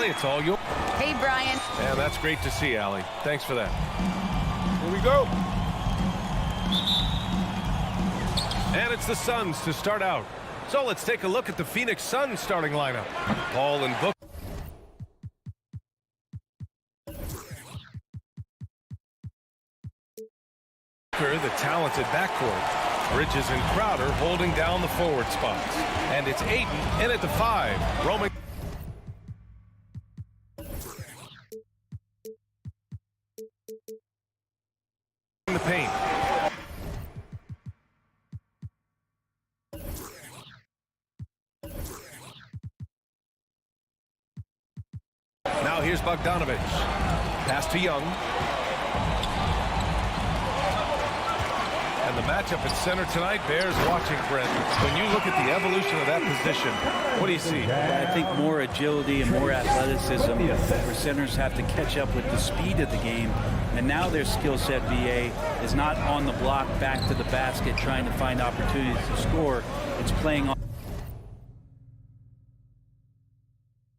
Allie, it's all yours. Hey, Brian. Yeah, that's great to see, Allie. Thanks for that. Here we go. And it's the Suns to start out. So let's take a look at the Phoenix Suns starting lineup. Paul and Booker. The talented backcourt. Bridges and Crowder holding down the forward spots. And it's Ayton in at the 5. Roaming the paint. Now here's Bogdanovich. Pass to Young. And the matchup at center tonight bears watching, Brent. When you look at the evolution of that position, what do you see? I think more agility and more athleticism where centers have to catch up with the speed of the game. And now their skill set, BA, is not on the block back to the basket trying to find opportunities to score. It's playing on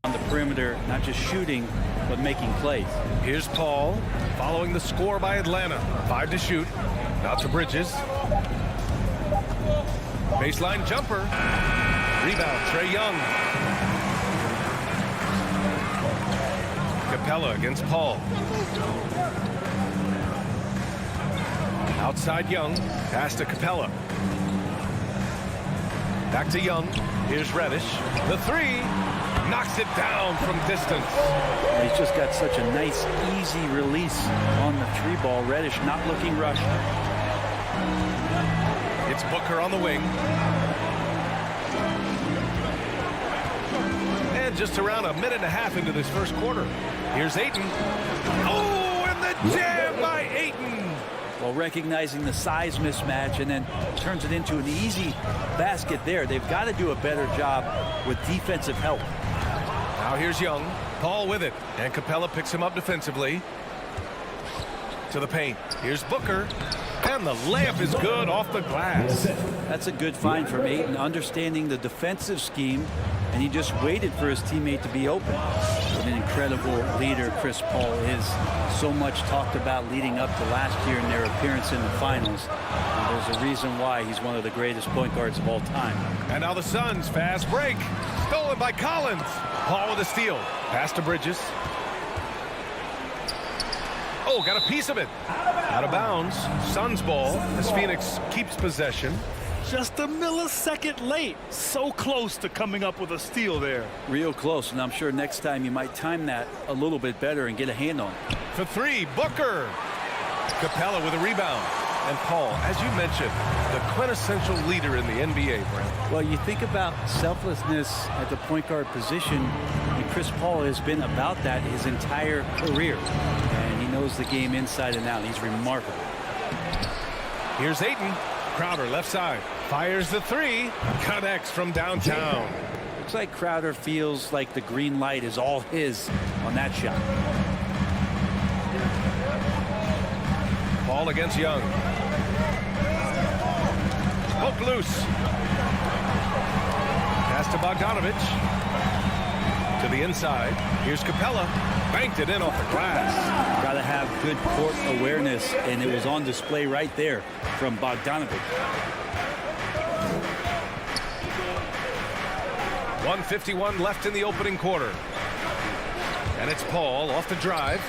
the perimeter, not just shooting, but making plays. Here's Paul following the score by Atlanta. 5 to shoot. Out to Bridges. Baseline jumper. Rebound, Trae Young. Capella against Paul. Outside Young. Pass to Capella. Back to Young. Here's Reddish. The 3. Knocks it down from distance. He's just got such a nice, easy release on the 3 ball. Reddish not looking rushed. It's Booker on the wing. And just around a minute and a half into this first quarter. Here's Ayton. Oh, and the jam by Ayton. Well, recognizing the size mismatch and then turns it into an easy basket there. They've got to do a better job with defensive help. Now here's Young. Paul with it. And Capella picks him up defensively. To the paint. Here's Booker. And the layup is good off the glass. That's a good find from Ayton, understanding the defensive scheme, and he just waited for his teammate to be open. What an incredible leader Chris Paul is. So much talked about leading up to last year in their appearance in the finals. And there's a reason why he's one of the greatest point guards of all time. And now the Suns, fast break. Stolen by Collins. Paul with a steal. Pass to Bridges. Oh, got a piece of it. Out of bounds. Suns ball as Phoenix keeps possession. Just a millisecond late. So close to coming up with a steal there. Real close, and I'm sure next time you might time that a little bit better and get a hand on it. For 3, Booker. Capella with a rebound. And Paul, as you mentioned, the quintessential leader in the NBA, Brent. Well, you think about selflessness at the point guard position, and Chris Paul has been about that his entire career. And he knows the game inside and out. He's remarkable. Here's Ayton. Crowder left side. Fires the 3. Connects from downtown. Looks like Crowder feels like the green light is all his on that shot. Paul against Young. Hook loose. Pass to Bogdanovich. To the inside. Here's Capella. Banked it in off the glass. Got to have good court awareness, and it was on display right there from Bogdanovich. 1:51 left in the opening quarter. And it's Paul off the drive.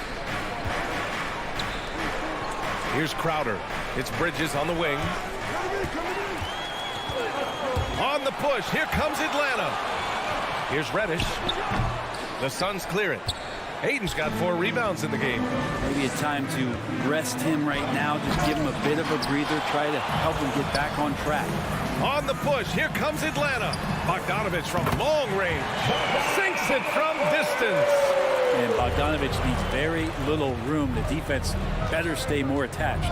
Here's Crowder. It's Bridges on the wing. On the push. Here comes Atlanta. Here's Reddish. The Suns clear it. Ayton's got 4 rebounds in the game. Maybe a time to rest him right now. Just give him a bit of a breather. Try to help him get back on track. On the push. Here comes Atlanta. Bogdanovich from long range. Sinks it from distance. And Bogdanovich needs very little room. The defense better stay more attached.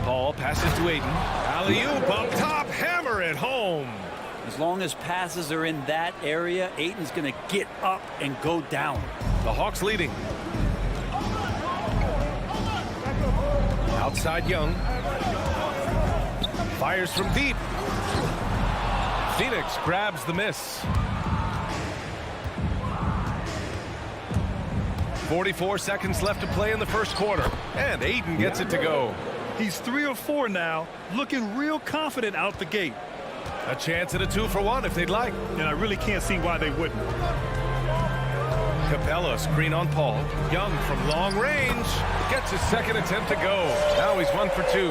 Paul passes to Ayton. Alley-oop up top. Hammer it home. As long as passes are in that area, Ayton's going to get up and go down. The Hawks leading. Outside Young. Fires from deep. Phoenix grabs the miss. 44 seconds left to play in the first quarter, and Ayton gets it to go. He's 3 or 4 now, looking real confident out the gate. A chance at a 2-for-1 if they'd like. And I really can't see why they wouldn't. Capella screen on Paul. Young from long range gets his second attempt to go. Now he's 1 for 2.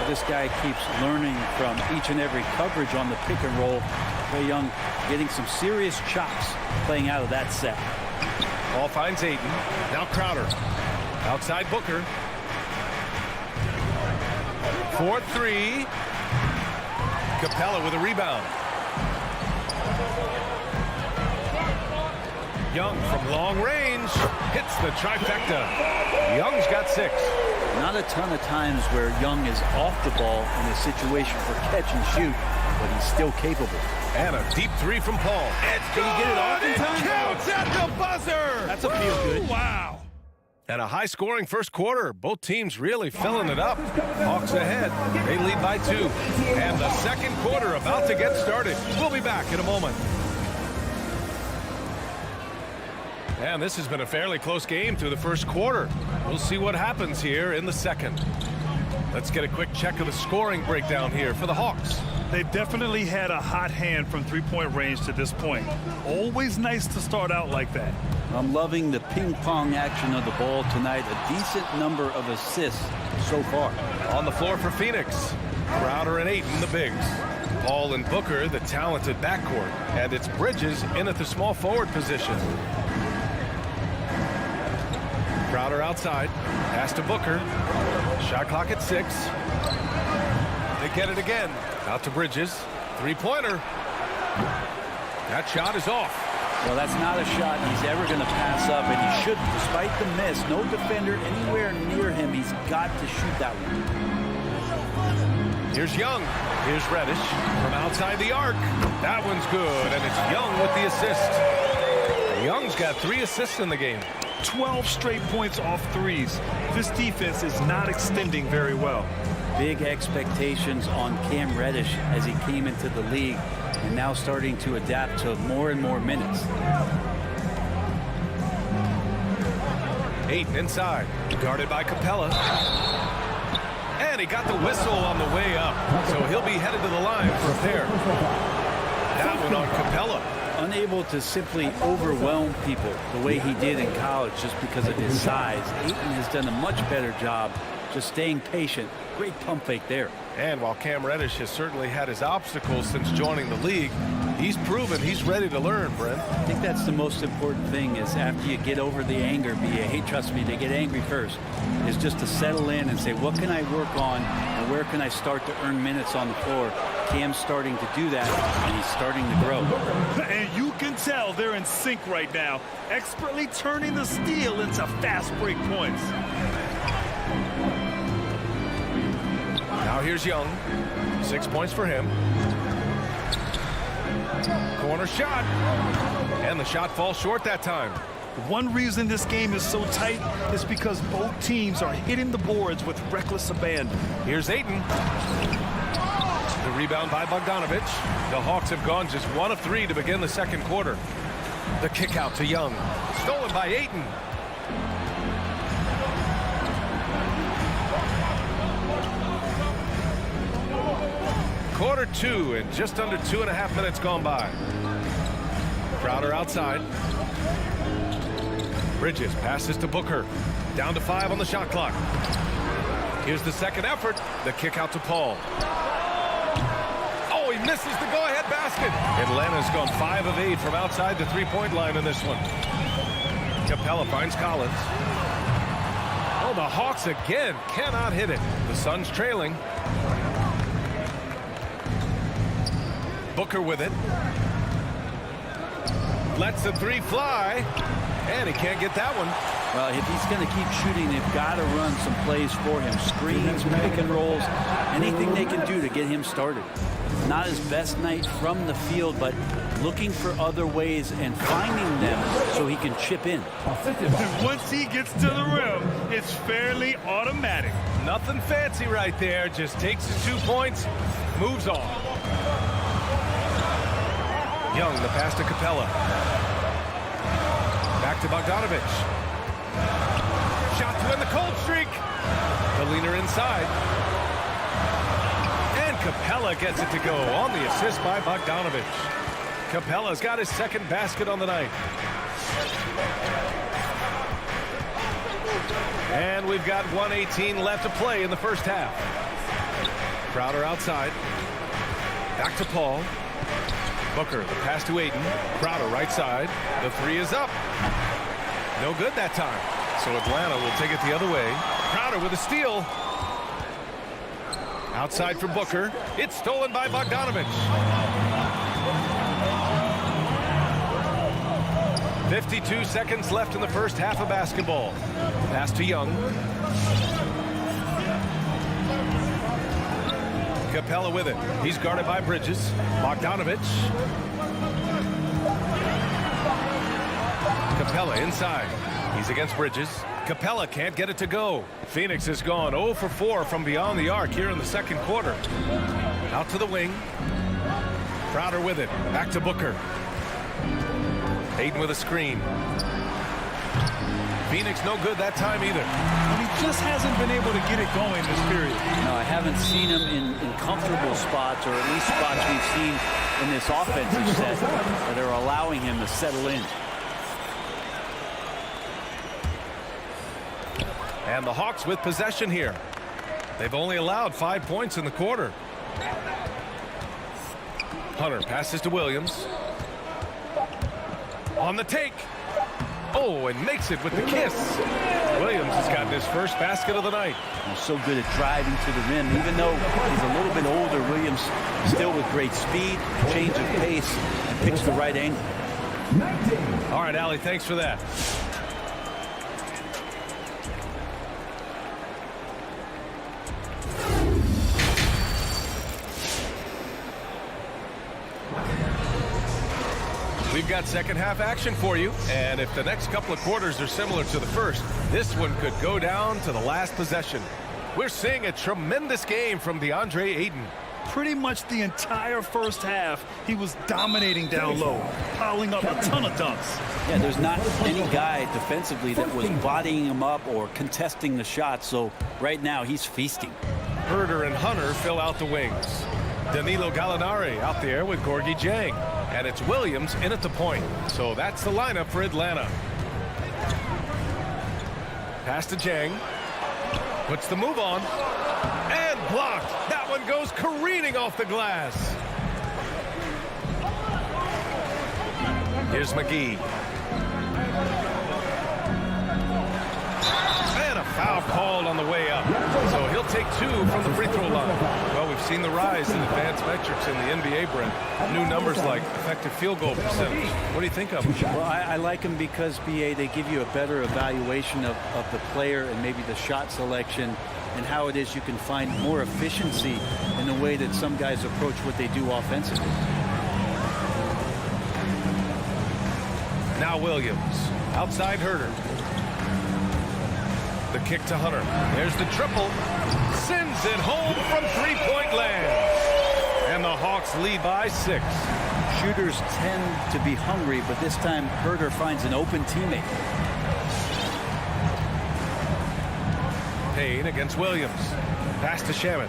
This guy keeps learning from each and every coverage on the pick and roll. Trae Young getting some serious chops playing out of that set. Ball finds Ayton. Now Crowder. Outside Booker. 4-3. Capella with a rebound. Young from long range hits the trifecta. Young's got 6. Not a ton of times where Young is off the ball in a situation for catch and shoot, but he's still capable. And a deep 3 from Paul. Did he get it off in time? It counts at the buzzer. That's a feel good. Wow. And a high-scoring first quarter. Both teams really filling it up. Hawks ahead. They lead by 2. And the second quarter about to get started. We'll be back in a moment. And this has been a fairly close game through the first quarter. We'll see what happens here in the second. Let's get a quick check of the scoring breakdown here for the Hawks. They've definitely had a hot hand from three-point range to this point. Always nice to start out like that. I'm loving the ping-pong action of the ball tonight. A decent number of assists so far. On the floor for Phoenix, Crowder and Ayton, the bigs. Paul and Booker, the talented backcourt. And it's Bridges in at the small forward position. Crowder outside. Pass to Booker. Shot clock at 6. They get it again. Out to Bridges. Three-pointer. That shot is off. Well, that's not a shot he's ever going to pass up, and he shouldn't. Despite the miss, no defender anywhere near him. He's got to shoot that one. Here's Young. Here's Reddish from outside the arc. That one's good, and it's Young with the assist. Young's got 3 assists in the game. 12 straight points off threes. This defense is not extending very well. Big expectations on Cam Reddish as he came into the league and now starting to adapt to more and more minutes. Ayton inside, guarded by Capella. And he got the whistle on the way up, so he'll be headed to the line for a pair. That one on Capella. Unable to simply overwhelm people the way he did in college just because of his size. Ayton has done a much better job just staying patient. Great pump fake there. And while Cam Reddish has certainly had his obstacles since joining the league, he's proven he's ready to learn, Brent. I think that's the most important thing is after you get over the anger, hey, trust me, they get angry first, is just to settle in and say, what can I work on and where can I start to earn minutes on the floor? Cam's starting to do that, and he's starting to grow. And you can tell they're in sync right now, expertly turning the steal into fast break points. Now here's Young. 6 points for him. Corner shot. And the shot falls short that time. One reason this game is so tight is because both teams are hitting the boards with reckless abandon. Here's Ayton. The rebound by Bogdanovich. The Hawks have gone just 1 of 3 to begin the second quarter. The kick out to Young. Stolen by Ayton. Quarter 2 and just under 2.5 minutes gone by. Crowder outside. Bridges passes to Booker. Down to 5 on the shot clock. Here's the second effort. The kick out to Paul. Oh, he misses the go-ahead basket. Atlanta's gone 5 of 8 from outside the three-point line in this one. Capella finds Collins. Oh, the Hawks again cannot hit it. The Suns trailing. Booker with it. Lets the 3 fly. And he can't get that one. Well, if he's going to keep shooting, they've got to run some plays for him. Screens, pick and rolls, anything they can do to get him started. Not his best night from the field, but looking for other ways and finding them so he can chip in. Once he gets to the rim, it's fairly automatic. Nothing fancy right there. Just takes his 2 points, moves on. Young, the pass to Capella. Back to Bogdanovich. Shot to end the cold streak. The leaner inside. And Capella gets it to go on the assist by Bogdanovich. Capella's got his second basket on the night. And we've got 1:18 left to play in the first half. Crowder outside. Back to Paul. Booker, the pass to Ayton. Crowder right side. The three is up. No good that time. So Atlanta will take it the other way. Crowder with a steal. Outside for Booker. It's stolen by Bogdanovich. 52 seconds left in the first half of basketball. Pass to Young. Capella with it. He's guarded by Bridges. Bogdanovich. Capella inside. He's against Bridges. Capella can't get it to go. Phoenix has gone 0 for 4 from beyond the arc here in the second quarter. Out to the wing. Crowder with it. Back to Booker. Ayton with a screen. Phoenix no good that time either. And he just hasn't been able to get it going this period. No, I haven't seen him in comfortable spots, or at least spots we've seen in this offensive set that are allowing him to settle in. And the Hawks with possession here. They've only allowed 5 points in the quarter. Hunter passes to Williams. On the take. Oh, and makes it with the kiss. Williams has gotten his first basket of the night. He's so good at driving to the rim. Even though he's a little bit older, Williams still with great speed, change of pace, and picks the right angle. All right, Allie, thanks for that. We've got second half action for you, and if the next couple of quarters are similar to the first, this one could go down to the last possession. We're seeing a tremendous game from Deandre Ayton. Pretty much the entire first half, he was dominating down low, piling up a ton of dunks. Yeah, there's not any guy defensively that was bodying him up or contesting the shot, so right now he's feasting. Herder and Hunter fill out the wings. Danilo Gallinari out there with Gorgui Dieng. And it's Williams in at the point. So that's the lineup for Atlanta. Pass to Dieng. Puts the move on. And blocked. That one goes careening off the glass. Here's McGee. And a foul called on the way up. So he'll take 2 from the free throw line. Well, we've seen the rise in advanced metrics in the NBA, Brent. New numbers like effective field goal percentage. What do you think of them? Well, I like them because, BA, they give you a better evaluation of the player and maybe the shot selection and how it is you can find more efficiency in the way that some guys approach what they do offensively. Now Williams. Outside Herder. The kick to Hunter. There's the triple. Sends it home from three-point land. And the Hawks lead by 6. Shooters tend to be hungry, but this time Herder finds an open teammate. Payne against Williams. Pass to Shaman.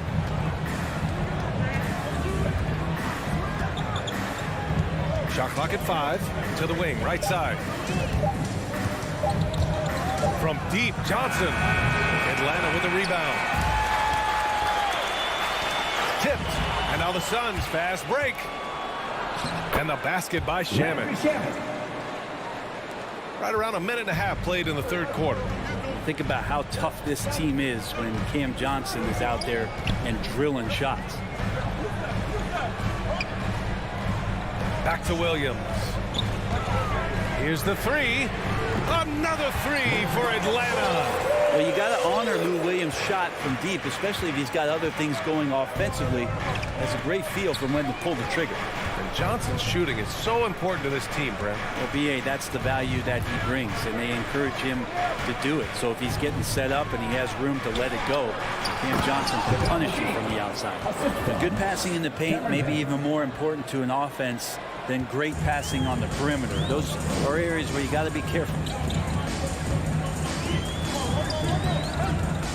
Shot clock at 5. To the wing, right side. From deep, Johnson. Atlanta with the rebound. Tipped. And now the Suns fast break. And the basket by Shaman. Right around a minute and a half played in the third quarter. Think about how tough this team is when Cam Johnson is out there and drilling shots. Back to Williams. Here's the 3. Another 3 for Atlanta. Well, you got to honor Lou Williams' shot from deep, especially if he's got other things going offensively. That's a great feel for when to pull the trigger. And Johnson's shooting is so important to this team, Brent. Well, BA, that's the value that he brings, and they encourage him to do it. So if he's getting set up and he has room to let it go, Cam Johnson can punish you from the outside. But good passing in the paint may be even more important to an offense than great passing on the perimeter. Those are areas where you got to be careful.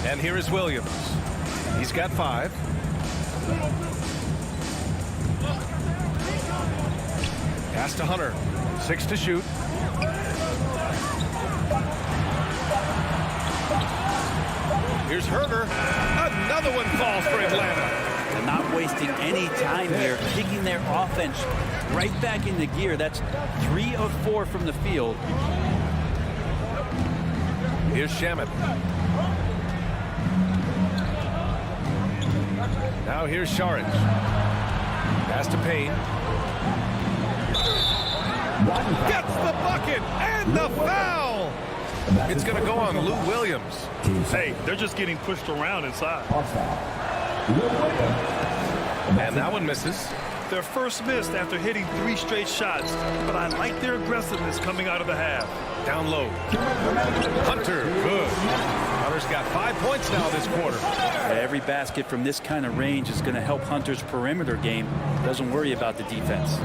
And here is Williams. He's got 5. Pass to Hunter. 6 to shoot. Here's Herder. Another one falls for Atlanta. They're not wasting any time here, kicking their offense right back into gear. That's 3 of 4 from the field. Here's Shamet. Now here's Saric. Pass to Payne. Gets the bucket and the foul. It's going to go on Lou Williams. Hey, they're just getting pushed around inside. And that one misses. Their first missed after hitting 3 straight shots, but I like their aggressiveness coming out of the half. Down low. Hunter, good. Hunter's got 5 points now this quarter. Every basket from this kind of range is going to help Hunter's perimeter game. Doesn't worry about the defense.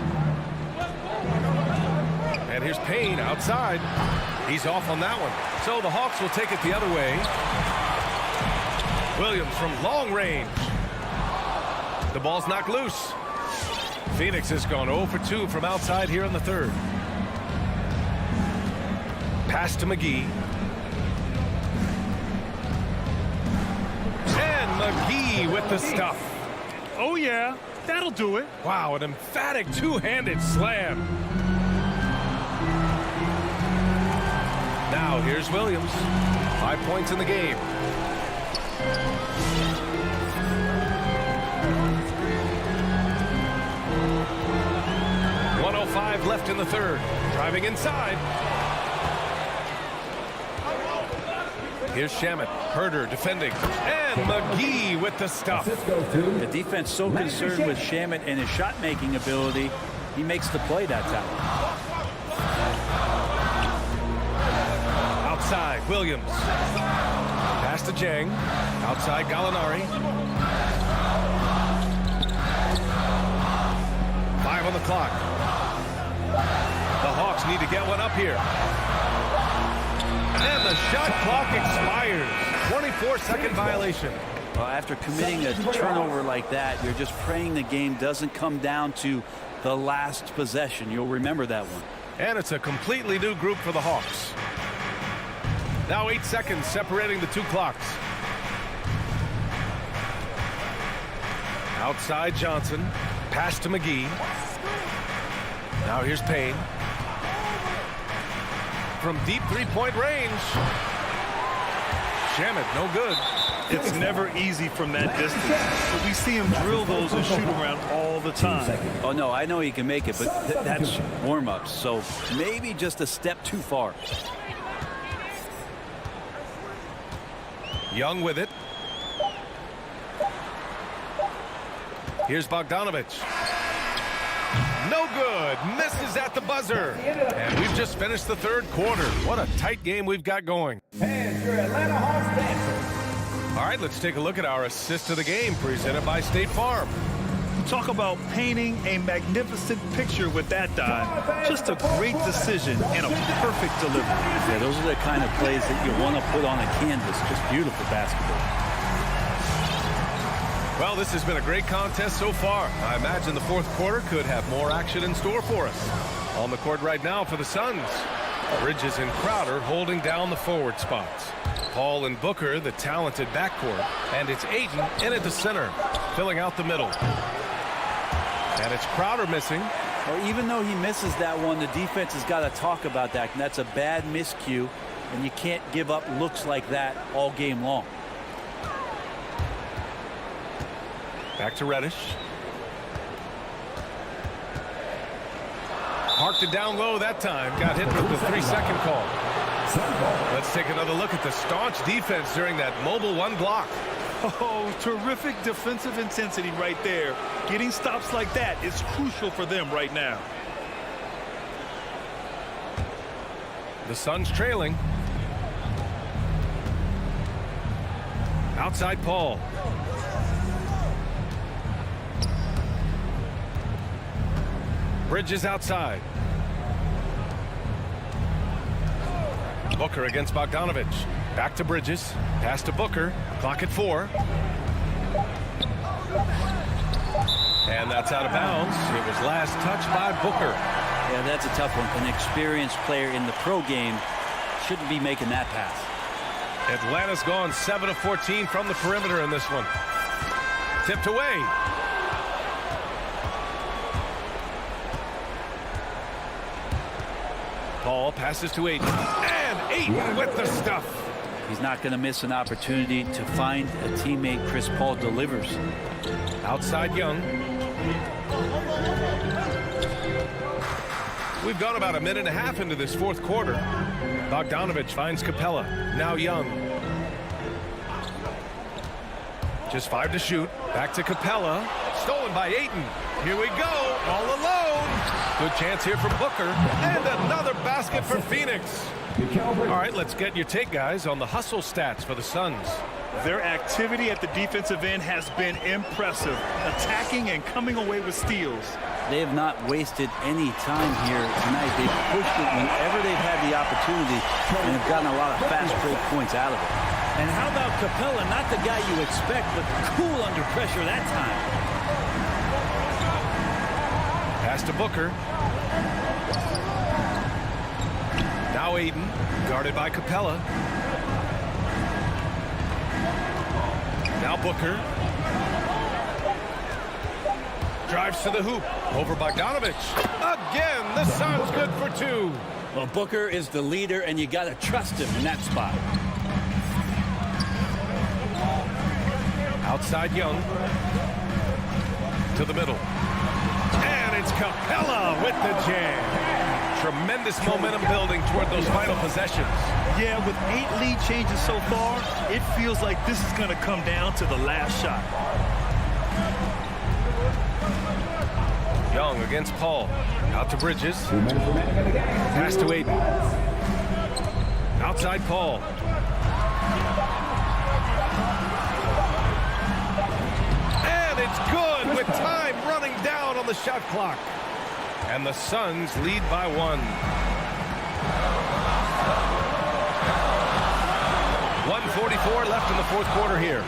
And here's Payne outside. He's off on that one. So the Hawks will take it the other way. Williams from long range. The ball's knocked loose. Phoenix has gone 0 for 2 from outside here in the third. Pass to Mcgee. And Mcgee with the stuff. Oh, yeah, that'll do it. Wow, an emphatic two-handed slam. Now here's Williams. 5 points in the game. .105 left in the third. Driving inside. Here's Shamet. Herder defending. And Mcgee with the stuff. The defense so concerned with Shamet and his shot-making ability, he makes the play that time. Outside, Williams. Pass to Jang. Outside, Gallinari. 5 on the clock. The Hawks need to get one up here. And the shot clock expires. 24-second violation. Well, after committing a turnover like that, you're just praying the game doesn't come down to the last possession. You'll remember that one. And it's a completely new group for the Hawks. Now 8 seconds separating the 2 clocks. Outside Johnson. Pass to Mcgee. Now here's Payne. From deep three-point range. Shamet, no good. It's never easy from that distance, but we see him drill those and shoot around all the time. Oh, no, I know he can make it, but that's warm-ups, so maybe just a step too far. Young with it. Here's Bogdanovich. No good. Misses at the buzzer. And we've just finished the third quarter. What a tight game we've got going. And your Atlanta Hawks dancer. All right, let's take a look at our assist of the game presented by State Farm. Talk about painting a magnificent picture with that dive. Just a great decision and a perfect delivery. Yeah, those are the kind of plays that you want to put on a canvas. Just beautiful basketball. Well, this has been a great contest so far. I imagine the fourth quarter could have more action in store for us. On the court right now for the Suns, Bridges and Crowder holding down the forward spots. Paul and Booker, the talented backcourt. And it's Ayton in at the center, filling out the middle. And it's Crowder missing. Well, even though he misses that one, the defense has got to talk about that. And that's a bad miscue, and you can't give up looks like that all game long. Back to Reddish. Parked it down low that time. Got hit with the 3-second call. Let's take another look at the staunch defense during that mobile one block. Oh, terrific defensive intensity right there. Getting stops like that is crucial for them right now. The Suns trailing. Outside Paul. Bridges outside. Booker against Bogdanovich. Back to Bridges. Pass to Booker. Clock at 4. And that's out of bounds. It was last touched by Booker. Yeah, that's a tough one. An experienced player in the pro game shouldn't be making that pass. Atlanta's gone 7 of 14 from the perimeter in this one. Tipped away. Paul passes to Ayton. And Ayton with the stuff. He's not going to miss an opportunity to find a teammate. Chris Paul delivers. Outside Young. We've gone about a minute and a half into this fourth quarter. Bogdanovich finds Capella. Now Young. Just 5 to shoot. Back to Capella. Stolen by Ayton. Here we go. All alone. Good chance here for Booker. And another basket for Phoenix. All right, let's get your take, guys, on the hustle stats for the Suns. Their activity at the defensive end has been impressive, attacking and coming away with steals. They have not wasted any time here tonight. They've pushed it whenever they've had the opportunity and have gotten a lot of fast break points out of it. And how about Capella? Not the guy you expect, but cool under pressure that time. Pass to Booker. Now Ayton, guarded by Capella. Now Booker. Drives to the hoop. Over Bogdanovich. Again, the Suns good for 2. Well, Booker is the leader, and you got to trust him in that spot. Outside Young. To the middle. And it's Capella with the jam. Tremendous momentum building toward those final possessions. Yeah, with 8 lead changes so far, it feels like this is going to come down to the last shot. Young against Paul. Out to Bridges. Pass to Ayton. Outside Paul. And it's good with time running down on the shot clock. And the Suns lead by 1. 1:44 left in the fourth quarter here.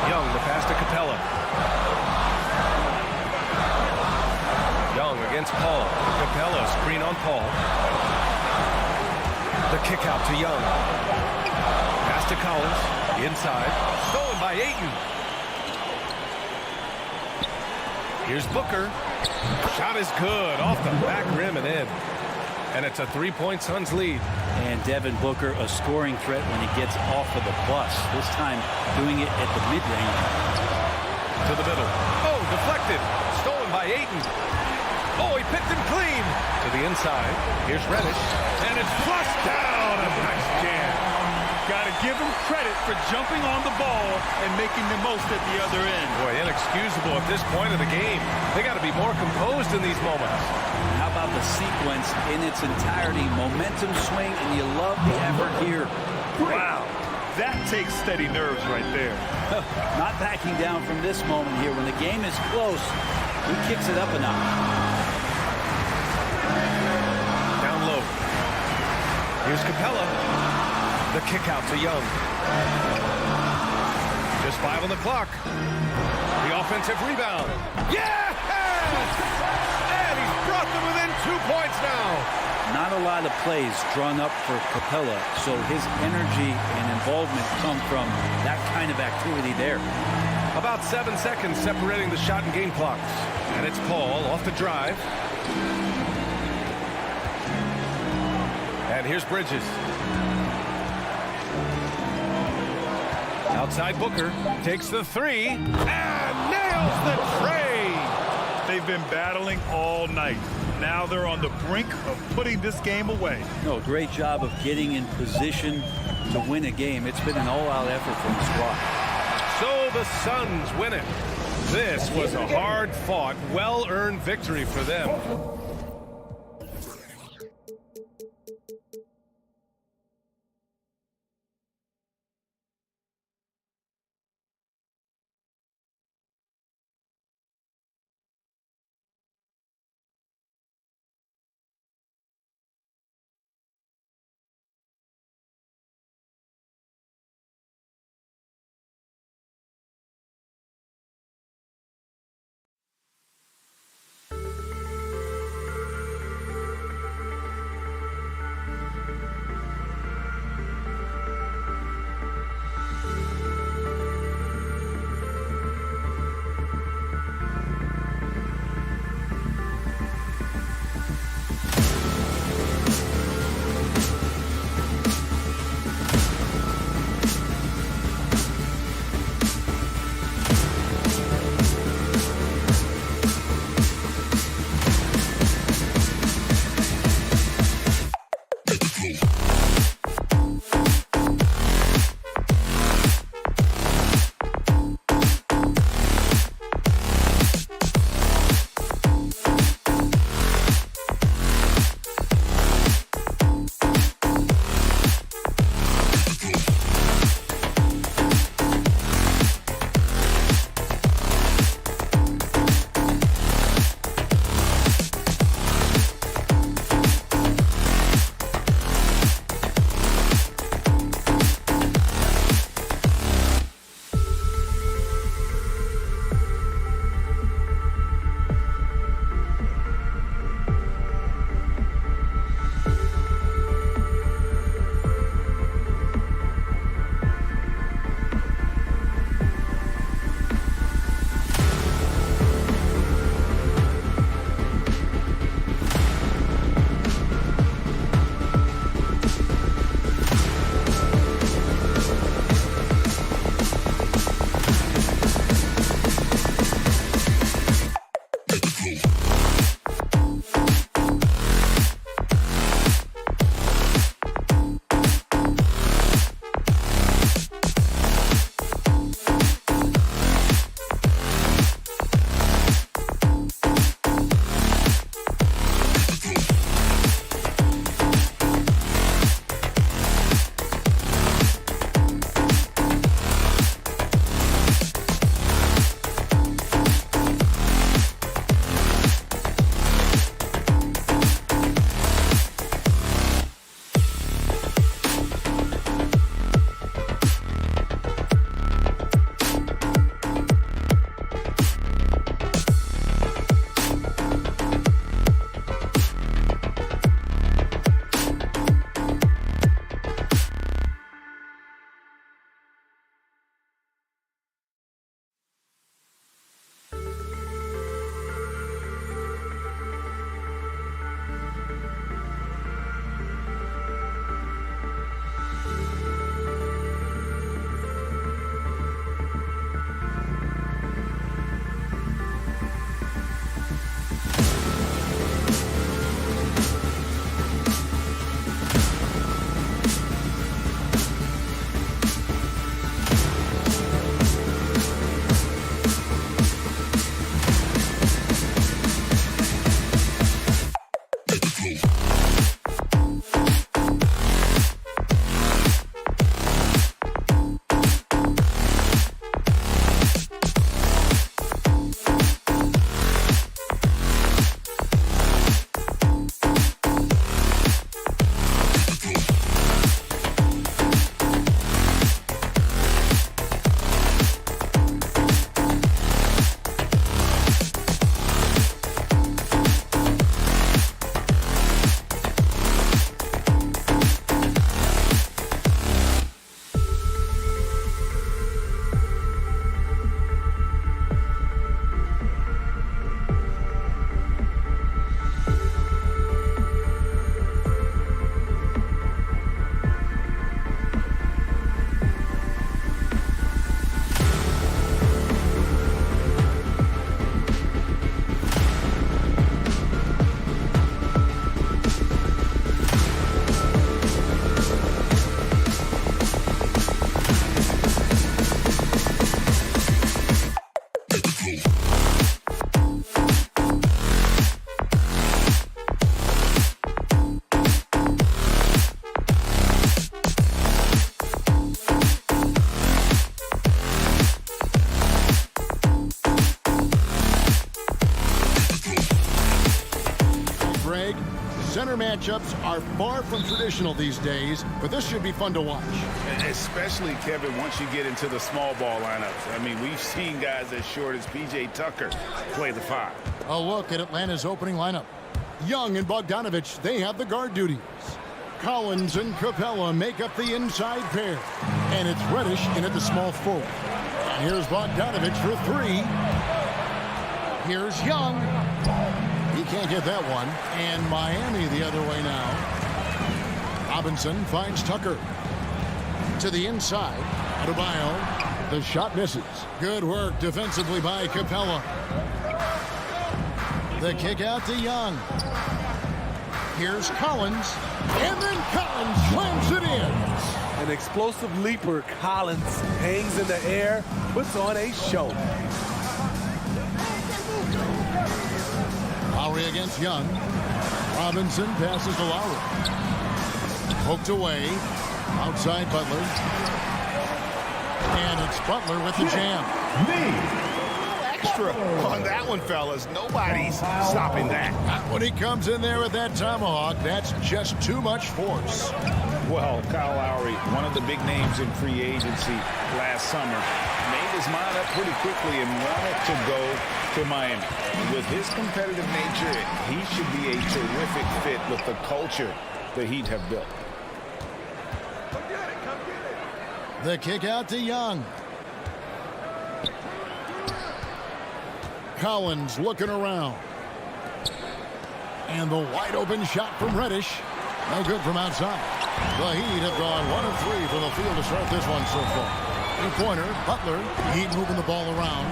Young, the pass to Capella. Young against Paul. Capella, screen on Paul. The kick out to Young. Pass to Collins. Inside. Stolen by Ayton. Here's Booker. Shot is good. Off the back rim and in. And it's a 3-point Suns lead. And Devin Booker, a scoring threat when he gets off of the bus. This time doing it at the mid-range. To the middle. Oh, deflected. Stolen by Ayton. Oh, he picked him clean. To the inside. Here's Reddish. And it's flushed down. A nice jam. Got to give him credit for jumping on the ball and making the most at the other end. Boy, inexcusable at this point of the game. They got to be more composed in these moments. How about the sequence in its entirety? Momentum swing, and you love the effort here. Wow, that takes steady nerves right there. Not backing down from this moment here. When the game is close, he kicks it up a notch. Down low. Here's Capella. The kick out to Young. Just 5 on the clock. The offensive rebound. Yes! And he's brought them within 2 points now. Not a lot of plays drawn up for Capella, so his energy and involvement come from that kind of activity there. About 7 seconds separating the shot and game clocks. And it's Paul off the drive. And here's Bridges. Outside Booker takes the 3 and nails the tray. They've been battling all night. Now they're on the brink of putting this game away. No, great job of getting in position to win a game. It's been an all-out effort from the squad. So the Suns win it. This was a hard-fought, well-earned victory for them. center matchups are far from traditional these days, but this should be fun to watch. Especially, Kevin, once you get into the small ball lineups. I mean, we've seen guys as short as P.J. Tucker play the 5. A look at Atlanta's opening lineup. Young and Bogdanovich, they have the guard duties. Collins and Capella make up the inside pair. And it's Reddish in at the small forward. And here's Bogdanovich for 3. Here's Young. He can't get that one. And Miami the other way now. Robinson finds Tucker. To the inside. Adebayo. The shot misses. Good work defensively by Capella. The kick out to Young. Here's Collins. And then Collins slams it in. An explosive leaper, Collins hangs in the air, puts on a show. Lowry against Young. Robinson passes to Lowry. Poked away. Outside Butler. And it's Butler with the jam. Extra on that one, fellas. Nobody's stopping that. When he comes in there with that tomahawk, that's just too much force. Well, Kyle Lowry, one of the big names in free agency last summer, made his mind up pretty quickly and wanted to go to Miami. With his competitive nature, he should be a terrific fit with the culture the Heat have built. The kick out to Young. Collins looking around. And the wide open shot from Reddish. No good from outside. The Heat have gone 1 of 3 from the field to start this one so far. 3-pointer, Butler. Heat moving the ball around.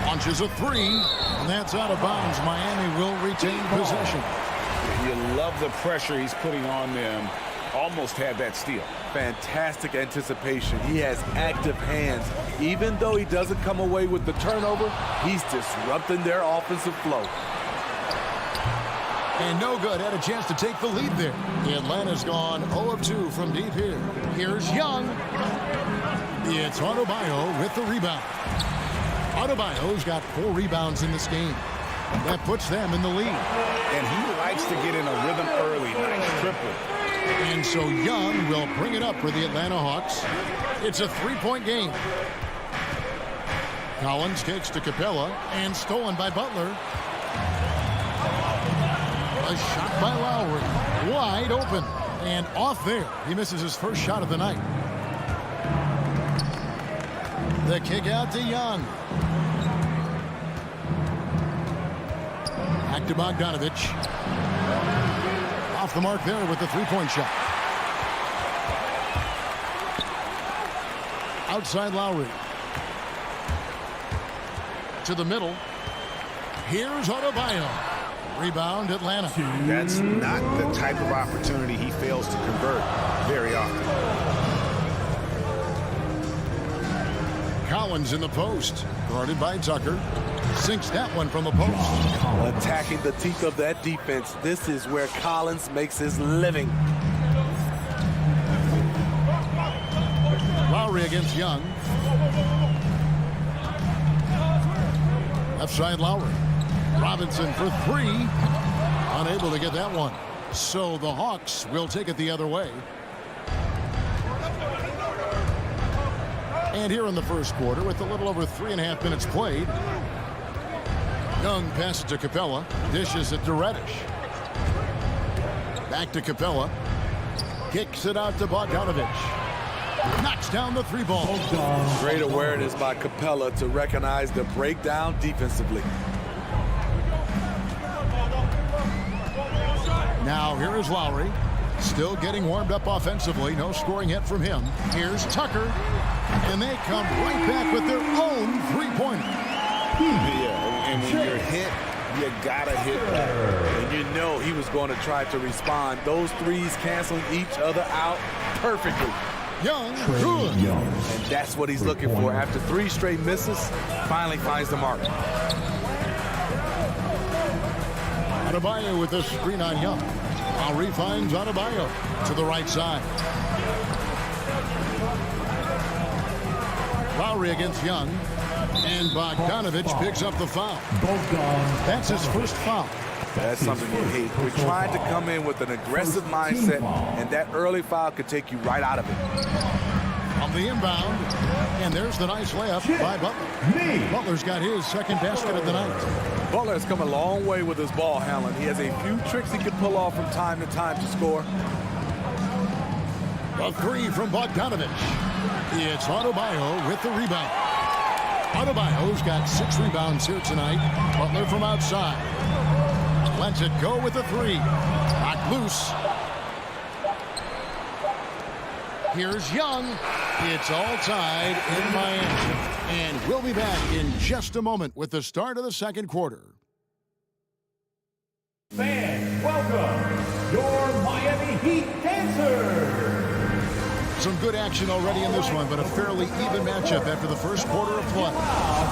Launches a 3. And that's out of bounds. Miami will retain possession. You love the pressure he's putting on them. Almost had that steal. Fantastic anticipation. He has active hands. Even though he doesn't come away with the turnover, he's disrupting their offensive flow. And no good. Had a chance to take the lead there. Atlanta's gone 0 of 2 from deep here. Here's Young. It's Adebayo with the rebound. Adebayo's got 4 rebounds in this game. That puts them in the lead. And he likes to get in a rhythm early. Nice triple. And so Young will bring it up for the Atlanta Hawks. It's a 3-point game. Collins kicks to Capella and stolen by Butler. A shot by Lowry. Wide open. And off there. He misses his first shot of the night. The kick out to Young. Back to Bogdanovich. Off the mark there with the 3-point shot. Outside Lowry. To the middle. Here's Adebayo. Rebound Atlanta. That's not the type of opportunity he fails to convert very often. Collins in the post. Guarded by Tucker. Sinks that one from the post. Attacking the teeth of that defense. This is where Collins makes his living. Lowry against Young. Left side Lowry. Robinson for 3. Unable to get that one. So the Hawks will take it the other way. And here in the first quarter, with a little over 3.5 minutes played, Young passes to Capella. Dishes it to Reddish. Back to Capella. Kicks it out to Bogdanovich. Knocks down the 3-ball. Great awareness by Capella to recognize the breakdown defensively. Now here is Lowry. Still getting warmed up offensively. No scoring yet from him. Here's Tucker. And they come right back with their own 3-pointer. Yeah, and when you're hit, you gotta hit better. And you know he was going to try to respond. Those threes canceling each other out perfectly. Young, good. And that's what he's looking for. After 3 straight misses, finally finds the mark. Adebayo with a screen on Young. Lowry finds Adebayo to the right side. Lowry against Young. And Bogdanovich picks up the foul. That's his first foul. That's something you hate. You're trying to come in with an aggressive mindset, and that early foul could take you right out of it. On the inbound, and there's the nice layup by Butler. Butler's got his second basket of the night. Butler has come a long way with his ball handling. He has a few tricks he can pull off from time to time to score. A three from Bogdanovich. It's Adebayo with the rebound. Adebayo's got 6 rebounds here tonight. Butler from outside. Lets it go with the three. Knocked loose. Here's Young. It's all tied in Miami. And we'll be back in just a moment with the start of the second quarter. Fans, welcome your Miami Heat dancers. Some good action already in this one, but a fairly even matchup after the first quarter of play.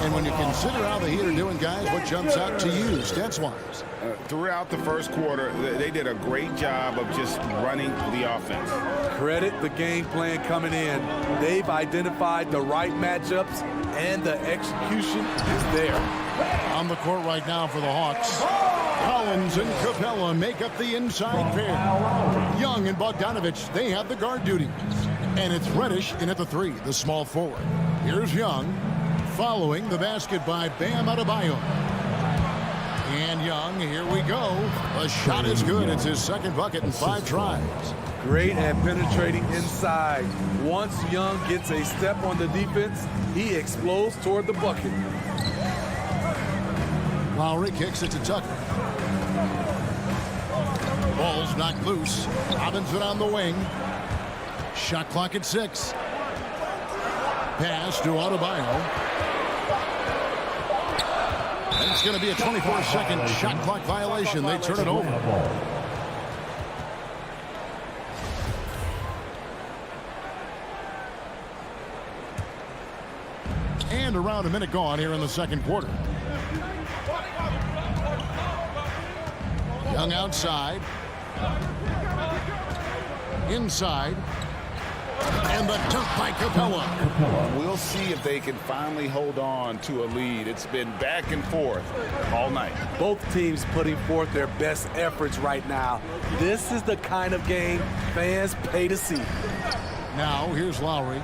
And when you consider how the Heat are doing, guys, what jumps out to you stats-wise? Throughout the first quarter, they did a great job of just running the offense. Credit the game plan coming in. They've identified the right matchups, and the execution is there. On the court right now for the Hawks. Collins and Capella make up the inside pair. Young and Bogdanovich, they have the guard duties. And it's Reddish in at the three, the small forward. Here's Young, following the basket by Bam Adebayo. And Young, here we go. The shot is good. It's his second bucket in 5 tries. Great at penetrating inside. Once Young gets a step on the defense, he explodes toward the bucket. Lowry kicks it to Tucker. Ball's knocked loose. Robinson on the wing. Shot clock at 6. Pass to Adebayo. And it's going to be a 24-second shot clock violation. They turn it over. And around a minute gone here in the second quarter. Young outside. Inside. And the dunk by Capella. We'll see if they can finally hold on to a lead. It's been back and forth all night. Both teams putting forth their best efforts right now. This is the kind of game fans pay to see. Now, here's Lowry.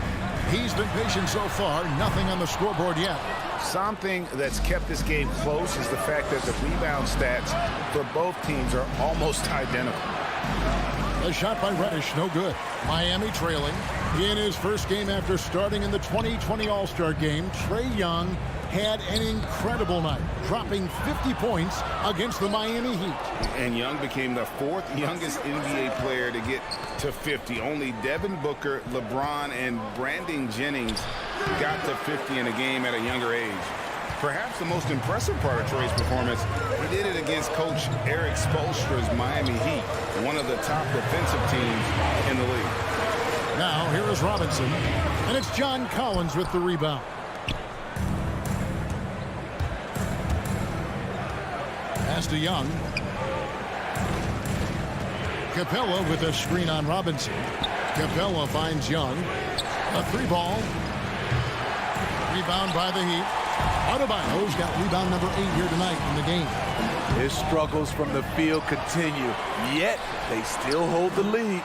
He's been patient so far. Nothing on the scoreboard yet. Something that's kept this game close is the fact that the rebound stats for both teams are almost identical. A shot by Reddish, no good. Miami trailing. In his first game after starting in the 2020 All-Star game, Trae Young had an incredible night, dropping 50 points against the Miami Heat. And Young became the 4th youngest NBA player to get to 50. Only Devin Booker, LeBron, and Brandon Jennings got to 50 in a game at a younger age. Perhaps the most impressive part of Trae's performance, he did it against Coach Eric Spoelstra's Miami Heat, one of the top defensive teams in the league. Now, here is Robinson, and it's John Collins with the rebound. Pass to Young. Capella with a screen on Robinson. Capella finds Young. A 3-ball. Rebound by the Heat. Adebayo's got rebound number 8 here tonight in the game. His struggles from the field continue, yet they still hold the lead.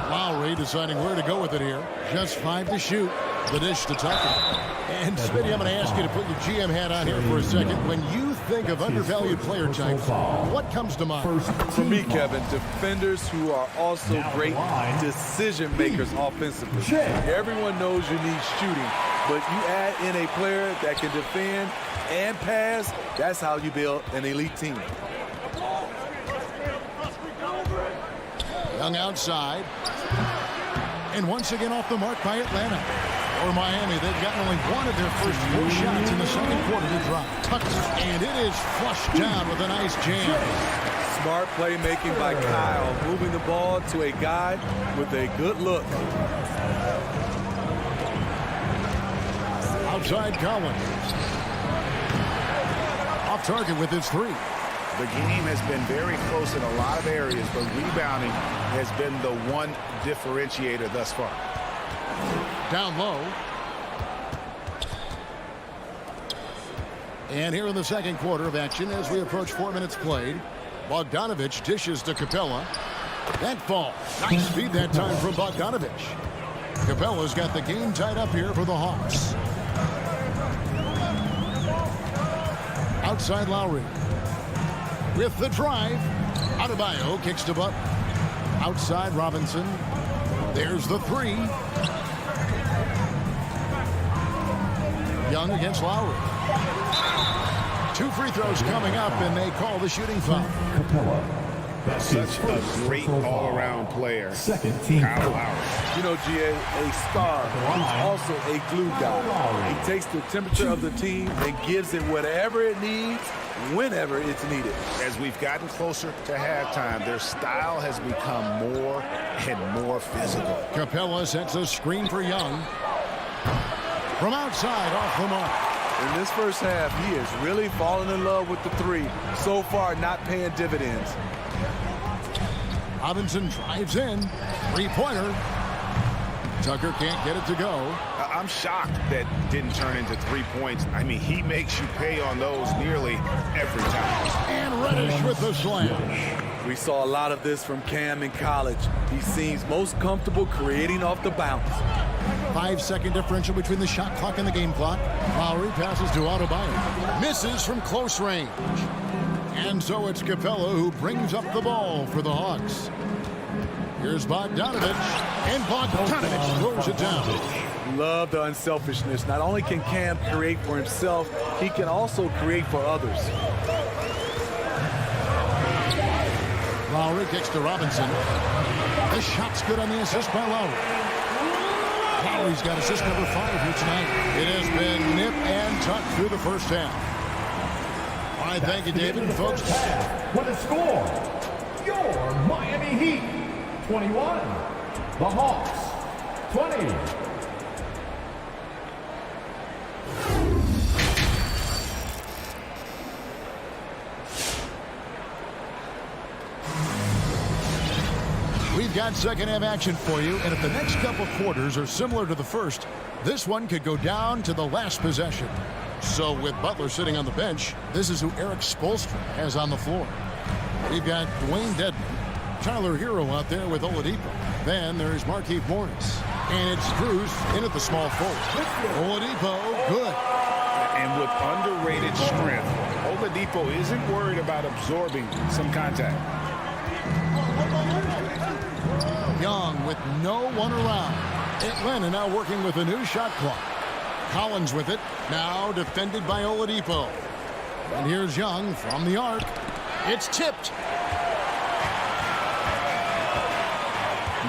Lowry deciding where to go with it here. Just 5 to shoot. The dish to Tucker. And Smitty, I'm going to ask you to put your GM hat on here for a second. When you think of undervalued player types, what comes to mind? For me, Kevin, defenders who are also great decision makers offensively. Everyone knows you need shooting, but you add in a player that can defend and pass, that's how you build an elite team. Young outside. And once again off the mark by Atlanta. For Miami, they've gotten only one of their first 4 shots in the second quarter to drop. Tucks, and it is flushed down with a nice jam. Smart playmaking by Kyle, moving the ball to a guy with a good look. Outside Collins. Off target with his 3. The game has been very close in a lot of areas, but rebounding has been the one differentiator thus far. Down low. And here in the second quarter of action, as we approach 4 minutes played, Bogdanovich dishes to Capella. That ball. Nice speed that time from Bogdanovich. Capella's got the game tied up here for the Hawks. Outside Lowry. With the drive. Adebayo kicks to Butler. Outside Robinson. There's the three. Young against Lowry. 2 free throws coming up, and they call the shooting foul. Capella. Such a great all-around player. Second team. Kyle Lowry. You know, GA, a star who's also a glue guy. He takes the temperature of the team and gives it whatever it needs, whenever it's needed. As we've gotten closer to halftime, their style has become more and more physical. Capella sets a screen for Young. From outside, off the mark. In this first half, he is really falling in love with the three. So far, not paying dividends. Robinson drives in. Three-pointer. Tucker can't get it to go. I'm shocked that didn't turn into 3 points. I mean, he makes you pay on those nearly every time. And Reddish with the slam. We saw a lot of this from Cam in college. He seems most comfortable creating off the bounce. 5-second differential between the shot clock and the game clock. Lowry passes to Adebayo. Misses from close range. And so it's Capella who brings up the ball for the Hawks. Here's Bogdanovich. And Bogdanovich throws it down. Love the unselfishness. Not only can Cam create for himself, he can also create for others. Lowry kicks to Robinson. The shot's good on the assist by Lowry. Lowry's got assist number 5 here tonight. It has been nip and tuck through the first half. All right, thank you, David. Folks, What a score! Your Miami Heat 21, the Hawks 20. we've got second half action for you, and if the next couple quarters are similar to the first, this one could go down to the last possession. So with Butler sitting on the bench, this is who Eric Spoelstra has on the floor. We've got Dwayne Dedmon, Tyler Hero out there with Oladipo. Then there's Markieff Morris. And it's Cruz in at the small forward. Oladipo, good. And with underrated strength, Oladipo isn't worried about absorbing some contact. Young with no one around. Atlanta now working with a new shot clock. Collins with it, now defended by Oladipo. And here's Young from the arc. It's tipped.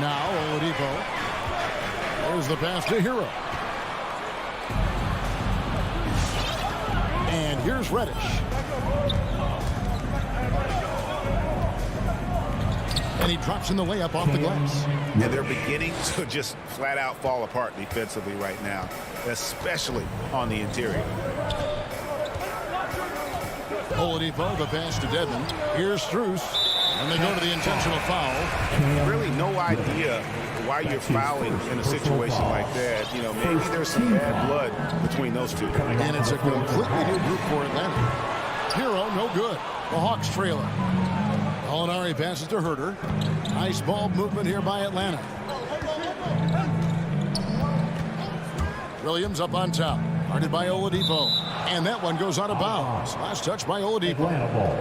Now Oladipo. There's the pass to Hero. And here's Reddish. And he drops in the layup off the glass. And they're beginning to just flat out fall apart defensively right now, especially on the interior. Oladipo, the pass to Dedmon. Here's Strus. And they go to the intentional foul. Really no idea why you're fouling in a situation like that. You know, maybe there's some bad blood between those two. And it's a completely new group for Atlanta. Hero, no good. The Hawks trailing. Gallinari passes to Herter. Nice ball movement here by Atlanta. Williams up on top. Guarded by Oladipo. And that one goes out of bounds. Last touch by Oladipo. Atlanta ball.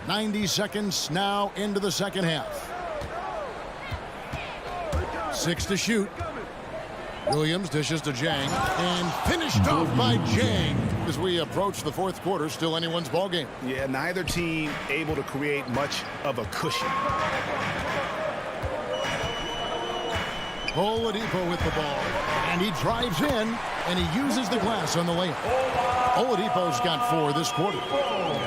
.90 seconds now into the second half. 6 to shoot. Williams dishes to Jang. And finished off by Jang. As we approach the fourth quarter, still anyone's ball game. Yeah, neither team able to create much of a cushion. Oladipo with the ball. And he drives in. And he uses the glass on the layup. Oladipo's got 4 this quarter.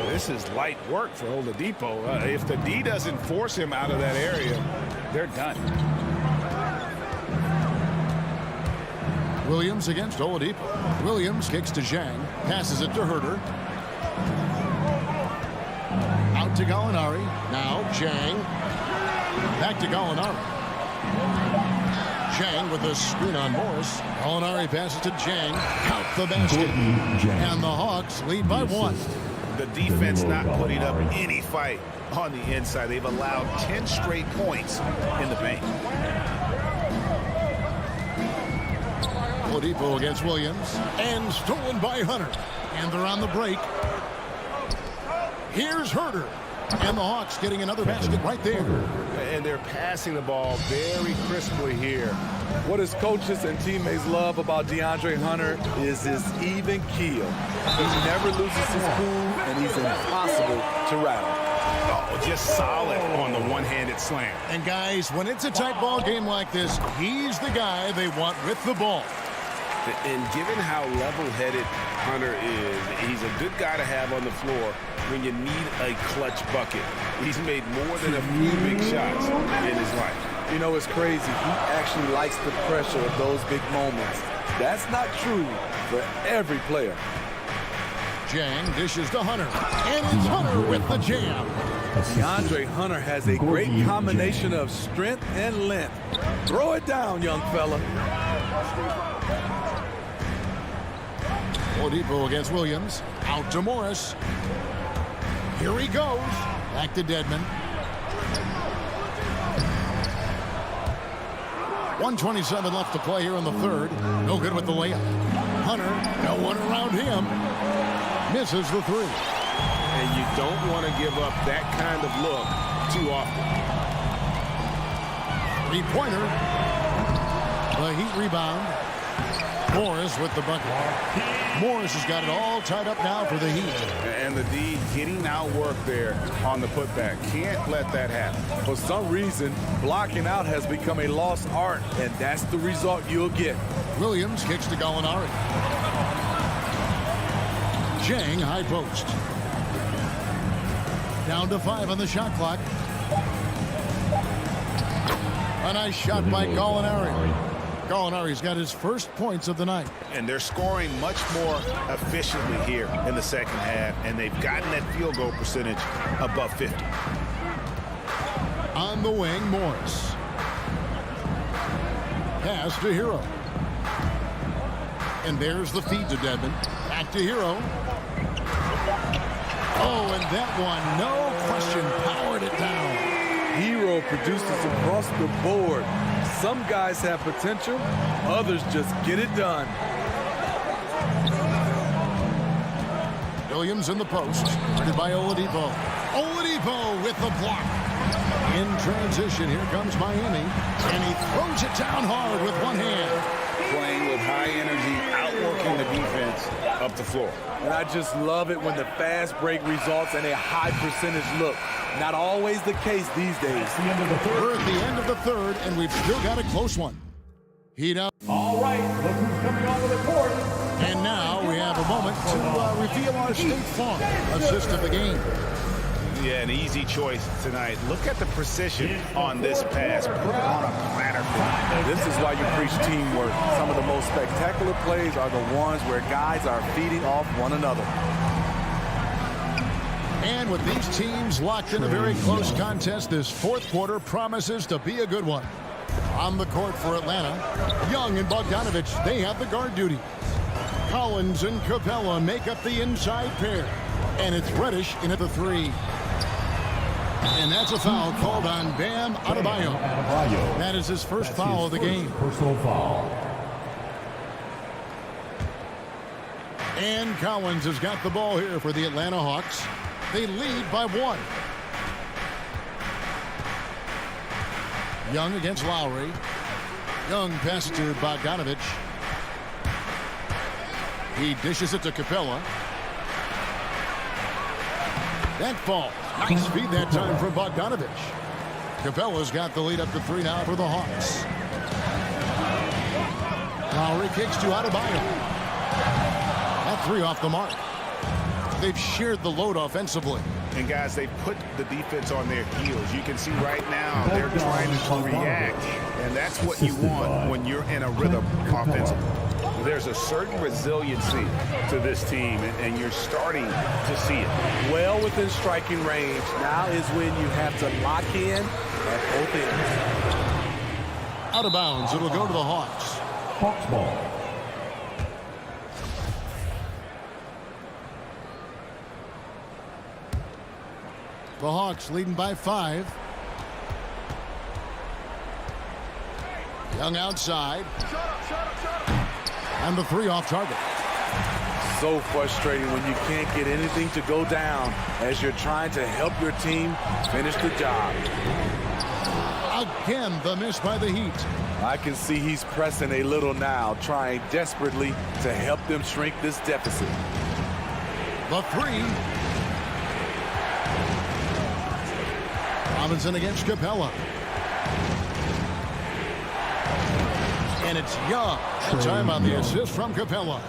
This is light work for Oladipo. If the D doesn't force him out of that area, they're done. Williams against Oladipo. Williams kicks to Zhang. Passes it to Herter. Out to Gallinari. Now Zhang. Back to Gallinari. Jang with the screen on Morris. Gallinari passes to Jang. Count the basket. And the Hawks lead by 1. The defense not putting up any fight on the inside. They've allowed 10 straight points in the paint. Oladipo against Williams. And stolen by Hunter. And they're on the break. Here's Herter. And the Hawks getting another basket right there. And they're passing the ball very crisply here. What his coaches and teammates love about DeAndre Hunter is his even keel. He never loses his cool, and he's impossible to rattle. Oh, just solid on the one-handed slam. And guys, when it's a tight ball game like this, he's the guy they want with the ball. And given how level-headed Hunter is, he's a good guy to have on the floor when you need a clutch bucket. He's made more than a few big shots in his life. You know, it's crazy. He actually likes the pressure of those big moments. That's not true for every player. Jang dishes to Hunter. And it's Hunter with the jam. DeAndre Hunter has a great combination of strength and length. Throw it down, young fella. Oladipo against Williams. Out to Morris. Here he goes. Back to Dedmon. 1:27 left to play here in the third. No good with the layup. Hunter, no one around him. Misses the 3. And you don't want to give up that kind of look too often. 3-pointer. The Heat rebound. Morris with the bucket. Morris has got it all tied up now for the Heat. And the D getting out work there on the putback. Can't let that happen. For some reason, blocking out has become a lost art, and that's the result you'll get. Williams kicks to Gallinari. Jang high post. Down to 5 on the shot clock. A nice shot by Gallinari. Gallinari's got his first points of the night. And they're scoring much more efficiently here in the second half, and they've gotten that field goal percentage above 50. On the wing, Morris. Pass to Hero. And there's the feed to Dedmon. Back to Hero. Oh, and that one, no question, powered it down. Hero produces across the board. Some guys have potential, others just get it done. Williams in the post, guarded by Oladipo. Oladipo with the block. In transition, here comes Miami, and he throws it down hard with one hand. Playing with high energy, outworking the defense up the floor. And I just love it when the fast break results in a high percentage look. Not always the case these days. We're at the end of the third, and we've still got a close one. Heat up. All right, look who's coming onto the court. And now we have a moment to reveal our State Farm assist of the game. Yeah, an easy choice tonight. Look at the precision on this pass. Put it on a platter. This is why you preach teamwork. Some of the most spectacular plays are the ones where guys are feeding off one another. And with these teams locked in a very close contest, this fourth quarter promises to be a good one. On the court for Atlanta, Young and Bogdanovich, they have the guard duty. Collins and Capella make up the inside pair. And it's Reddish in at the 3. And that's a foul called on Bam Adebayo. That is his first foul of the game. Personal foul. And Collins has got the ball here for the Atlanta Hawks. They lead by 1. Young against Lowry. Young passes to Bogdanovich. He dishes it to Capella. That ball. Nice feed that time from Bogdanovich. Capella's got the lead up to 3 now for the Hawks. Lowry kicks to Adebayo. That 3 off the mark. They've shared the load offensively. And guys, they put the defense on their heels. You can see right now they're trying to react. And that's what you want when you're in a rhythm offensively. There's a certain resiliency to this team, and you're starting to see it. Well within striking range. Now is when you have to lock in at both ends. Out of bounds. It'll go to the Hawks. Hawks ball. The Hawks leading by 5. Young outside. And the 3 off target. So frustrating when you can't get anything to go down as you're trying to help your team finish the job. Again, the miss by the Heat. I can see he's pressing a little now, trying desperately to help them shrink this deficit. The 3. Robinson against Capella. And it's Young. Time on the assist from Capella.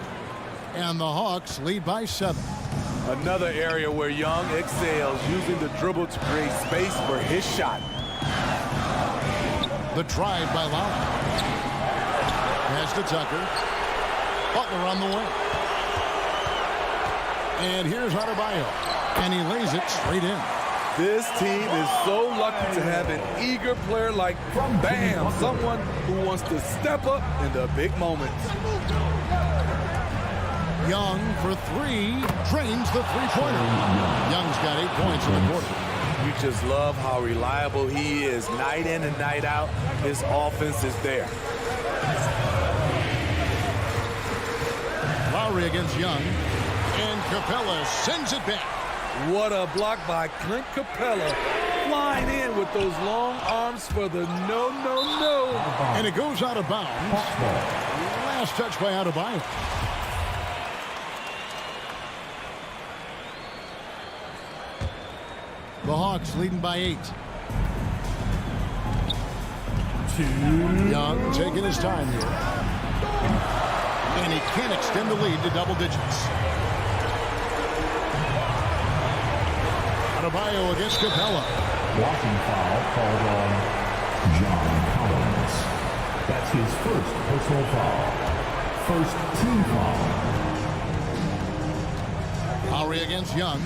And the Hawks lead by 7. Another area where Young excels, using the dribble to create space for his shot. The drive by Lowry. Pass to Tucker. Butler on the way. And here's Adebayo. And he lays it straight in. This team is so lucky to have an eager player like Bam, someone who wants to step up in the big moments. Young for 3. Drains the three-pointer. Young's got 8 points in the quarter. You just love how reliable he is. Night in and night out, his offense is there. Lowry against Young. And Capella sends it back. What a block by Clint Capella. Flying in with those long arms for the no. And it goes out of bounds. Last touch by Adebayo. The Hawks leading by 8. Young taking his time here. And he can't extend the lead to double digits. Adebayo against Capella. Blocking foul called on John Collins. That's his first personal foul. First team foul. Lowry against Young.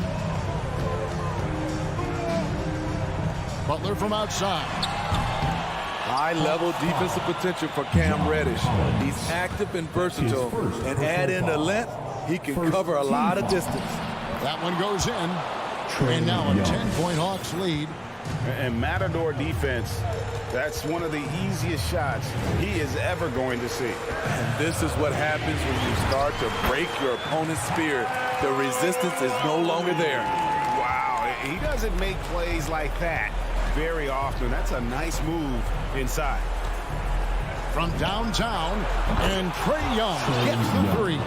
Butler from outside. High-level defensive potential for Cam Reddish. He's active and versatile, and add in the length, he can cover a lot of distance. That one goes in. And now a 10-point Hawks lead. And Matador defense, that's one of the easiest shots he is ever going to see. And this is what happens when you start to break your opponent's spirit. The resistance is no longer there. Wow, he doesn't make plays like that very often. That's a nice move inside. From downtown, and Trae Young gets the 3.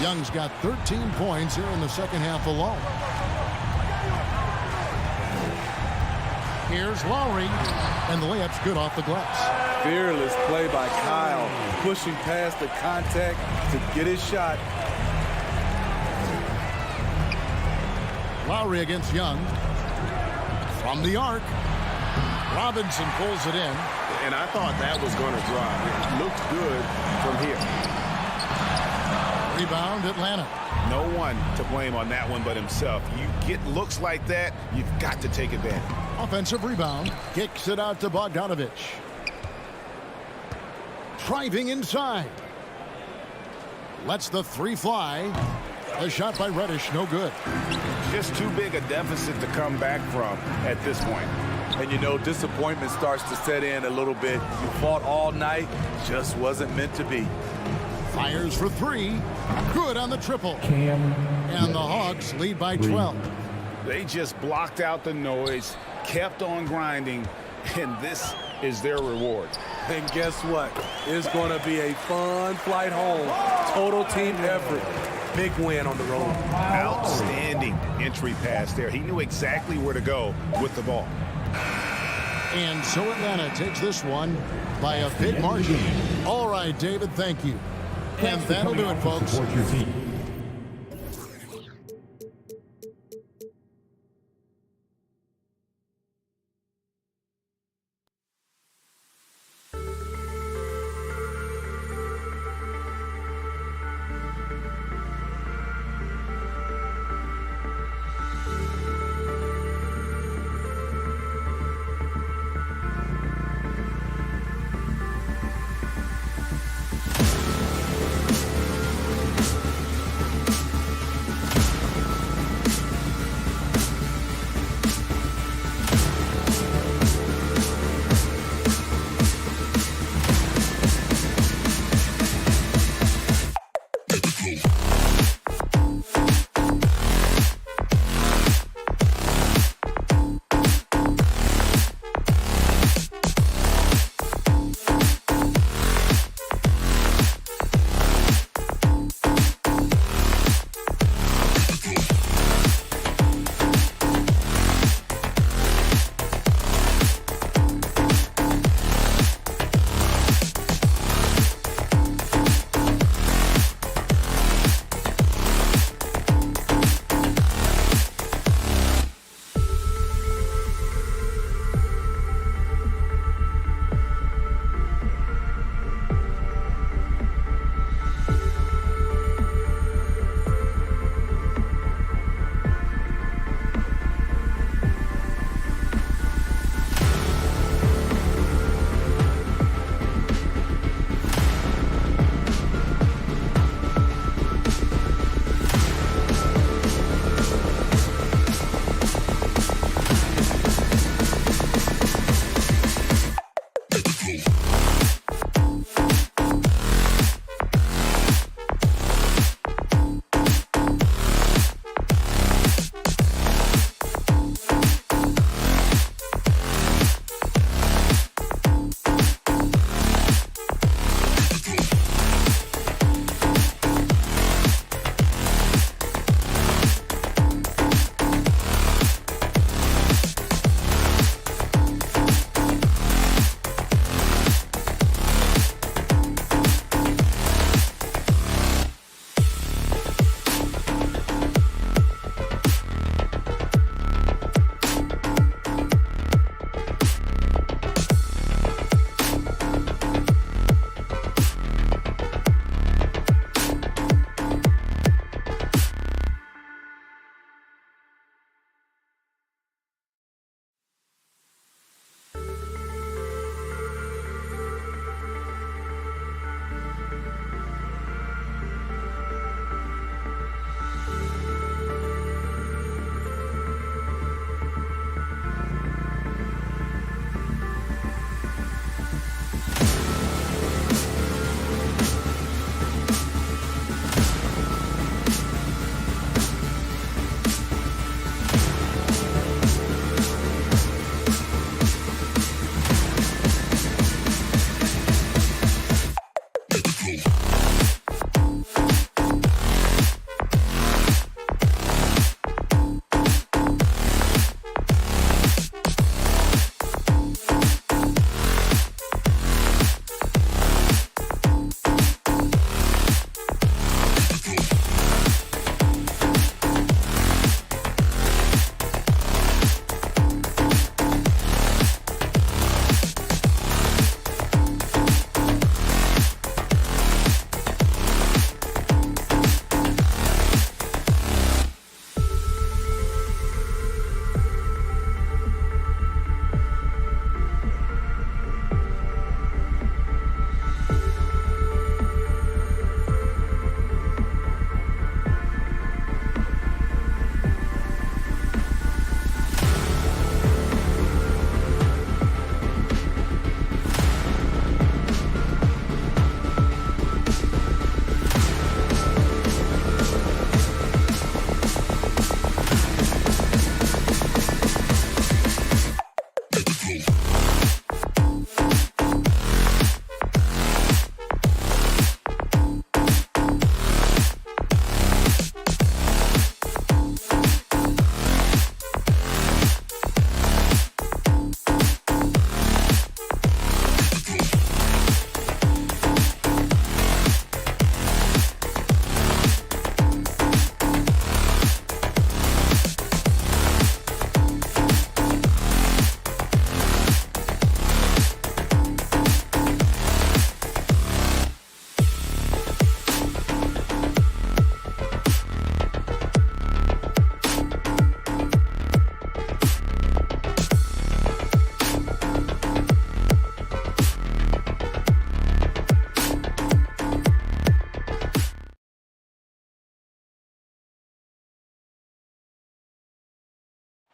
Young's got 13 points here in the second half alone. Here's Lowry, and the layup's good off the glass. Fearless play by Kyle, pushing past the contact to get his shot. Lowry against Young. From the arc, Robinson pulls it in. And I thought that was going to drop. It looked good from here. Rebound, Atlanta. No one to blame on that one but himself. You get looks like that, you've got to take advantage. Offensive rebound. Kicks it out to Bogdanovich. Driving inside. Lets the 3 fly. A shot by Reddish, no good. Just too big a deficit to come back from at this point. And you know, disappointment starts to set in a little bit. You fought all night, just wasn't meant to be. Fires for 3. Good on the triple. Cam. And the Hawks lead by 12. They just blocked out the noise, kept on grinding, and this is their reward. And guess what? It's going to be a fun flight home. Total team effort. Big win on the road. Outstanding entry pass there. He knew exactly where to go with the ball. And so Atlanta takes this one by a big margin. All right, David, thank you. And that'll do it, folks. Support your team.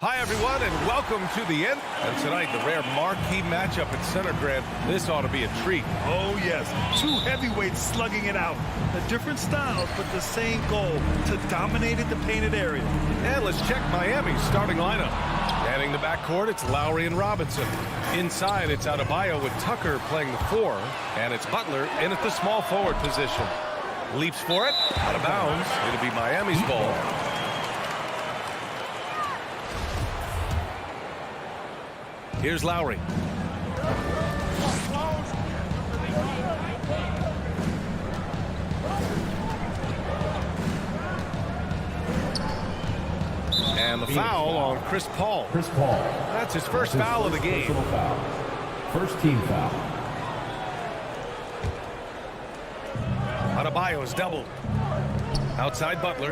Hi, everyone, and welcome to the end. And tonight, the rare marquee matchup at center, Grant. This ought to be a treat. Oh, yes. Two heavyweights slugging it out. The different styles, but the same goal, to dominate in the painted area. And let's check Miami's starting lineup. Manning the backcourt, it's Lowry and Robinson. Inside, it's Adebayo with Tucker playing the 4. And it's Butler in at the small forward position. Leaps for it, out of bounds. It'll be Miami's ball. Here's Lowry. And the foul on Chris Paul. Chris Paul. That's his first foul of the game. Foul. First team foul. Adebayo's doubled. Outside Butler.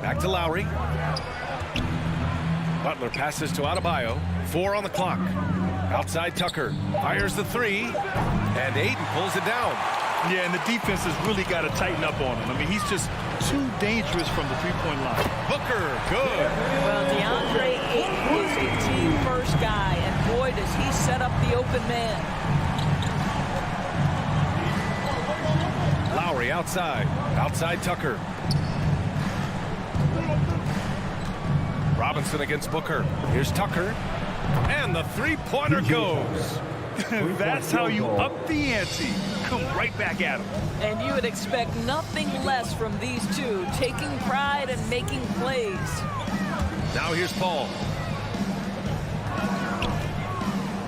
Back to Lowry. Butler passes to Adebayo. 4 on the clock. Outside Tucker. Fires the 3. And Ayton pulls it down. Yeah, and the defense has really got to tighten up on him. I mean, he's just too dangerous from the three-point line. Booker, good. Well, Deandre Ayton is a team-first guy, and boy, does he set up the open man. Lowry outside. Outside Tucker. Robinson against Booker. Here's Tucker. And the three-pointer goes. That's how you up the ante. Come right back at him. And you would expect nothing less from these two, taking pride and making plays. Now here's Paul.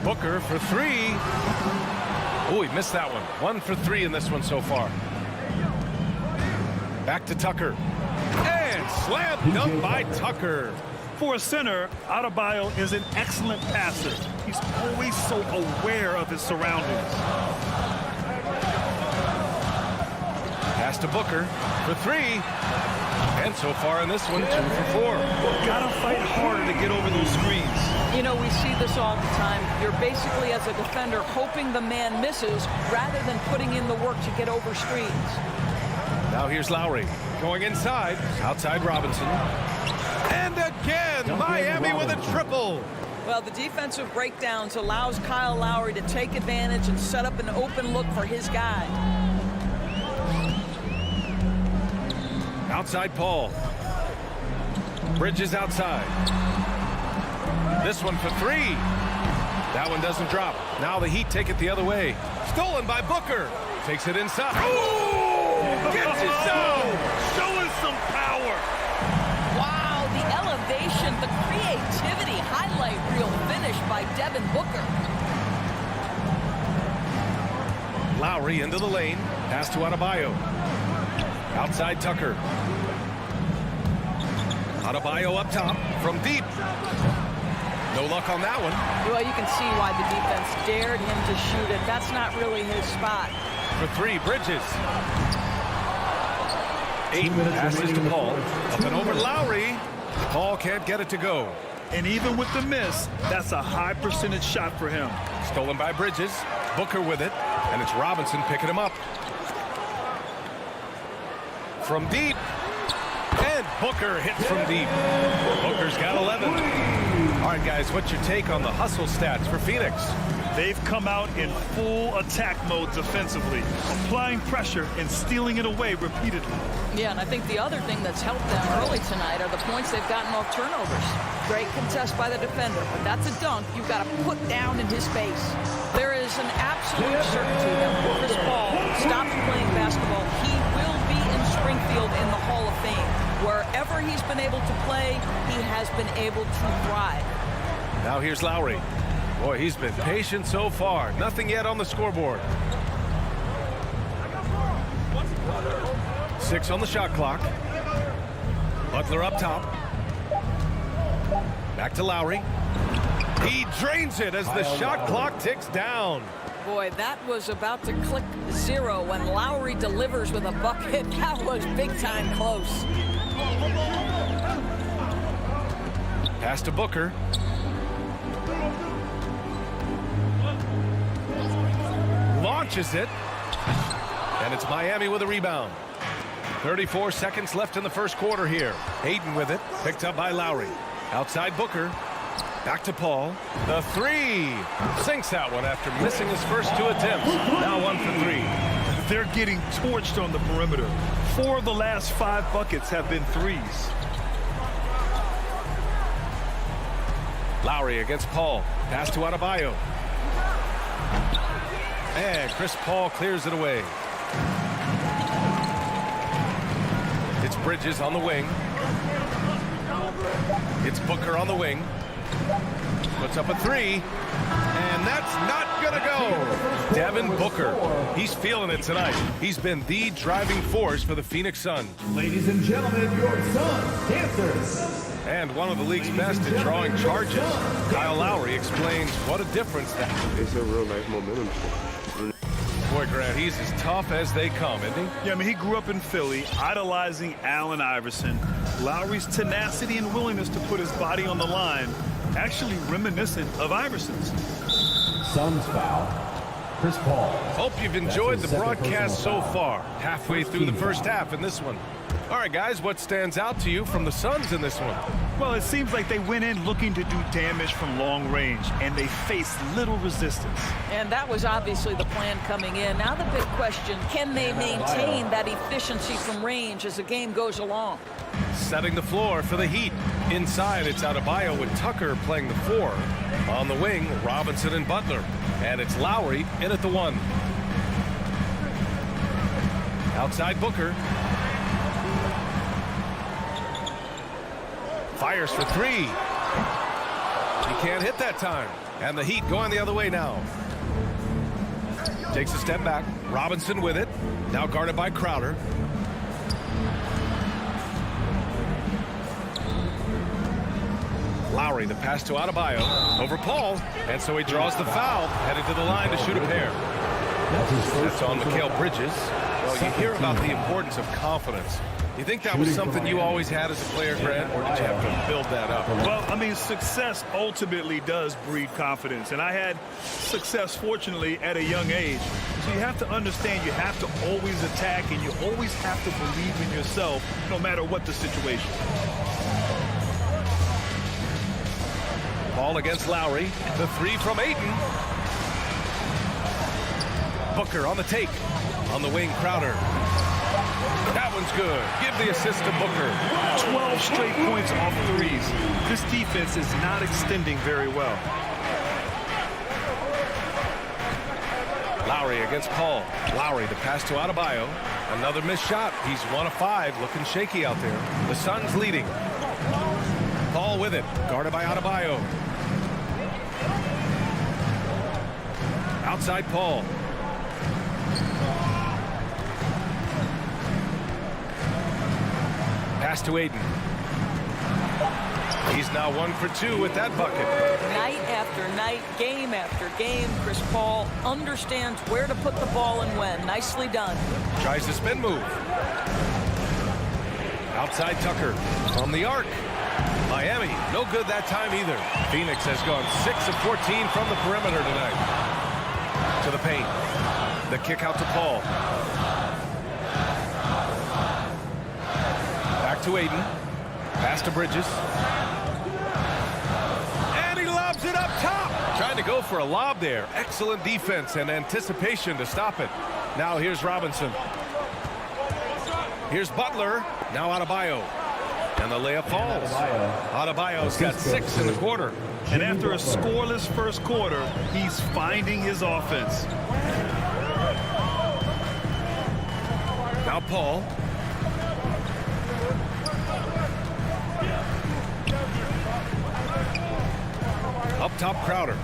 Booker for 3. Oh, he missed that one. 1 for 3 in this one so far. Back to Tucker. And slam dunk by Tucker. For a center, Adebayo is an excellent passer. He's always so aware of his surroundings. Pass to Booker for 3. And so far in this one, 2 for 4. Gotta fight harder to get over those screens. You know, we see this all the time. You're basically, as a defender, hoping the man misses rather than putting in the work to get over screens. Now here's Lowry going inside. Outside Robinson. And again, Miami with a triple. Well, the defensive breakdowns allows Kyle Lowry to take advantage and set up an open look for his guy. Outside Paul. Bridges outside. This one for 3. That one doesn't drop. Now the Heat take it the other way. Stolen by Booker. Takes it inside. Ooh! Gets it down! Showing some power. Wow, the elevation, the creativity, highlight reel finish by Devin Booker. Lowry into the lane. Pass to Adebayo. Outside Tucker. Adebayo up top from deep. No luck on that one. Well, you can see why the defense dared him to shoot it. That's not really his spot. For 3, Bridges. 8 passes to Paul. Up and over Lowry. Paul can't get it to go. And even with the miss, that's a high percentage shot for him. Stolen by Bridges. Booker with it. And it's Robinson picking him up. From deep. And Booker hits from deep. Booker's got 11. All right, guys, what's your take on the hustle stats for Phoenix? They've come out in full attack mode defensively, applying pressure and stealing it away repeatedly. Yeah, and I think the other thing that's helped them early tonight are the points they've gotten off turnovers. Great contest by the defender, but that's a dunk you've got to put down in his face. There is an absolute certainty that when Chris Paul stops playing basketball, he will be in Springfield in the Hall of Fame. Wherever he's been able to play, he has been able to thrive. Now here's Lowry. Boy, he's been patient so far. Nothing yet on the scoreboard. 6 on the shot clock. Butler up top. Back to Lowry. He drains it as the shot clock ticks down. Boy, that was about to click 0 when Lowry delivers with a bucket. That was big time close. Pass to Booker. Launches it. And it's Miami with a rebound. 34 seconds left in the first quarter here. Ayton with it. Picked up by Lowry. Outside Booker. Back to Paul. The three. Sinks that one after missing his first 2 attempts. Now 1 for 3. They're getting torched on the perimeter. 4 of the last 5 buckets have been threes. Lowry against Paul. Pass to Adebayo. And Chris Paul clears it away. It's Bridges on the wing. It's Booker on the wing. Puts up a 3. And that's not going to go. Devin Booker. He's feeling it tonight. He's been the driving force for the Phoenix Suns. Ladies and gentlemen, your Suns dancers. And one of the league's best at drawing charges. Kyle Lowry explains what a difference that is. It's a real life momentum. Boy, Grant, he's as tough as they come, isn't he? Yeah, I mean, he grew up in Philly, idolizing Allen Iverson. Lowry's tenacity and willingness to put his body on the line, actually reminiscent of Iverson's. Suns foul. Chris Paul. Hope you've enjoyed the broadcast so far. Halfway through the first half in this one. All right, guys, what stands out to you from the Suns in this one? Well, it seems like they went in looking to do damage from long range, and they faced little resistance. And that was obviously the plan coming in. Now the big question, can they maintain that efficiency from range as the game goes along? Setting the floor for the Heat. Inside, it's Adebayo with Tucker playing the 4. On the wing, Robinson and Butler. And it's Lowry in at the 1. Outside Booker. Fires for 3. He can't hit that time. And the Heat going the other way now. Takes a step back. Robinson with it. Now guarded by Crowder. Lowry, the pass to Adebayo. Over Paul. And so he draws the foul. Headed to the line to shoot a pair. That's on Mikal Bridges. Well, you hear about the importance of confidence. You think that was something you always had as a player, Grant, or did you have to build that up? Well, I mean, success ultimately does breed confidence. And I had success, fortunately, at a young age. So you have to understand you have to always attack and you always have to believe in yourself no matter what the situation. Paul against Lowry. The 3 from Ayton. Booker on the take. On the wing, Crowder. That one's good. Give the assist to Booker. 12 straight points off threes. This defense is not extending very well. Lowry against Paul. Lowry, the pass to Adebayo. Another missed shot. He's 1 of 5. Looking shaky out there. The Suns leading. Paul with it. Guarded by Adebayo. Outside Paul. Pass to Ayton. He's now 1 for 2 with that bucket. Night after night, game after game, Chris Paul understands where to put the ball and when. Nicely done. Tries the spin move. Outside Tucker from the arc. Miami, no good that time either. Phoenix has gone 6 of 14 from the perimeter tonight. To the paint. The kick out to Paul. Back to Ayton. Pass to Bridges. And he lobs it up top. Trying to go for a lob there. Excellent defense and anticipation to stop it. Now here's Robinson. Here's Butler. Now Adebayo. And the layup falls. Adebayo's got 6 in the quarter. And after a scoreless first quarter, he's finding his offense. Now Paul. Up top, Crowder.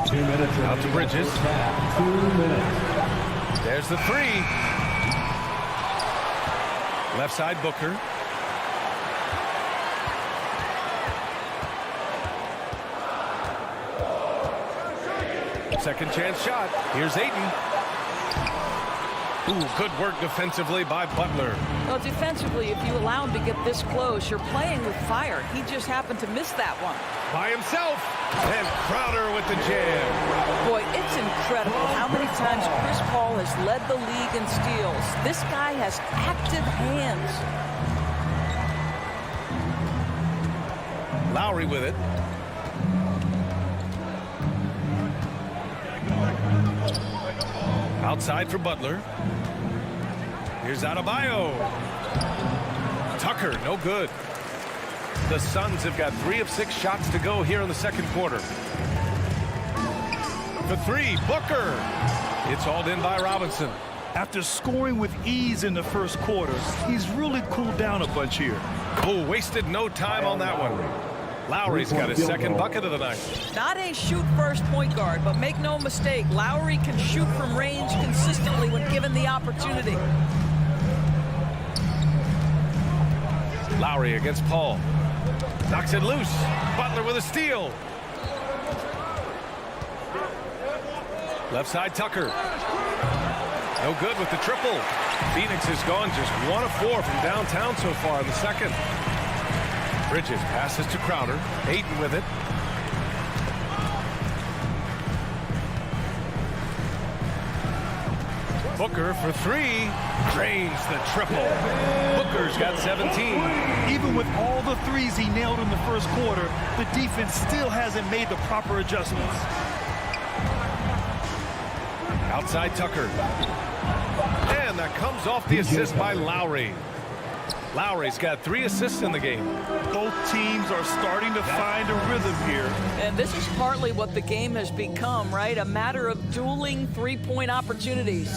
2 minutes. Out to Bridges. 2 minutes. There's the 3. Left side, Booker. Second chance shot. Here's Ayton. Ooh, good work defensively by Butler. Well, defensively, if you allow him to get this close, you're playing with fire. He just happened to miss that one. By himself. And Crowder with the jam. Boy, it's incredible how many times Chris Paul has led the league in steals. This guy has active hands. Lowry with it. Outside for Butler. Here's Adebayo. Tucker, no good. The Suns have got 3 of 6 shots to go here in the second quarter. For 3, Booker. It's hauled in by Robinson. After scoring with ease in the first quarter, he's really cooled down a bunch here. Oh, wasted no time on that one. Lowry's got his second bucket of the night. Not a shoot-first point guard, but make no mistake, Lowry can shoot from range consistently when given the opportunity. Lowry against Paul. Knocks it loose. Butler with a steal. Left side, Tucker. No good with the triple. Phoenix has gone just 1 of 4 from downtown so far in the second. Bridges passes to Crowder. Ayton with it. Booker for 3. Drains the triple. Booker's got 17. Even with all the threes he nailed in the first quarter, the defense still hasn't made the proper adjustments. Outside Tucker. And that comes off the assist by Lowry. Lowry's got 3 assists in the game. Both teams are starting to find a rhythm here. And this is partly what the game has become, right? A matter of dueling three-point opportunities.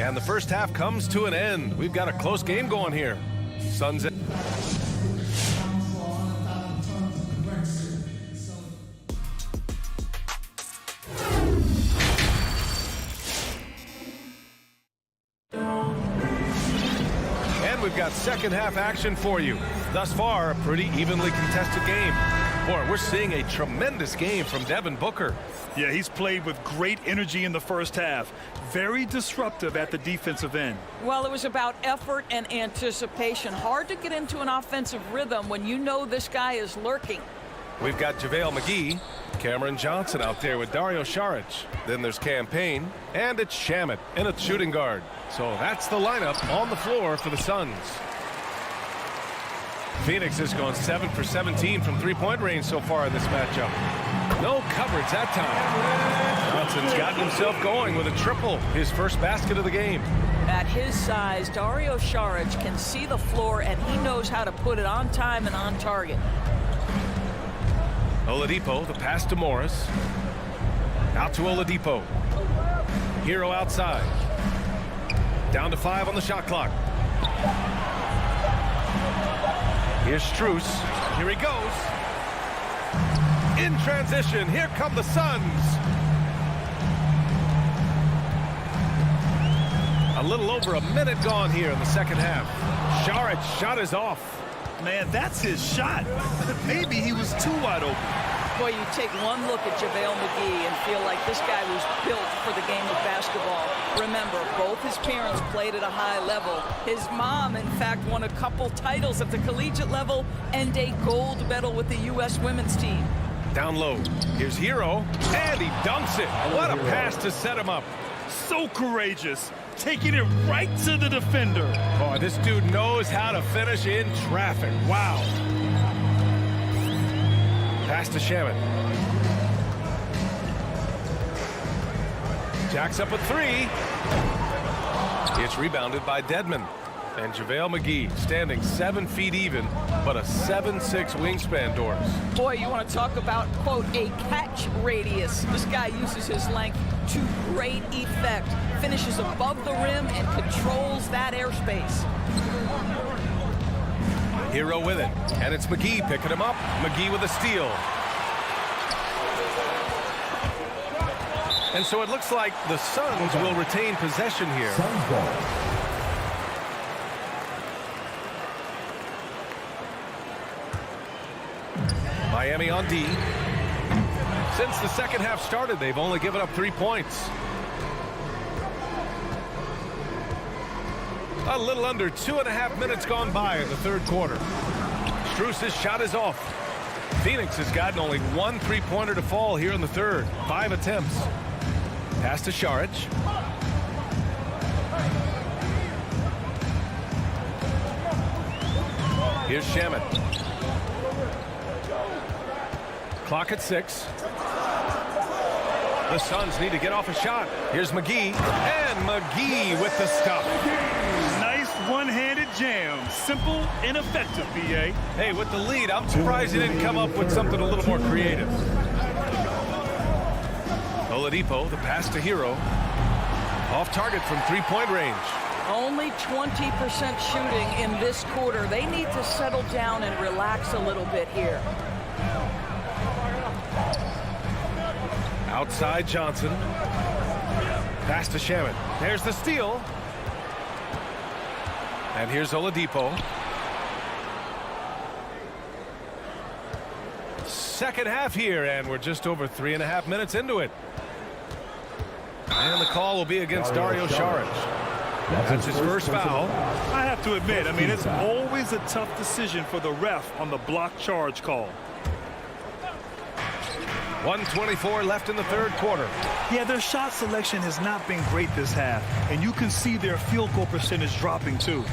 And the first half comes to an end. We've got a close game going here. Suns. We've got second half action for you. Thus far, a pretty evenly contested game. Boy, we're seeing a tremendous game from Devin Booker. Yeah, he's played with great energy in the first half. Very disruptive at the defensive end. Well, it was about effort and anticipation. Hard to get into an offensive rhythm when you know this guy is lurking. We've got Javale Mcgee, Cameron Johnson out there with Dario Saric. Then there's Campaign, and it's Shamet in a shooting guard. So that's the lineup on the floor for the Suns. Phoenix has gone 7 for 17 from three-point range so far in this matchup. No coverage that time. Johnson's gotten himself going with a triple, his first basket of the game. At his size, Dario Saric can see the floor, and he knows how to put it on time and on target. Oladipo, the pass to Morris. Out to Oladipo. Hero outside. Down to 5 on the shot clock. Here's Strus. Here he goes. In transition, here come the Suns. A little over a minute gone here in the second half. Saric shot is off. Man, that's his shot. Maybe he was too wide open. Boy, you take one look at Javale Mcgee and feel like this guy was built for the game of basketball. Remember, both his parents played at a high level. His mom, in fact, won a couple titles at the collegiate level and a gold medal with the U.S. women's team. Down low. Here's Hero, and he dunks it. What a pass to set him up. So courageous, taking it right to the defender. Boy, this dude knows how to finish in traffic. Wow. Pass to Shamet. Jacks up a 3. It's rebounded by Dedmon. And Javale Mcgee standing 7 feet even, but a 7'6" wingspan, Doris. Boy, you want to talk about, quote, a catch radius. This guy uses his length to great effect. Finishes above the rim and controls that airspace. Hero with it, and it's Mcgee picking him up. Mcgee with a steal. And so it looks like the Suns will retain possession here. Suns ball. Miami on D. Since the second half started, they've only given up 3 points. A little under 2.5 minutes gone by in the third quarter. Strus's shot is off. Phoenix has gotten only 1 3-pointer to fall here in the third. 5 attempts. Pass to Saric. Here's Shamet. Clock at 6. The Suns need to get off a shot. Here's McGee, and McGee with the stuff. Nice one-handed jam. Simple and effective, B.A. Hey, with the lead, I'm surprised he didn't come up with something a little more creative. Oladipo, the pass to Hero. Off target from three-point range. Only 20% shooting in this quarter. They need to settle down and relax a little bit here. Outside Johnson. Pass to Shaman. There's the steal. And here's Oladipo. Second half here, and we're just over 3.5 minutes into it. And the call will be against Dario Saric. That's his first foul. I have to admit, I mean, it's always a tough decision for the ref on the block charge call. 1:24 left in the third quarter. Yeah, their shot selection has not been great this half, and you can see their field goal percentage dropping too.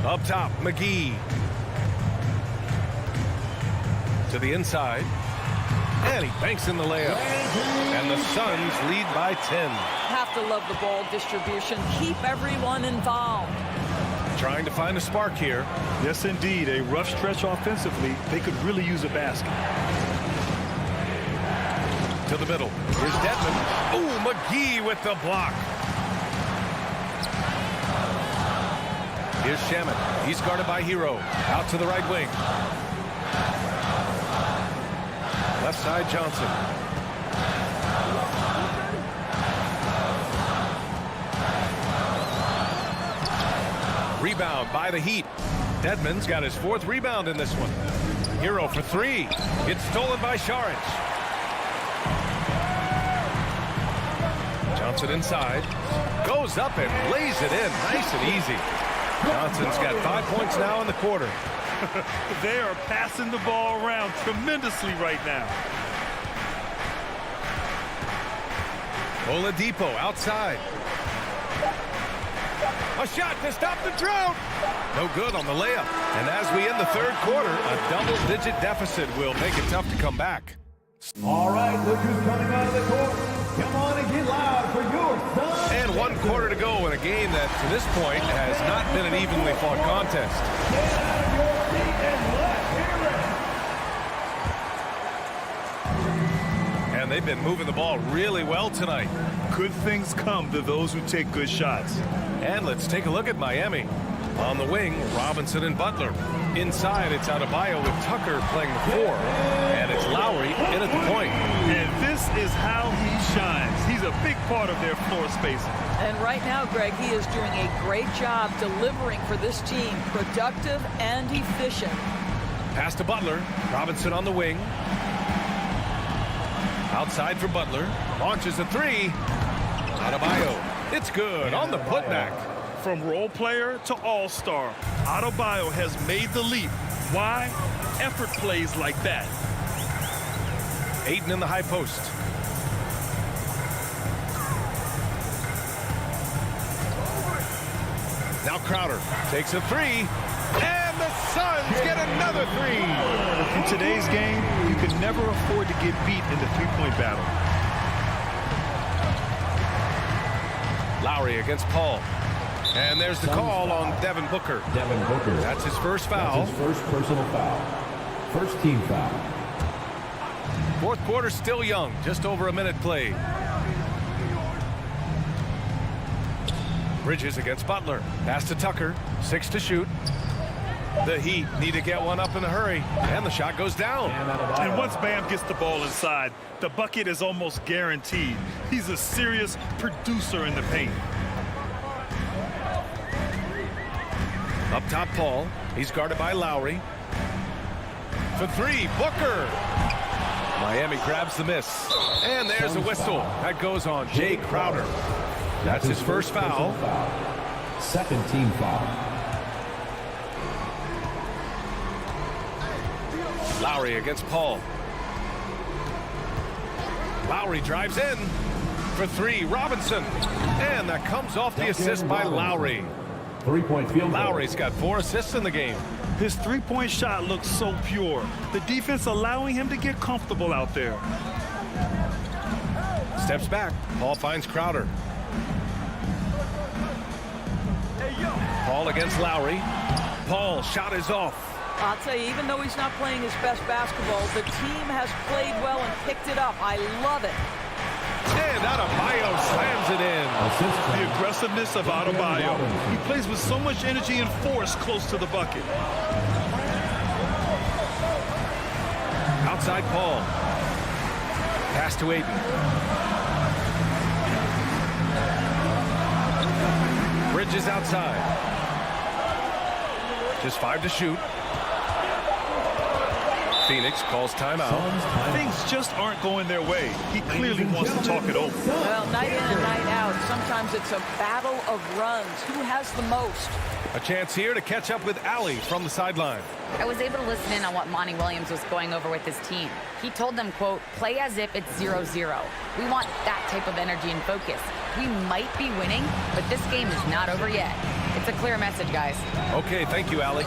Up top, McGee. To the inside. And he banks in the layup. And the Suns lead by 10. Have to love the ball distribution. Keep everyone involved. Trying to find a spark here. Yes, indeed. A rough stretch offensively. They could really use a basket. To the middle. Here's Dedmon. Oh, McGee with the block. Here's Shaman. He's guarded by Hero. Out to the right wing. Left side, Johnson. Rebound by the Heat. Dedmon's got his 4th rebound in this one. Hero for 3. It's stolen by Saric. Johnson inside. Goes up and lays it in. Nice and easy. Johnson's got 5 points now in the quarter. They are passing the ball around tremendously right now. Oladipo outside. A shot to stop the drought. No good on the layup. And as we end the third quarter, a double-digit deficit will make it tough to come back. All right, look who's coming out of the court. Come on and get loud for your Suns. And 1 quarter to go in a game that, to this point, has not been an evenly fought contest. Get out of your seat and let's hear it. And they've been moving the ball really well tonight. Good things come to those who take good shots. And let's take a look at Miami. On the wing, Robinson and Butler. Inside, it's Adebayo with Tucker playing the 4. And it's Lowry in at the point. And this is how he shines. He's a big part of their floor spacing. And right now, Greg, he is doing a great job delivering for this team. Productive and efficient. Pass to Butler. Robinson on the wing. Outside for Butler. Launches a 3. Adebayo. It's good on the putback. From role player to all-star, Adebayo has made the leap. Why? Effort plays like that. Ayton in the high post. Now Crowder takes a 3. And the Suns get another 3. In today's game, you can never afford to get beat in the three-point battle. Lowry against Paul. And there's the call on Devin Booker. Devin Booker. That's his first foul. That's his first personal foul. First team foul. Fourth quarter still young. Just over a minute played. Bridges against Butler. Pass to Tucker. 6 to shoot. The Heat need to get one up in a hurry. And the shot goes down. And once Bam gets the ball inside, the bucket is almost guaranteed. He's a serious producer in the paint. Up top, Paul. He's guarded by Lowry. For 3, Booker. Miami grabs the miss. And there's a whistle. That goes on Jay Crowder. That's his first foul. Second team foul. Lowry against Paul. Lowry drives in. For 3, Robinson. And that comes off the assist by Lowry. Three-point field goal. Lowry's got 4 assists in the game. His three-point shot looks so pure. The defense allowing him to get comfortable out there. Steps back. Paul finds Crowder. Paul against Lowry. Paul, shot is off. I'll tell you, even though he's not playing his best basketball, the team has played well and picked it up. I love it. And Adebayo slams it in. The aggressiveness of Adebayo. He plays with so much energy and force close to the bucket. Outside Paul. Pass to Ayton. Bridges outside. Just 5 to shoot. Phoenix calls timeout. Things just aren't going their way. He clearly wants to talk it over. Well, night in and night out, sometimes it's a battle of runs. Who has the most? A chance here to catch up with Allie from the sideline. I was able to listen in on what Monty Williams was going over with his team. He told them, quote, play as if it's 0-0. We want that type of energy and focus. We might be winning, but this game is not over yet. It's a clear message, guys. Okay, thank you, Allie.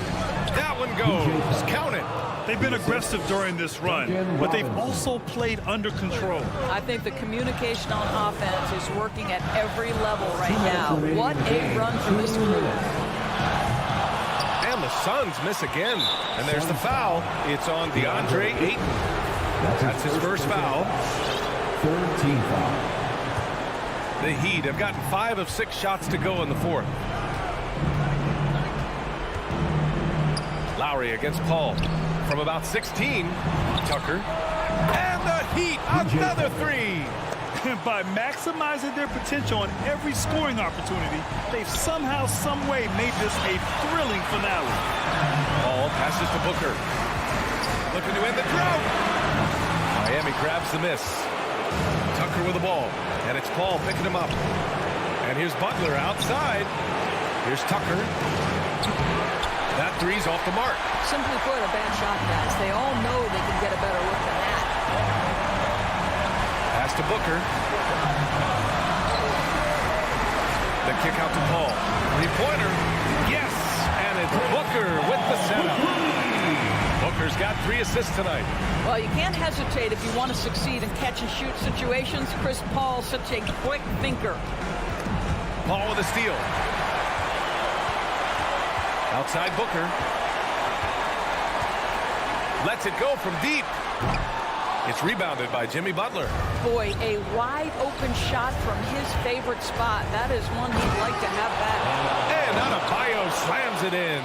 That one goes. Count it. They've been aggressive during this run, but they've also played under control. I think the communication on offense is working at every level right now. What a run from this group. And the Suns miss again. And there's the foul. It's on Deandre Ayton. That's his first foul. Third team foul. The Heat have gotten 5 of 6 shots to go in the fourth. Lowry against Paul. From about 16, Tucker. And the Heat, another 3. By maximizing their potential on every scoring opportunity, they've somehow, some way made this a thrilling finale. Paul passes to Booker. Looking to end the drought. Miami grabs the miss. Tucker with the ball. And it's Paul picking him up. And here's Butler outside. Here's Tucker. That 3's off the mark. Simply put, a bad shot, guys. They all know they can get a better look than that. Pass to Booker. The kick out to Paul. 3-pointer. Yes! And it's Booker with the setup. Booker's got 3 assists tonight. Well, you can't hesitate if you want to succeed in catch-and-shoot situations. Chris Paul's such a quick thinker. Paul with a steal. Outside Booker. Lets it go from deep. It's rebounded by Jimmy Butler. Boy, a wide-open shot from his favorite spot. That is one he'd like to have back. And Adebayo slams it in.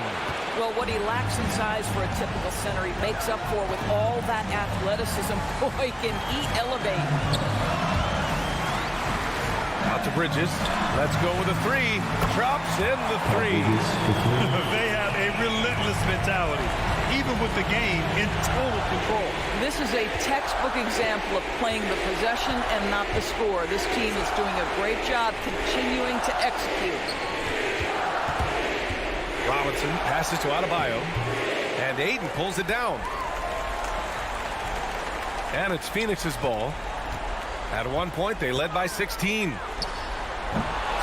Well, what he lacks in size for a typical center, he makes up for with all that athleticism. Boy, can he elevate. Out to Bridges. Let's go with a 3. Drops in the 3. They have a relentless mentality, even with the game in total control. This is a textbook example of playing the possession and not the score. This team is doing a great job continuing to execute. Robinson passes to Adebayo. And Ayton pulls it down. And it's Phoenix's ball. At one point, they led by 16.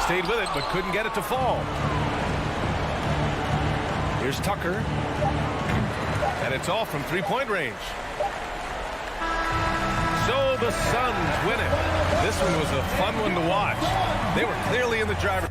Stayed with it, but couldn't get it to fall. Here's Tucker. And it's off from 3-point range. So the Suns win it. This one was a fun one to watch. They were clearly in the driver's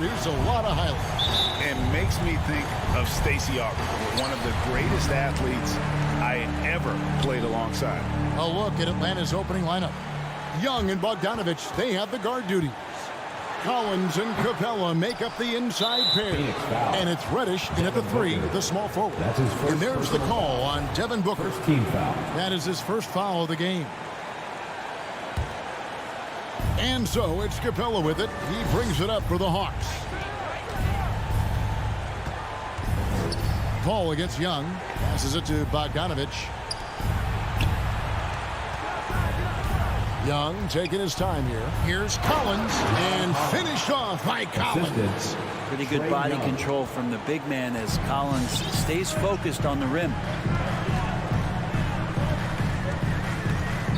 produce a lot of highlights. And makes me think of Stacey Aubrey, one of the greatest athletes I ever played alongside. A look at Atlanta's opening lineup. Young and Bogdanovich, they have the guard duties. Collins and Capella make up the inside pair. And it's Reddish in at the 3, the small forward. That's his first and there's the call on Devin Booker. First team foul. That is his first foul of the game. And so it's Capella with it. He brings it up for the Hawks. Paul against Young. Passes it to Bogdanovich. Young taking his time here. Here's Collins, and finished off by Collins. Pretty good body control from the big man as Collins stays focused on the rim.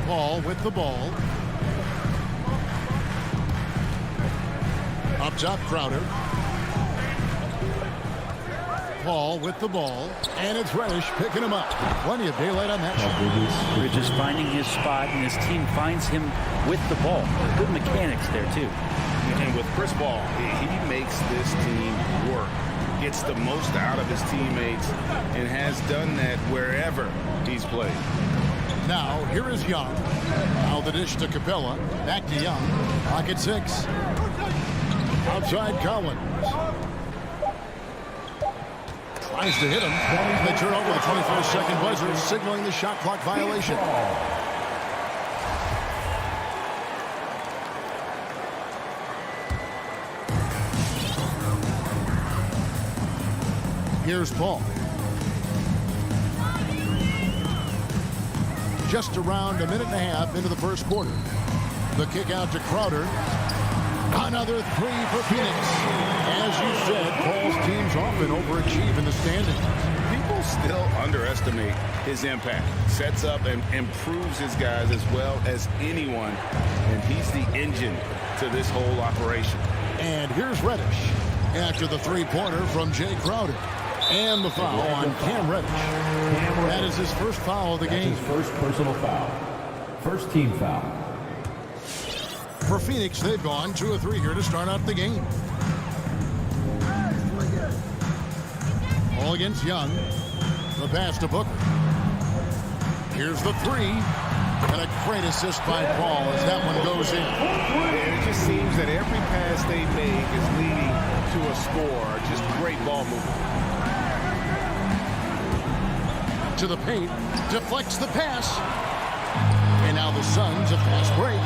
Paul with the ball. Up top, Crowder. Paul with the ball, and it's Reddish picking him up. Plenty of daylight on that shot. Bridges finding his spot, and his team finds him with the ball. Good mechanics there, too. And with Chris Paul, he makes this team work. Gets the most out of his teammates and has done that wherever he's played. Now, here is Young. Now the dish to Capella. Back to Young. Pocket 6. Outside Collins. Tries to hit him. They turn over the 21st-second buzzer, signaling the shot clock violation. Here's Paul. Just around a minute and a half into the first quarter. The kick out to Crowder. Another 3 for Phoenix. As you said, Paul's teams often overachieve in the standings. People still underestimate his impact. Sets up and improves his guys as well as anyone. And he's the engine to this whole operation. And here's Reddish after the three-pointer from Jay Crowder. And the foul on Cam Reddish. That is his first foul of the game. His first personal foul. First team foul. For Phoenix, they've gone 2 of 3 here to start out the game. All against Young. The pass to Booker. Here's the 3. And a great assist by Paul as that one goes in. And it just seems that every pass they make is leading to a score. Just great ball movement. To the paint. Deflects the pass. And now the Suns a fast break.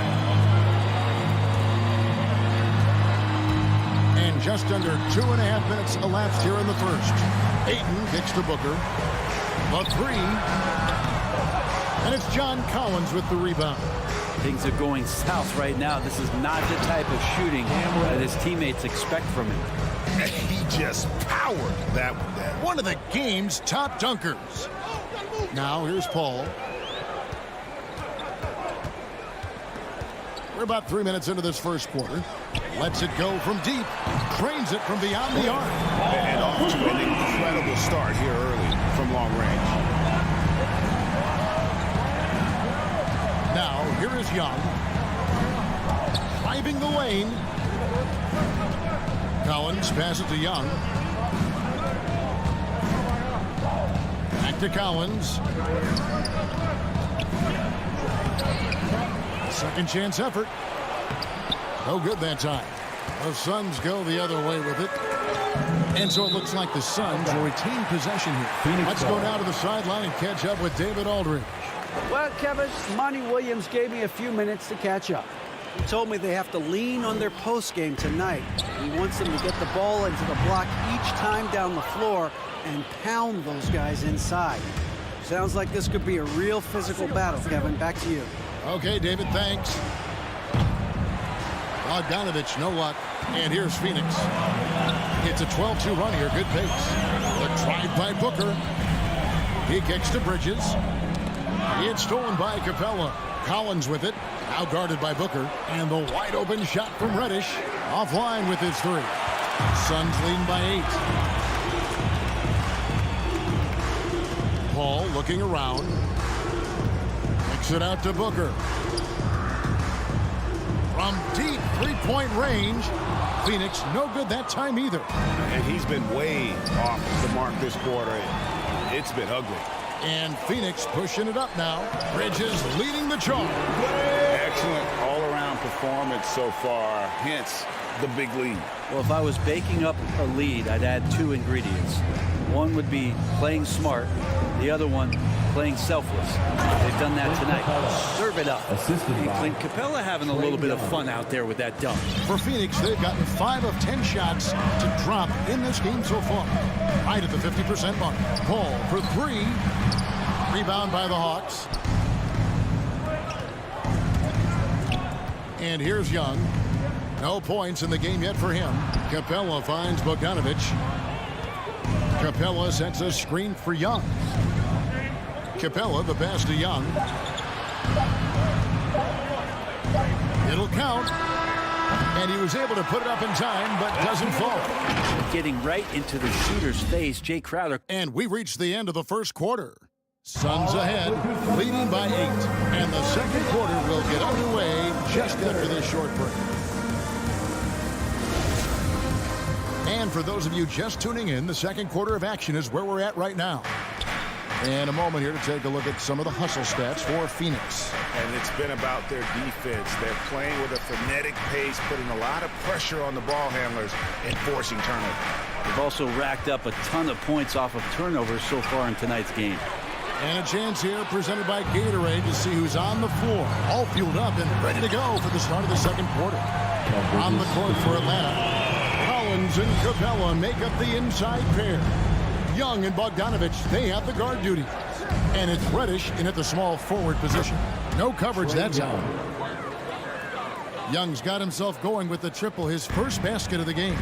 And just under 2.5 minutes elapsed here in the first. Ayton kicks to Booker. The 3. And it's John Collins with the rebound. Things are going south right now. This is not the type of shooting that his teammates expect from him. He just powered that one down. One of the game's top dunkers. Now here's Paul. We're about 3 minutes into this first quarter. Lets it go from deep. Trains it from beyond the arc. And off to an incredible start here early from long range. Now, here is Young. Driving the lane. Collins passes to Young. Back to Collins. Second chance effort. No good that time. The Suns go the other way with it. And so it looks like the Suns will retain possession here. Let's go down to the sideline and catch up with David Aldridge. Well, Kevin, Monty Williams gave me a few minutes to catch up. He told me they have to lean on their post game tonight. He wants them to get the ball into the block each time down the floor and pound those guys inside. Sounds like this could be a real physical battle, Kevin. Back to you. Okay, David, thanks. Bogdanovich, no luck. And here's Phoenix. It's a 12-2 run here. Good pace. The drive by Booker. He kicks to Bridges. It's stolen by Capella. Collins with it. Now guarded by Booker. And the wide open shot from Reddish. Offline with his 3. Suns leading by 8. Paul looking around. Kicks it out to Booker. From deep 3-point range. Phoenix no good that time either. And he's been way off the mark this quarter. It's been ugly. And Phoenix pushing it up now. Bridges leading the charge. Excellent all-around performance so far, hence the big lead. Well, if I was baking up a lead, I'd add 2 ingredients. One would be playing smart. The other one, playing selfless. They've done that tonight. Serve it up. And Clint Capella having a little bit of fun out there with that dunk. For Phoenix, they've gotten 5 of 10 shots to drop in this game so far. Right at the 50% mark. Paul for 3. Rebound by the Hawks. And here's Young. No points in the game yet for him. Capella finds Bogdanovic. Capella sets a screen for Young. Capella the pass to Young. It'll count. And he was able to put it up in time, but doesn't fall. Getting right into the shooter's face, Jay Crowder. And we reached the end of the first quarter. Suns ahead, leading by 8. And the second quarter will get underway just after this short break. And for those of you just tuning in, the second quarter of action is where we're at right now. And a moment here to take a look at some of the hustle stats for Phoenix. And it's been about their defense. They're playing with a frenetic pace, putting a lot of pressure on the ball handlers and forcing turnovers. They've also racked up a ton of points off of turnovers so far in tonight's game. And a chance here presented by Gatorade to see who's on the floor. All fueled up and ready to go for the start of the second quarter. On the court for Atlanta, Collins and Capella make up the inside pair. Young and Bogdanovic, they have the guard duty. And it's Reddish in at the small forward position. No coverage that time. Young's got himself going with the triple, his first basket of the game.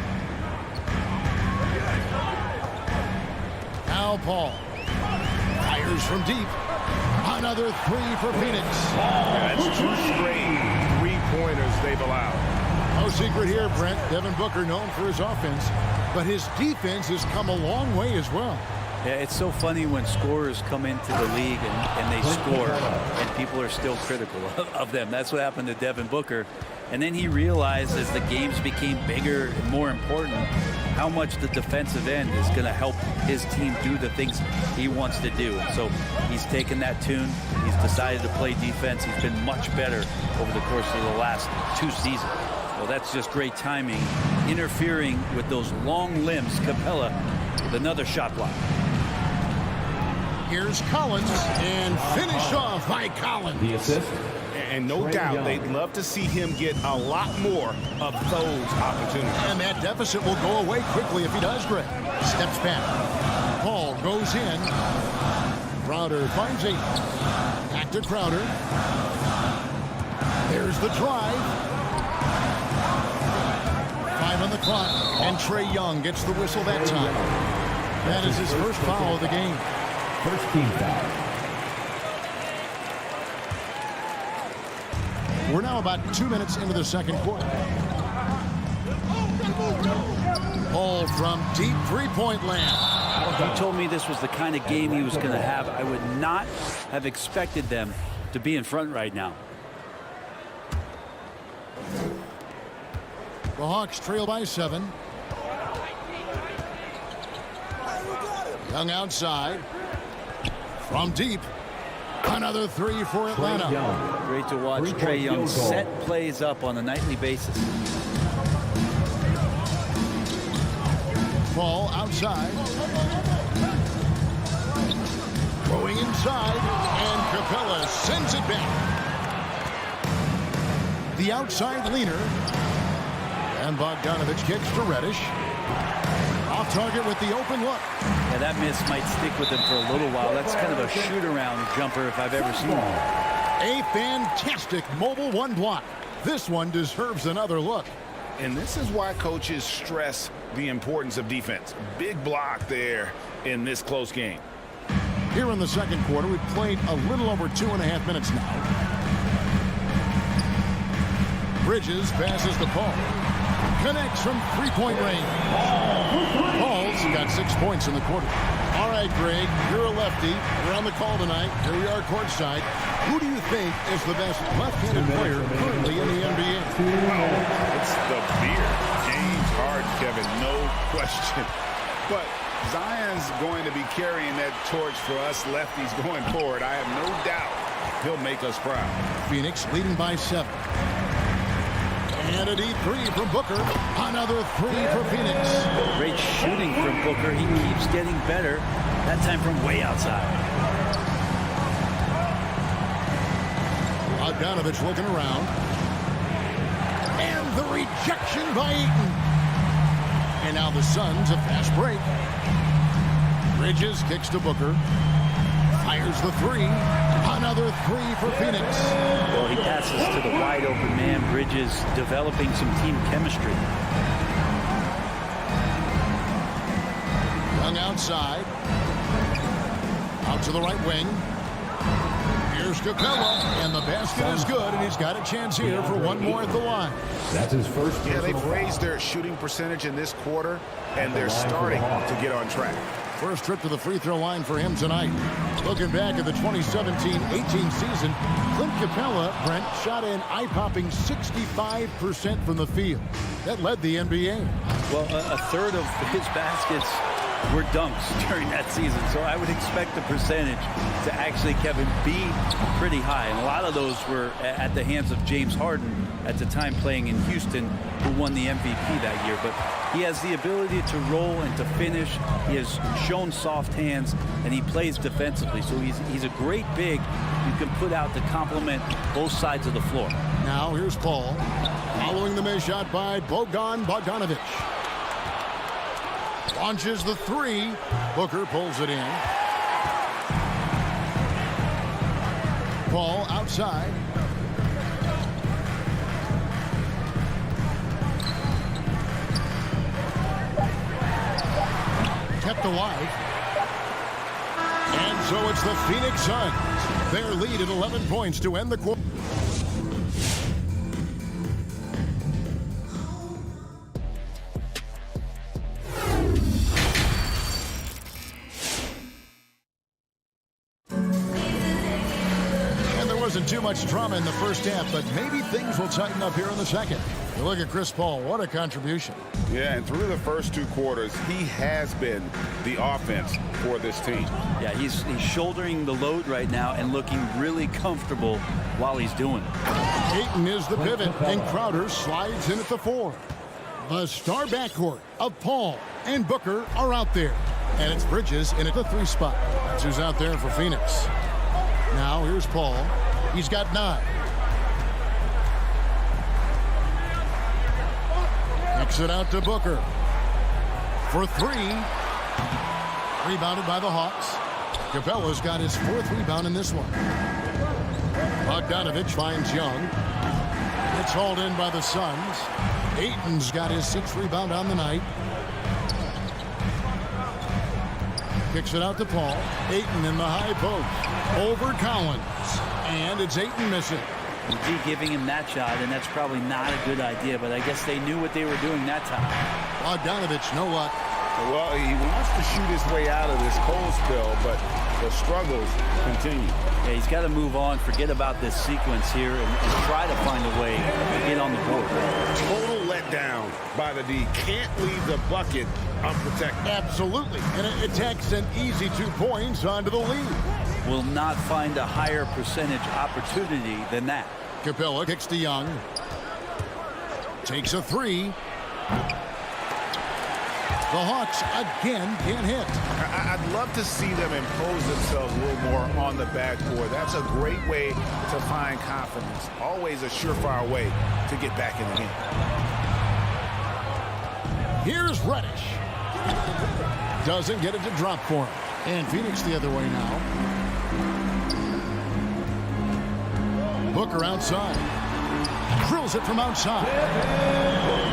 Now Paul. Fires from deep. Another 3 for Phoenix. That's 2 straight 3-pointers they've allowed. No secret here, Brent. Devin Booker known for his offense, but his defense has come a long way as well. Yeah, it's so funny when scorers come into the league and they score, and people are still critical of them. That's what happened to Devin Booker. And then he realized as the games became bigger and more important, how much the defensive end is going to help his team do the things he wants to do. And so he's taken that tune. He's decided to play defense. He's been much better over the course of the last 2 seasons. Well, that's just great timing. Interfering with those long limbs, Capella with another shot block. Here's Collins, and finished off by Collins. The assist. And no doubt they'd love to see him get a lot more of those opportunities. And that deficit will go away quickly if he does, Greg. Steps back. Paul goes in. Crowder finds Ayton. Back to Crowder. There's the drive. 5 on the clock. And Trae Young gets the whistle that time. That is his first foul of the game. First team foul. We're now about 2 minutes into the second quarter. Paul from deep 3-point land. He told me this was the kind of game he was going to have. I would not have expected them to be in front right now. The Hawks trail by 7. Young outside. From deep. Another 3 for Atlanta. Great to watch Trae Young set plays up on a nightly basis. Paul outside. Going inside. And Capella sends it back. The outside leaner. And Bogdanovic kicks to Reddish. Off target with the open look. Yeah, that miss might stick with him for a little while. That's kind of a shoot-around jumper if I've ever seen one. A fantastic mobile 1 block. This one deserves another look. And this is why coaches stress the importance of defense. Big block there in this close game. Here in the second quarter, we've played a little over 2.5 minutes now. Bridges passes the Paul. Connects from 3-point range. Paul's got 6 points in the quarter. All right, Greg, you're a lefty. You're on the call tonight. Here we are courtside. Who do you think is the best left-handed player currently in the NBA? It's the beard game. hard, Kevin, no question. But Zion's going to be carrying that torch for us lefties going forward. I have no doubt he'll make us proud. Phoenix leading by 7. And a deep three from Booker. Another three for Phoenix. Great shooting from Booker. He keeps getting better, that time from way outside. Bogdanovich looking around. And the rejection by Ayton. And now the Suns a fast break. Bridges kicks to Booker. Fires the three. Another three for Phoenix. Well, he passes to the wide open man. Bridges developing some team chemistry. Young outside. Out to the right wing. Here's Capella, and the basket is good, and he's got a chance here for one more at the line. That's his first. Yeah, they've raised their shooting percentage in this quarter, and they're starting to get on track. First trip to the free throw line for him tonight. Looking back at the 2017-18 season, Clint Capella, Brent, shot an eye-popping 65% from the field. That led the NBA. Well, a third of his baskets were dunks during that season, so I would expect the percentage to actually, Kevin, be pretty high. And a lot of those were at the hands of James Harden at the time playing in Houston, who won the MVP that year. But he has the ability to roll and to finish. He has shown soft hands, and he plays defensively. So he's a great big you can put out to complement both sides of the floor. Now here's Paul. Following the missed shot by Bogdanovich. Launches the three. Booker pulls it in. Paul outside. Kept alive. And so it's the Phoenix Suns. Their lead at 11 points to end the quarter. Wasn't too much drama in the first half, but maybe things will tighten up here in the second. You look at Chris Paul, what a contribution. Yeah, and through the first two quarters, he has been the offense for this team. Yeah, he's shouldering the load right now and looking really comfortable while he's doing it. Ayton is the pivot, and Crowder slides in at the 4. The star backcourt of Paul and Booker are out there. And it's Bridges in at the 3 spot. That's who's out there for Phoenix. Now here's Paul. He's got 9. Kicks it out to Booker. For 3. Rebounded by the Hawks. Capella's got his 4th rebound in this one. Bogdanovich finds Young. It's hauled in by the Suns. Ayton's got his 6th rebound on the night. Kicks it out to Paul. Ayton in the high post. Over Collins. And it's Ayton missing. Mcgee giving him that shot, and that's probably not a good idea, but I guess they knew what they were doing that time. Bogdanovich, no luck. Well, he wants to shoot his way out of this cold spell, but the struggles continue. Yeah, he's got to move on, forget about this sequence here, and try to find a way to get on the board. Total letdown by the D. Can't leave the bucket unprotected. Absolutely. And it takes an easy 2 points onto the lead. Will not find a higher percentage opportunity than that. Capella kicks to Young. Takes a 3. The Hawks again can't hit. I'd love to see them impose themselves a little more on the backboard. That's a great way to find confidence. Always a surefire way to get back in the game. Here's Reddish. Doesn't get it to drop for him. And Phoenix the other way now. Booker outside. Drills it from outside.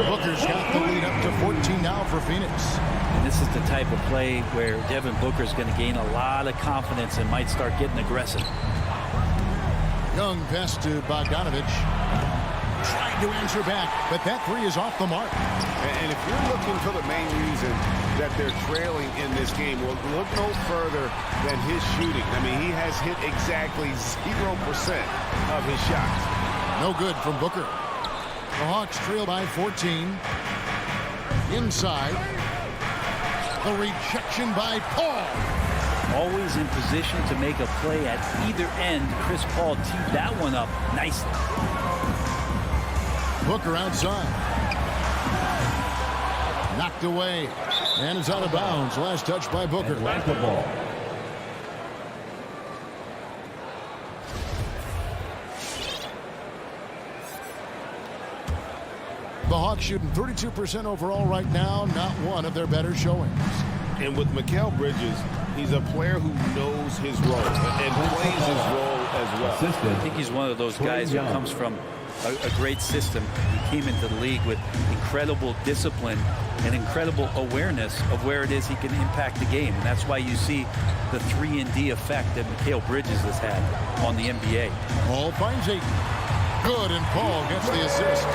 Booker's got the lead up to 14 now for Phoenix. And this is the type of play where Devin Booker's going to gain a lot of confidence and might start getting aggressive. Young pass to Bogdanovich. Trying to answer back, but that 3 is off the mark. And if you're looking for the main reason that they're trailing in this game, well, look no further than his shooting. I mean, he has hit exactly 0% of his shots. No good from Booker. The Hawks trail by 14. inside. The rejection by Paul. Always in position to make a play at either end. Chris Paul teed that one up nicely. Booker outside. Knocked away. And it's out of bounds. Last touch by Booker. Atlanta ball. The Hawks shooting 32% overall right now. Not one of their better showings. And with Mikal Bridges, he's a player who knows his role and plays his role as well. I think he's one of those guys who comes from a great system. He came into the league with incredible discipline and incredible awareness of where it is he can impact the game. And that's why you see the 3-and-D effect that Mikal Bridges has had on the NBA. Paul finds Ayton. Good, and Paul gets the assist.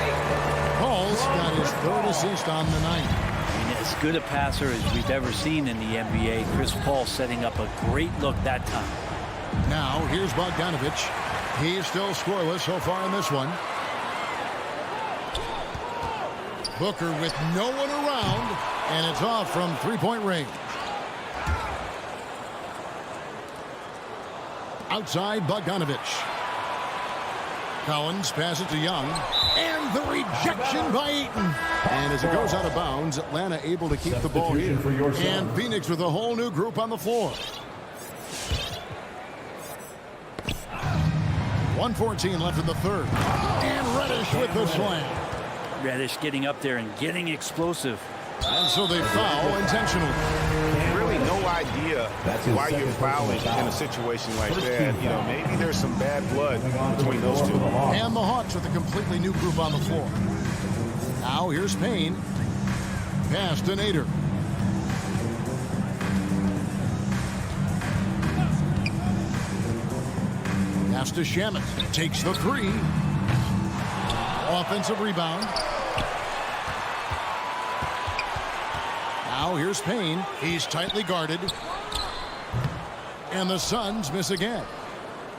Paul's got his third assist on the night. I mean, as good a passer as we've ever seen in the NBA. Chris Paul setting up a great look that time. Now, here's Bogdanovich. He's still scoreless so far in this one. Booker with no one around, and it's off from three-point range. Outside, Bogdanovich. Collins passes to Young, and the rejection by Ayton. And as it goes out of bounds, Atlanta able to keep the ball here. And Phoenix with a whole new group on the floor. 1:14 left in the third. And Reddish with the slam. Reddish getting up there and getting explosive. And so they foul intentionally. Really no idea why you're fouling in a situation like that. You know, maybe there's some bad blood between those two. And the Hawks with a completely new group on the floor. Now here's Payne. Pass to Nader. Pass to Shamet. Takes the three. Offensive rebound. Now here's Payne. He's tightly guarded. And the Suns miss again.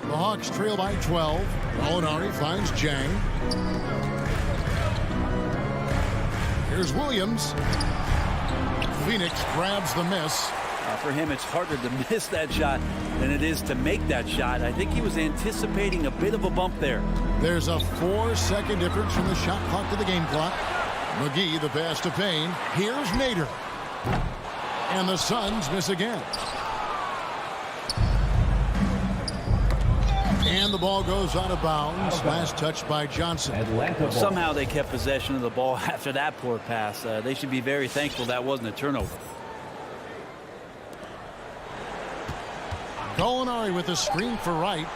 The Hawks trail by 12. Molinari finds Jang. Here's Williams. Phoenix grabs the miss. For him, it's harder to miss that shot than it is to make that shot. I think he was anticipating a bit of a bump there. There's a 4-second difference from the shot clock to the game clock. McGee, the pass to Payne. Here's Nader. And the Suns miss again. And the ball goes out of bounds. Last touch by Johnson. Somehow they kept possession of the ball after that poor pass. They should be very thankful that wasn't a turnover. Molinari with a screen for Wright.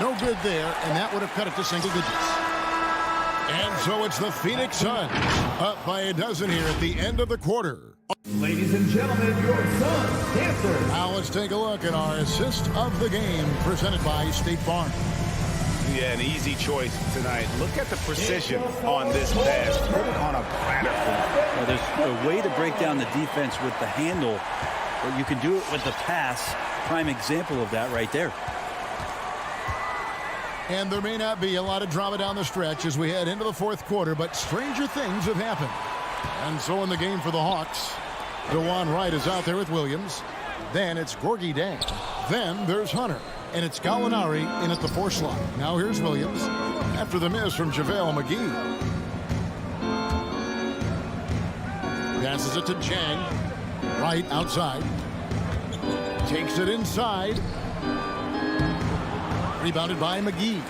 No good there, and that would have cut it to single digits. And so it's the Phoenix Suns up by a dozen here at the end of the quarter. Ladies and gentlemen, your Suns Panthers. Now let's take a look at our assist of the game presented by State Farm. Yeah, an easy choice tonight. Look at the precision on this pass. Put it on a platform. Well, there's a way to break down the defense with the handle, but you can do it with the pass. Prime example of that right there. And there may not be a lot of drama down the stretch as we head into the fourth quarter, but stranger things have happened. And so in the game for the Hawks, DeJuan Wright is out there with Williams. Then it's Gorgui Dieng. Then there's Hunter. And it's Gallinari in at the 4 slot. Now here's Williams after the miss from Javale Mcgee. Passes it to Jang. Wright outside. Takes it inside. Rebounded by Mcgee.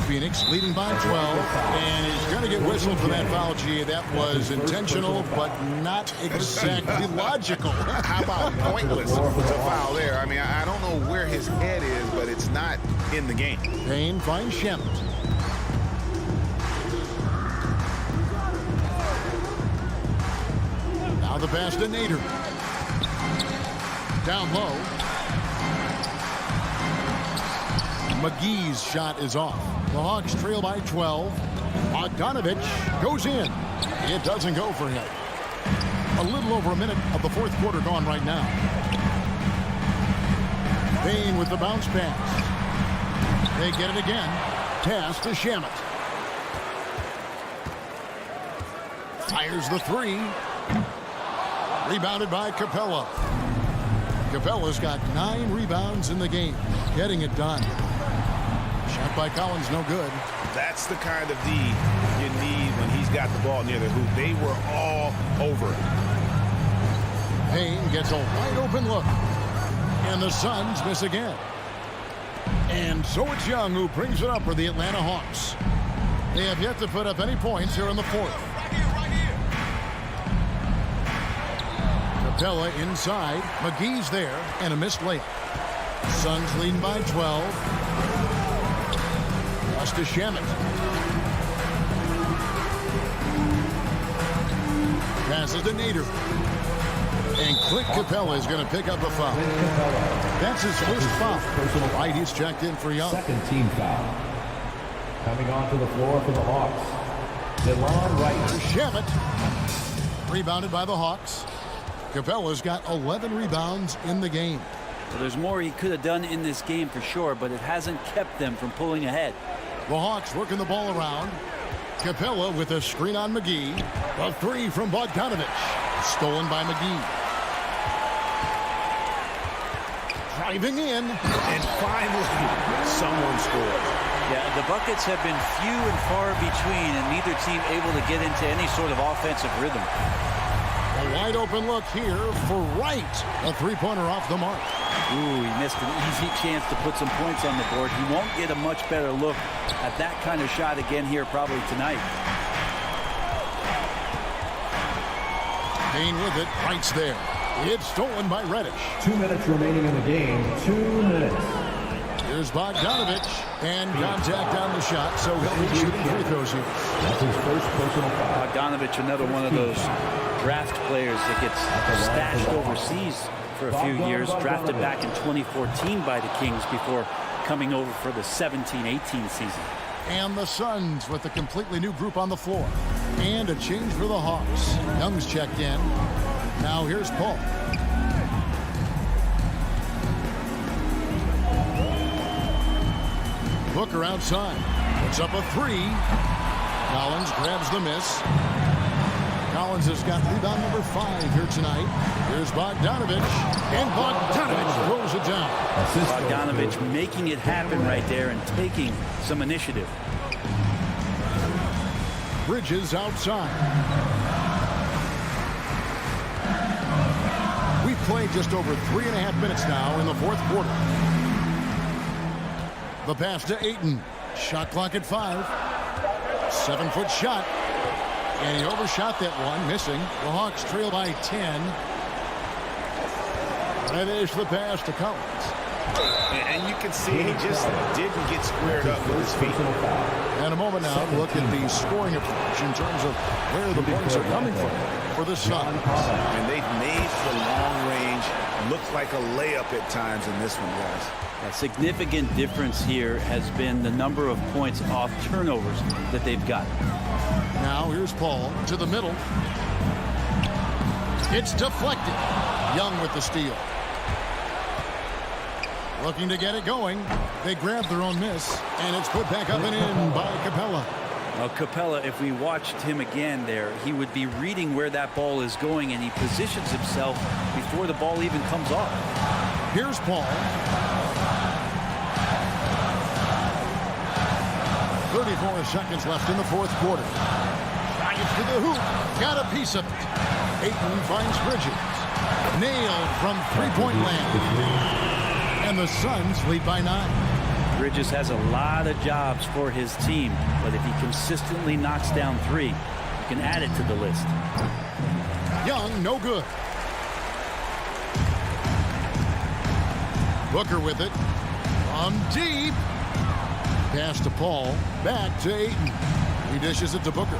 Phoenix leading by 12. And he's going to get whistled for that foul, G. That was intentional, but not exactly logical. How about pointless to foul there? I mean, I don't know where his head is, but it's not in the game. Payne finds Shamet. Now the pass to Nader. Down low. McGee's shot is off. The Hawks trail by 12. Bogdanovich goes in. It doesn't go for him. A little over a minute of the fourth quarter gone right now. Payne with the bounce pass. They get it again. Pass to Shamet. Fires the three. Rebounded by Capella. Capella's got 9 rebounds in the game. Getting it done. Shot by Collins, no good. That's the kind of D you need when he's got the ball near the hoop. They were all over it. Payne gets a wide open look. And the Suns miss again. And so it's Young who brings it up for the Atlanta Hawks. They have yet to put up any points here in the fourth. Capella inside. McGee's there. And a missed layup. Suns leading by 12. Pass to Shamet. Passes to Nader. And Clint Capella is going to pick up a foul. That's his first foul. Right, he's checked in for Young. Second team foul. Coming onto the floor for the Hawks, DeLon Wright. Shamet. Rebounded by the Hawks. Capella's got 11 rebounds in the game. Well, there's more he could have done in this game for sure, but it hasn't kept them from pulling ahead. The Hawks working the ball around. Capella with a screen on McGee. A three from Bogdanovich. Stolen by McGee. Driving in. And finally, someone scored. Yeah, the buckets have been few and far between, and neither team able to get into any sort of offensive rhythm. A wide open look here for Wright. A three-pointer off the mark. Ooh, he missed an easy chance to put some points on the board. He won't get a much better look at that kind of shot again here probably tonight. Payne with it. Wright's there. It's stolen by Reddish. 2 minutes remaining in the game. 2 minutes. Here's Bogdanovich. And contact on the shot, so he'll be shooting free throws here. That's his first personal foul. Bogdanovich, another one of those draft players that gets stashed overseas for a few years. Drafted back in 2014 by the Kings before coming over for the 17-18 season. And the Suns with a completely new group on the floor. And a change for the Hawks. Young's checked in. Now here's Paul. Booker outside. Puts up a three. Collins grabs the miss. Collins has got rebound number 5 here tonight. Here's Bogdanovich. And Bogdanovich throws it down. Bogdanovich making it happen right there and taking some initiative. Bridges outside. We've played just over 3.5 minutes now in the fourth quarter. The pass to Ayton. Shot clock at 5. 7-foot shot. And he overshot that one, missing. The Hawks trail by 10. Reddish the pass to Collins. And you can see he just didn't get squared up with his feet. And a moment now, look at the scoring approach in terms of where the points are coming from for the Suns. And they've made the long range look like a layup at times in this one, guys. A significant difference here has been the number of points off turnovers that they've gotten. Now here's Paul to the middle. It's deflected. Young with the steal. Looking to get it going. They grab their own miss, and it's put back up and in by Capella. Well, Capella, if we watched him again there, he would be reading where that ball is going, and he positions himself before the ball even comes off. Here's Paul. 34 seconds left in the fourth quarter. Drives to the hoop. Got a piece of it. Ayton finds Bridges. Nailed from three-point land. And the Suns lead by 9. Bridges has a lot of jobs for his team, but if he consistently knocks down 3, you can add it to the list. Young, no good. Booker with it. From deep. Pass to Paul. Back to Ayton. He dishes it to Booker.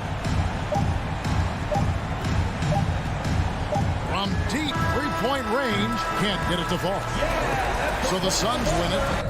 From deep three-point range. Can't get it to fall. So the Suns win it.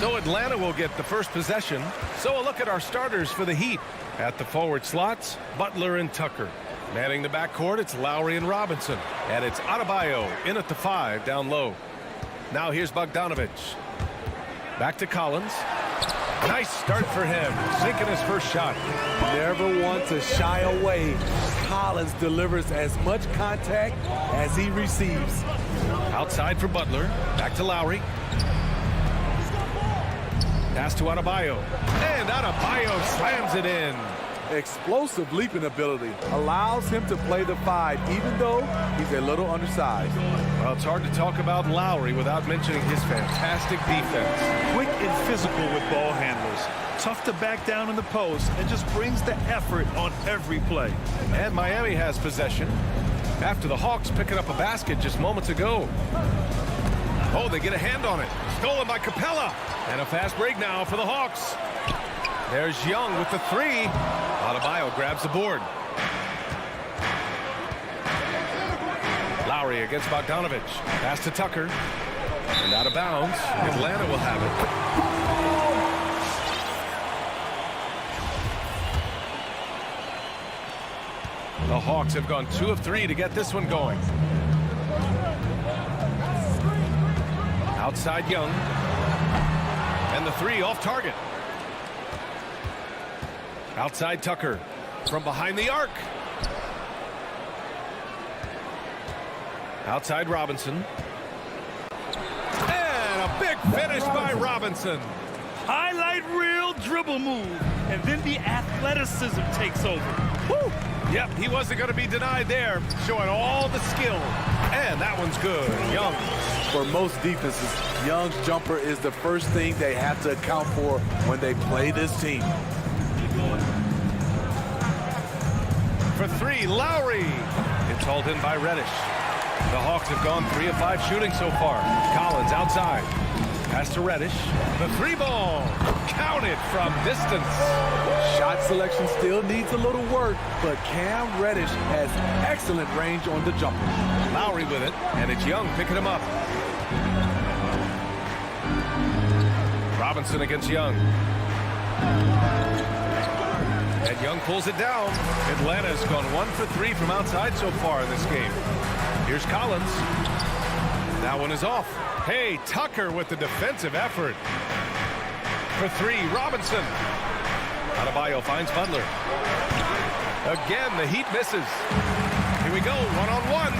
So Atlanta will get the first possession. So a look at our starters for the Heat. At the forward slots, Butler and Tucker. Manning the backcourt, it's Lowry and Robinson. And it's Adebayo in at the 5 down low. Now here's Bogdanovich. Back to Collins. Nice start for him, sinking his first shot. Never want to shy away. Collins delivers as much contact as he receives. Outside for Butler. Back to Lowry. Pass to Adebayo. And Adebayo slams it in. Explosive leaping ability allows him to play the 5, even though he's a little undersized. Well, it's hard to talk about Lowry without mentioning his fantastic defense. Quick and physical with ball handlers. Tough to back down in the post and just brings the effort on every play. And Miami has possession after the Hawks picking up a basket just moments ago. Oh, they get a hand on it. Stolen by Capella. And a fast break now for the Hawks. There's Young with the 3. Adebayo grabs the board. Lowry against Bogdanovich. Pass to Tucker. And out of bounds. Atlanta will have it. The Hawks have gone 2 of 3 to get this one going. Outside Young. And the 3 off target. Outside Tucker from behind the arc. Outside Robinson. And a big finish by Robinson. Highlight reel dribble move. And then the athleticism takes over. Woo! Yep, he wasn't going to be denied there. Showing all the skill. And that one's good. Young. For most defenses, Young's jumper is the first thing they have to account for when they play this team. For 3, Lowry. It's hauled in by Reddish. The Hawks have gone 3 of 5 shooting so far. Collins outside. Pass to Reddish. The 3 ball. Counted from distance. Shot selection still needs a little work, but Cam Reddish has excellent range on the jumper. Lowry with it, and it's Young picking him up. Robinson against Young. And Young pulls it down. Atlanta's gone 1 for 3 from outside so far in this game. Here's Collins. That one is off. Hey, Tucker with the defensive effort. For 3, Robinson. Adebayo finds Butler. Again, the Heat misses. Here we go, 1-on-1.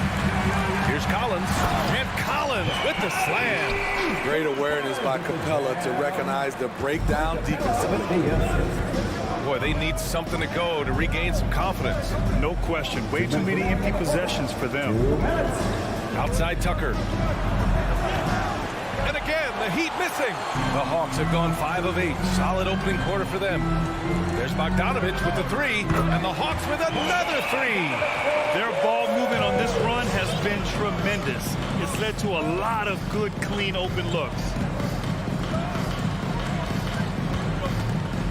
Here's Collins. And Collins with the slam. Great awareness by Capella to recognize the breakdown defensively. Boy, they need something to go to regain some confidence. No question. Way too many empty possessions for them. Outside Tucker. And again, the Heat missing. The Hawks have gone 5 of 8. Solid opening quarter for them. There's Bogdanovich with the 3. And the Hawks with another 3. Their ball movement on this run has been tremendous. It's led to a lot of good, clean, open looks.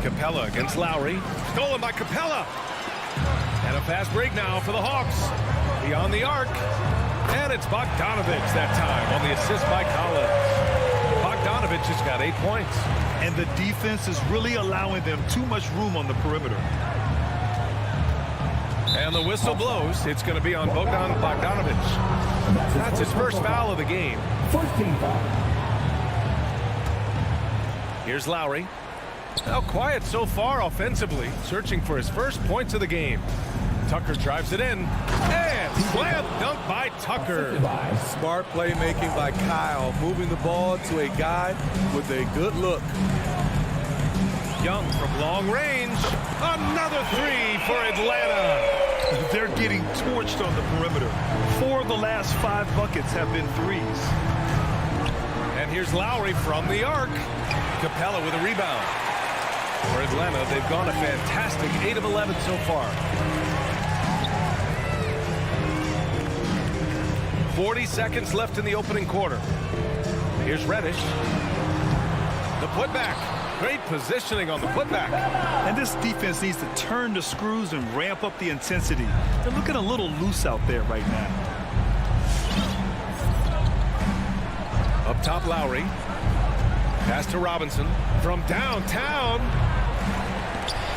Capella against Lowry. Stolen by Capella. And a fast break now for the Hawks. Beyond the arc. And it's Bogdanovich that time on the assist by Collins. Bogdanovich has got 8 points. And the defense is really allowing them too much room on the perimeter. And the whistle blows. It's going to be on Bogdanovich. That's his first foul of the game. First team foul. Here's Lowry. Now quiet so far offensively, searching for his first points of the game. Tucker drives it in, and slam dunk by Tucker. Smart playmaking by Kyle, moving the ball to a guy with a good look. Young from long range, another 3 for Atlanta. They're getting torched on the perimeter. 4 of the last 5 buckets have been 3s. And here's Lowry from the arc. Capella with a rebound. For Atlanta, they've gone a fantastic 8 of 11 so far. 40 seconds left in the opening quarter. Here's Reddish. The putback. Great positioning on the putback. And this defense needs to turn the screws and ramp up the intensity. They're looking a little loose out there right now. Up top, Lowry. Pass to Robinson from downtown.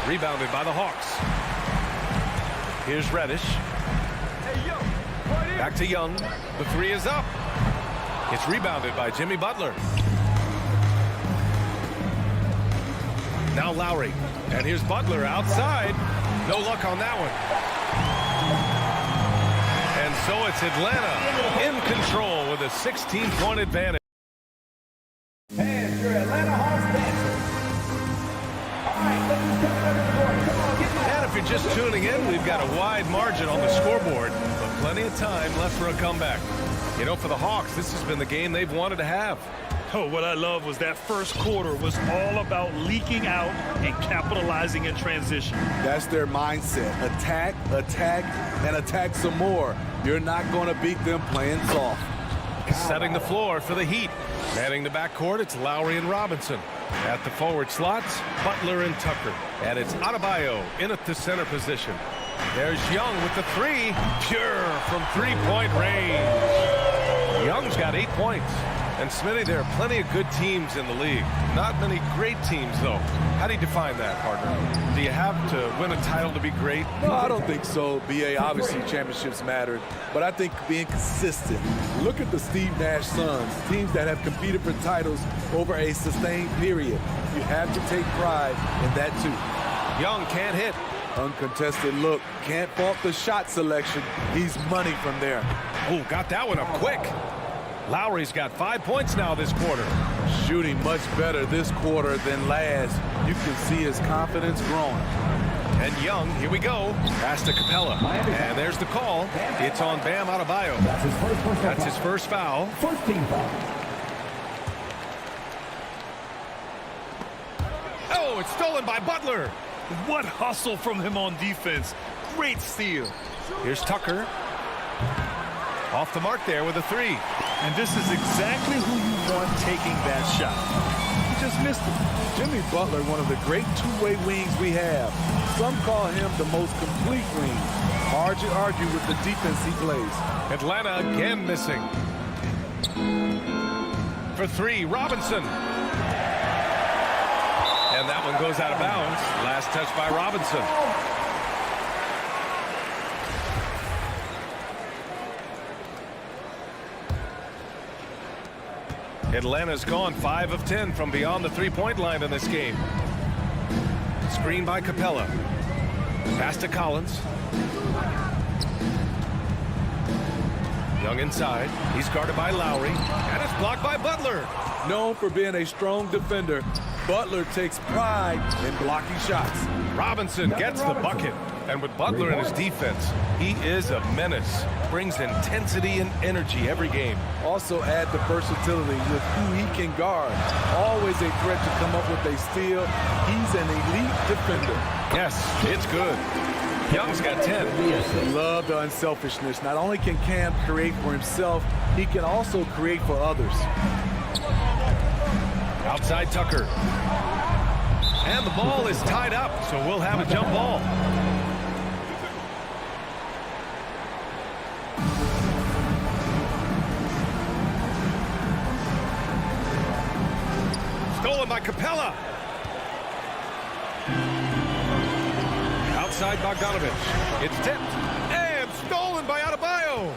Rebounded by the Hawks. Here's Reddish. Back to Young. The three is up. It's rebounded by Jimmy Butler. Now Lowry. And here's Butler outside. No luck on that one. And so it's Atlanta in control with a 16-point advantage. And your Atlanta Hawks dancers. All right, let's just come to the court. Come on, get me. And if you're just tuning in, we've got a wide margin on the scoreboard, but plenty of time left for a comeback. You know, for the Hawks, this has been the game they've wanted to have. Oh, what I love was that first quarter was all about leaking out and capitalizing in transition. That's their mindset. Attack, attack, and attack some more. You're not going to beat them playing soft. Setting the floor for the Heat. Manning the backcourt, it's Lowry and Robinson. At the forward slots, Butler and Tucker. And it's Adebayo in at the center position. There's Young with the three. Pure from three-point range. Young's got 8 points. And Smitty, there are plenty of good teams in the league. Not many great teams, though. How do you define that, partner? Do you have to win a title to be great? No, I don't think so, B.A. Obviously, championships matter. But I think being consistent. Look at the Steve Nash Suns, teams that have competed for titles over a sustained period. You have to take pride in that, too. Young can't hit. Uncontested look. Can't fault the shot selection. He's money from there. Oh, got that one up quick. Lowry's got 5 points now this quarter. Shooting much better this quarter than last. You can see his confidence growing. And Young, here we go. Pass to Capella. And there's the call. It's on Bam Adebayo. That's his first foul. First team foul. Oh, it's stolen by Butler. What hustle from him on defense. Great steal. Here's Tucker. Off the mark there with a three. And this is exactly who you want taking that shot. He just missed it. Jimmy Butler, one of the great two-way wings we have. Some call him the most complete wing. Hard to argue with the defense he plays. Atlanta again missing. For three, Robinson. And that one goes out of bounds. Last touch by Robinson. Atlanta's gone 5 of 10 from beyond the three-point line in this game. Screen by Capella. Pass to Collins. Young inside. He's guarded by Lowry. And it's blocked by Butler. Known for being a strong defender, Butler takes pride in blocking shots. Robinson gets the bucket. And with Butler in his defense, he is a menace. Brings intensity and energy every game. Also add the versatility with who he can guard. Always a threat to come up with a steal. He's an elite defender. Yes, it's good. Young's got 10. Love the unselfishness. Not only can Cam create for himself, he can also create for others. Outside Tucker. And the ball is tied up, so we'll have a jump ball. Stolen by Capella. Outside Bogdanovich. It's tipped and stolen by Adebayo.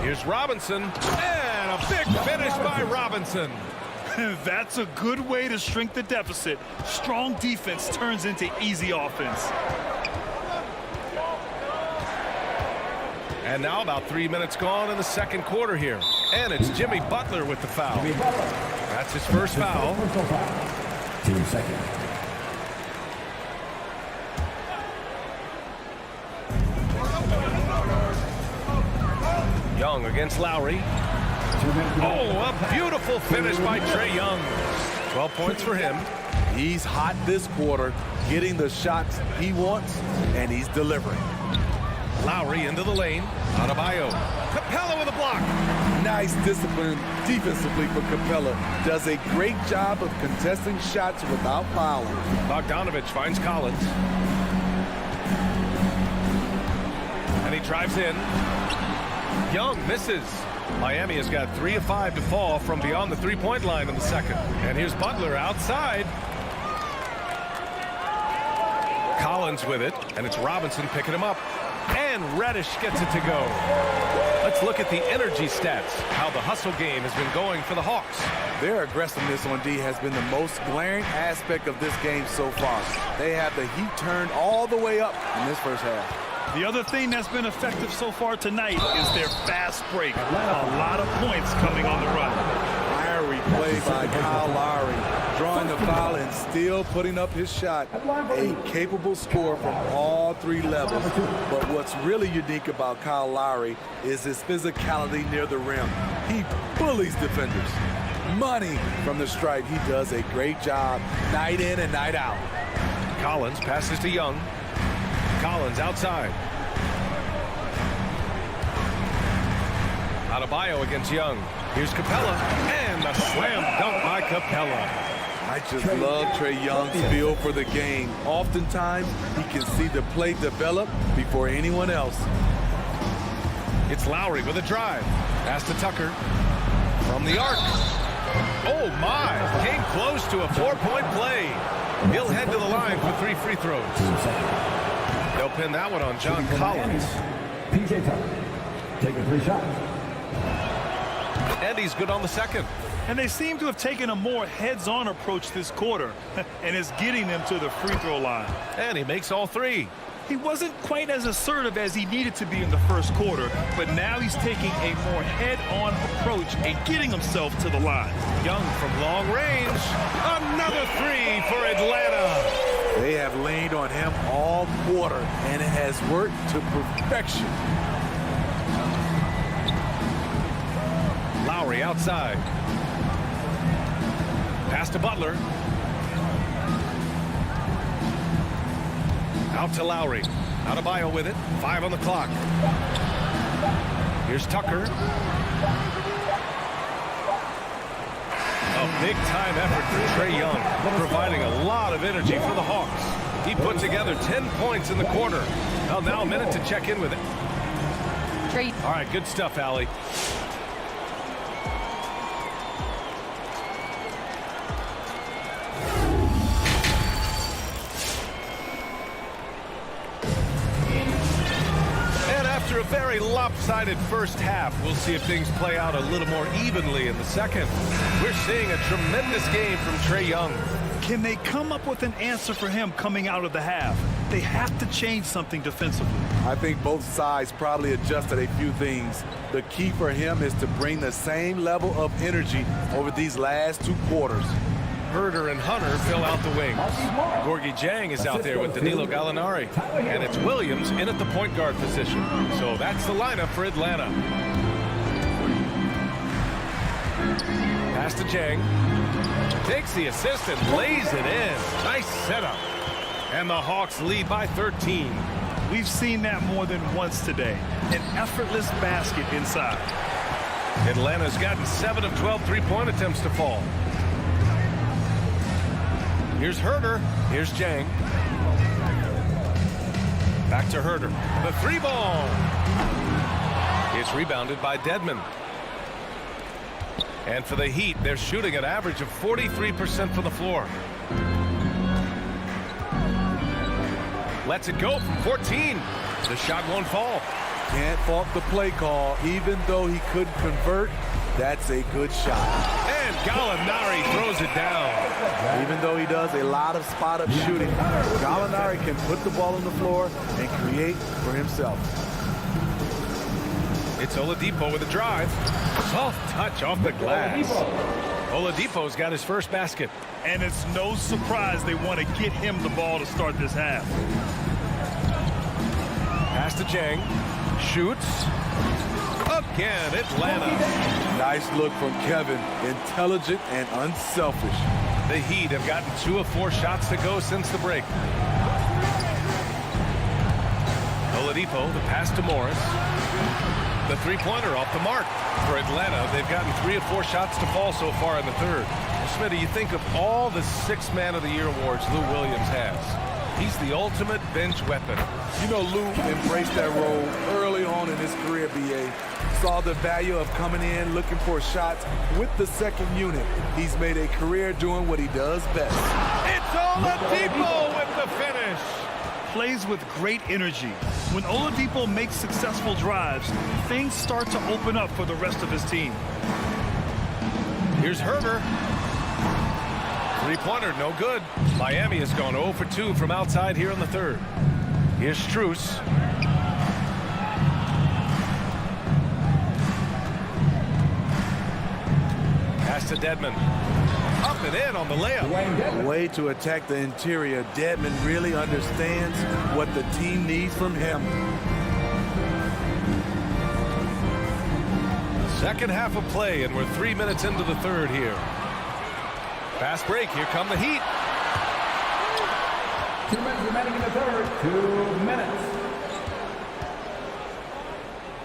Here's Robinson. And a big finish by Robinson. That's a good way to shrink the deficit. Strong defense turns into easy offense. And now about 3 minutes gone in the second quarter here. And it's Jimmy Butler with the foul. That's his first foul. Team second. Young against Lowry. Oh, a beautiful finish by Trae Young. 12 points for him. He's hot this quarter, getting the shots he wants, and he's delivering. Lowry into the lane. Adebayo. Capella with a block. Nice discipline defensively for Capella. Does a great job of contesting shots without fouling. Bogdanovich finds Collins. And he drives in. Young misses. Miami has got 3 of 5 to fall from beyond the three-point line in the second. And here's Butler outside. Collins with it, and it's Robinson picking him up. And Reddish gets it to go. Let's look at the energy stats, how the hustle game has been going for the Hawks. Their aggressiveness on D has been the most glaring aspect of this game so far. They have the heat turned all the way up in this first half. The other thing that's been effective so far tonight is their fast break. A lot of points coming on the run. Fiery play by Kyle Lowry, drawing the foul and still putting up his shot. A capable scorer from all 3 levels. But what's really unique about Kyle Lowry is his physicality near the rim. He bullies defenders. Money from the stripe. He does a great job night in and night out. Collins passes to Young. Collins outside. Adebayo against Young. Here's Capella, and a slam dunk by Capella. I just love Trae Young's feel for the game. Oftentimes, he can see the play develop before anyone else. It's Lowry with a drive. Pass to Tucker. From the arc. Oh, my. Came close to a 4-point play. He'll head to the line for 3 free throws. They'll pin that one on John Collins. P.J. Tucker taking 3 shots. And he's good on the second. And they seem to have taken a more heads-on approach this quarter, and it's getting them to the free throw line. And he makes all 3. He wasn't quite as assertive as he needed to be in the first quarter, but now he's taking a more head-on approach and getting himself to the line. Young from long range. Another 3 for Atlanta. They have leaned on him all quarter, and it has worked to perfection. Lowry outside. Pass to Butler. Out to Lowry. Adebayo with it. 5 on the clock. Here's Tucker. A big-time effort for Trae Young, providing a lot of energy for the Hawks. He put together 10 points in the quarter. Well, now a minute to check in with it. All right, good stuff, Allie. After a very lopsided first half, we'll see if things play out a little more evenly in the second. We're seeing a tremendous game from Trae Young. Can they come up with an answer for him coming out of the half? They have to change something defensively. I think both sides probably adjusted a few things. The key for him is to bring the same level of energy over these last 2 quarters. Herder and Hunter fill out the wings. Gorgie Jang is out there with Danilo Gallinari. And it's Williams in at the point guard position. So that's the lineup for Atlanta. Pass to Jang. Takes the assist and lays it in. Nice setup. And the Hawks lead by 13. We've seen that more than once today. An effortless basket inside. Atlanta's gotten 7 of 12 three-point attempts to fall. Here's Herder. Here's Jang. Back to Herder. The 3-ball. It's rebounded by Dedmon. And for the Heat, they're shooting an average of 43% from the floor. Lets it go from 14. The shot won't fall. Can't fault the play call. Even though he couldn't convert, that's a good shot. And Gallinari throws it down. Even though he does a lot of spot-up shooting, Gallinari can put the ball on the floor and create for himself. It's Oladipo with a drive. Soft touch off the glass. Oladipo's got his first basket. And it's no surprise they want to get him the ball to start this half. Pass to Jang. Shoots. Again, Atlanta. Nice look from Kevin. Intelligent and unselfish. The Heat have gotten 2 of 4 shots to go since the break. Oladipo, the pass to Morris. The 3-pointer off the mark. For Atlanta, they've gotten 3 of 4 shots to fall so far in the third. Well, Smitty, you think of all the 6 Man of the Year awards Lou Williams has. He's the ultimate bench weapon. You know, Lou embraced that role early on in his career, B.A. Saw the value of coming in, looking for shots with the second unit. He's made a career doing what he does best. It's Oladipo with the finish. Plays with great energy. When Oladipo makes successful drives, things start to open up for the rest of his team. Here's Herder. Three-pointer, no good. Miami has gone 0 for 2 from outside here in the third. Here's Strus. Pass to Dedmon. Up and in on the layup. A way to attack the interior. Dedmon really understands what the team needs from him. Second half of play, and we're 3 minutes into the third here. Fast break. Here come the Heat. 2 minutes remaining in the third. 2 minutes.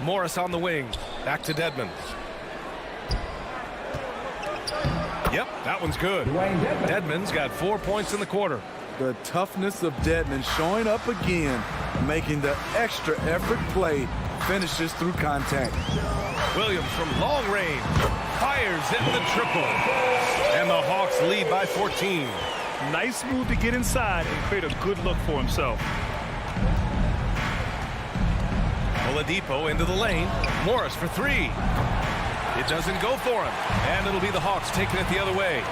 Morris on the wing. Back to Dedmon. Yep, that one's good. Dedmon's got 4 points in the quarter. The toughness of Dedmon showing up again, making the extra effort play, finishes through contact. Williams from long range fires in the triple. And the Hawks lead by 14. Nice move to get inside and create a good look for himself. Oladipo into the lane. Morris for three. It doesn't go for him. And it'll be the Hawks taking it the other way.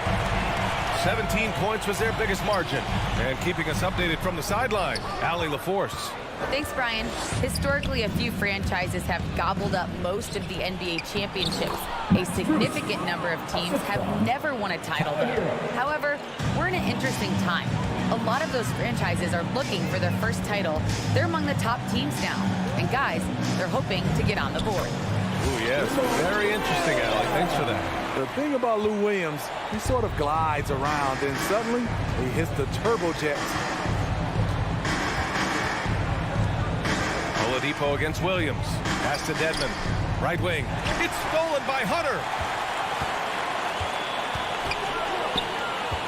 17 points was their biggest margin. And keeping us updated from the sideline, Allie LaForce. Thanks, Brian. Historically, a few franchises have gobbled up most of the NBA championships. A significant number of teams have never won a title, though. However, we're in an interesting time. A lot of those franchises are looking for their first title. They're among the top teams now. And guys, they're hoping to get on the board. Ooh, yes. Very interesting, Allie. Thanks for that. The thing about Lou Williams, he sort of glides around, and suddenly he hits the turbojet. Oladipo against Williams. Pass to Dedmon. Right wing. It's stolen by Hunter.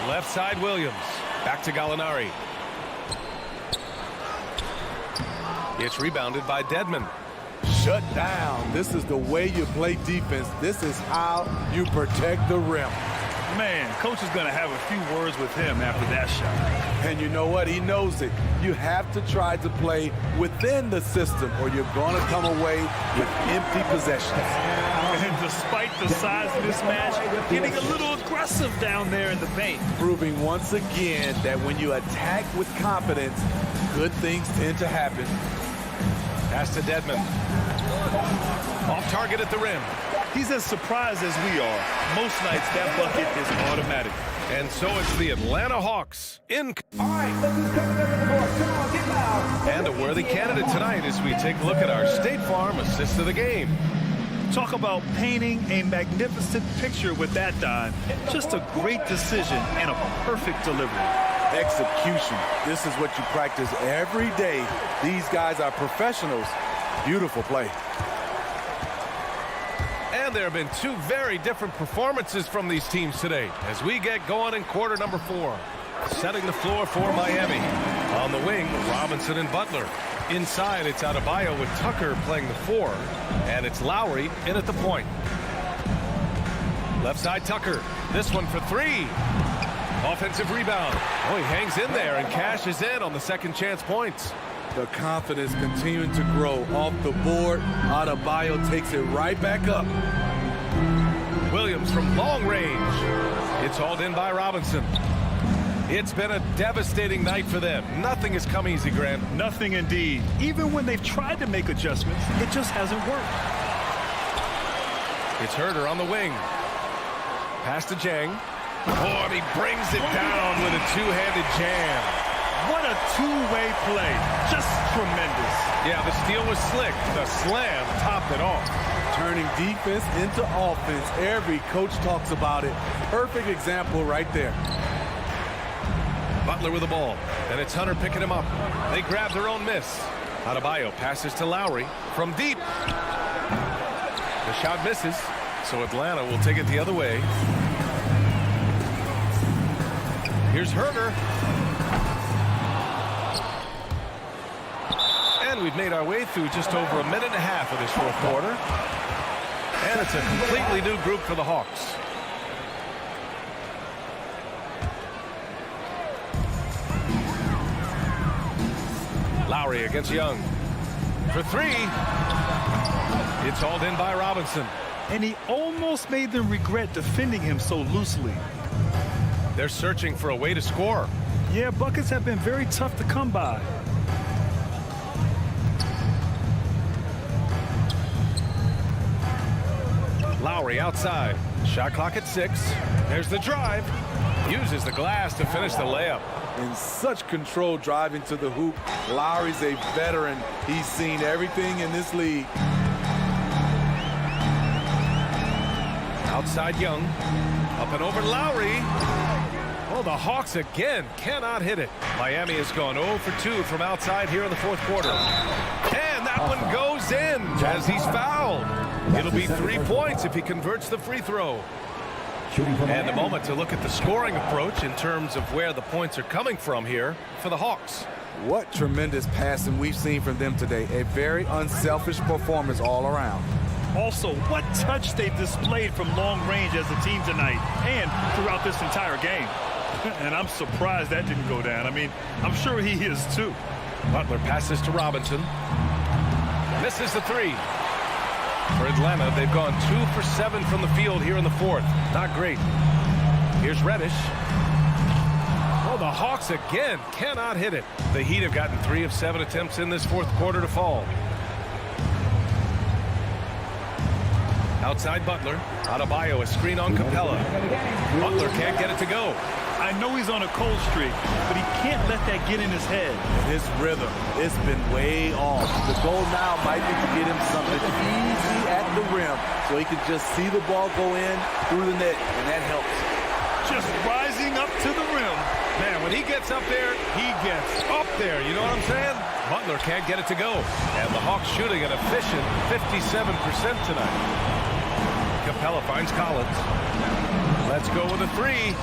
Left side Williams. Back to Gallinari. It's rebounded by Dedmon. Shut down. This is the way you play defense. This is how you protect the rim. Man, coach is going to have a few words with him after that shot. And you know what? He knows it. You have to try to play within the system or you're going to come away with empty possessions. And despite the size of this match, getting a little aggressive down there in the paint. Proving once again that when you attack with confidence, good things tend to happen. Pass to Dedmon. Off target at the rim. He's as surprised as we are. Most nights, that bucket is automatic. And so it's the Atlanta Hawks in. All right, let's just come together the board. Come on, get loud. And a worthy candidate tonight as we take a look at our State Farm assist of the game. Talk about painting a magnificent picture with that dive. Just a great decision and a perfect delivery. Execution. This is what you practice every day. These guys are professionals. Beautiful play. And there have been two very different performances from these teams today as we get going in quarter number 4. Setting the floor for Miami. On the wing, Robinson and Butler. Inside, it's Adebayo with Tucker playing the 4. And it's Lowry in at the point. Left side, Tucker. This one for 3. Offensive rebound. Oh, he hangs in there and cashes in on the second chance points. The confidence continuing to grow off the board. Adebayo takes it right back up. Williams from long range. It's hauled in by Robinson. It's been a devastating night for them. Nothing has come easy, Grant. Nothing indeed. Even when they've tried to make adjustments, it just hasn't worked. It's Herder on the wing. Pass to Jang. Oh, and he brings it down with a two-handed jam. What a two-way play. Just tremendous. Yeah, the steal was slick. The slam topped it off. Turning defense into offense. Every coach talks about it. Perfect example right there. Butler with the ball. And it's Hunter picking him up. They grab their own miss. Adebayo passes to Lowry from deep. The shot misses. So Atlanta will take it the other way. Here's Herder. And we've made our way through just over a minute and a half of this fourth quarter. And it's a completely new group for the Hawks. Lowry against Young. For three. It's hauled in by Robinson. And he almost made them regret defending him so loosely. They're searching for a way to score. Yeah, buckets have been very tough to come by. Lowry outside. Shot clock at 6. There's the drive. Uses the glass to finish the layup. In such control driving to the hoop. Lowry's a veteran. He's seen everything in this league. Outside Young. Up and over Lowry. Oh, the Hawks again cannot hit it. Miami has gone 0 for 2 from outside here in the fourth quarter. And that one goes in as he's fouled. It'll be 3 points if he converts the free throw. And a moment to look at the scoring approach in terms of where the points are coming from here for the Hawks. What tremendous passing we've seen from them today. A very unselfish performance all around. Also, what touch they've displayed from long range as a team tonight and throughout this entire game. And I'm surprised that didn't go down. I mean, I'm sure he is too. Butler passes to Robinson. Misses the three. For Atlanta, they've gone 2 for 7 from the field here in the fourth. Not great. Here's Reddish. Oh, the Hawks again cannot hit it. The Heat have gotten 3 of 7 attempts in this fourth quarter to fall. Outside Butler. Adebayo, a screen on Capella. Butler can't get it to go. I know he's on a cold streak, but he can't let that get in his head. His rhythm, it's been way off. The goal now might be to get him something easy at the rim so he can just see the ball go in through the net, and that helps. Just rising up to the rim. Man, when he gets up there, he gets up there. You know what I'm saying? Butler can't get it to go. And the Hawks shooting an efficient 57% tonight. Capella finds Collins. Let's go with a three.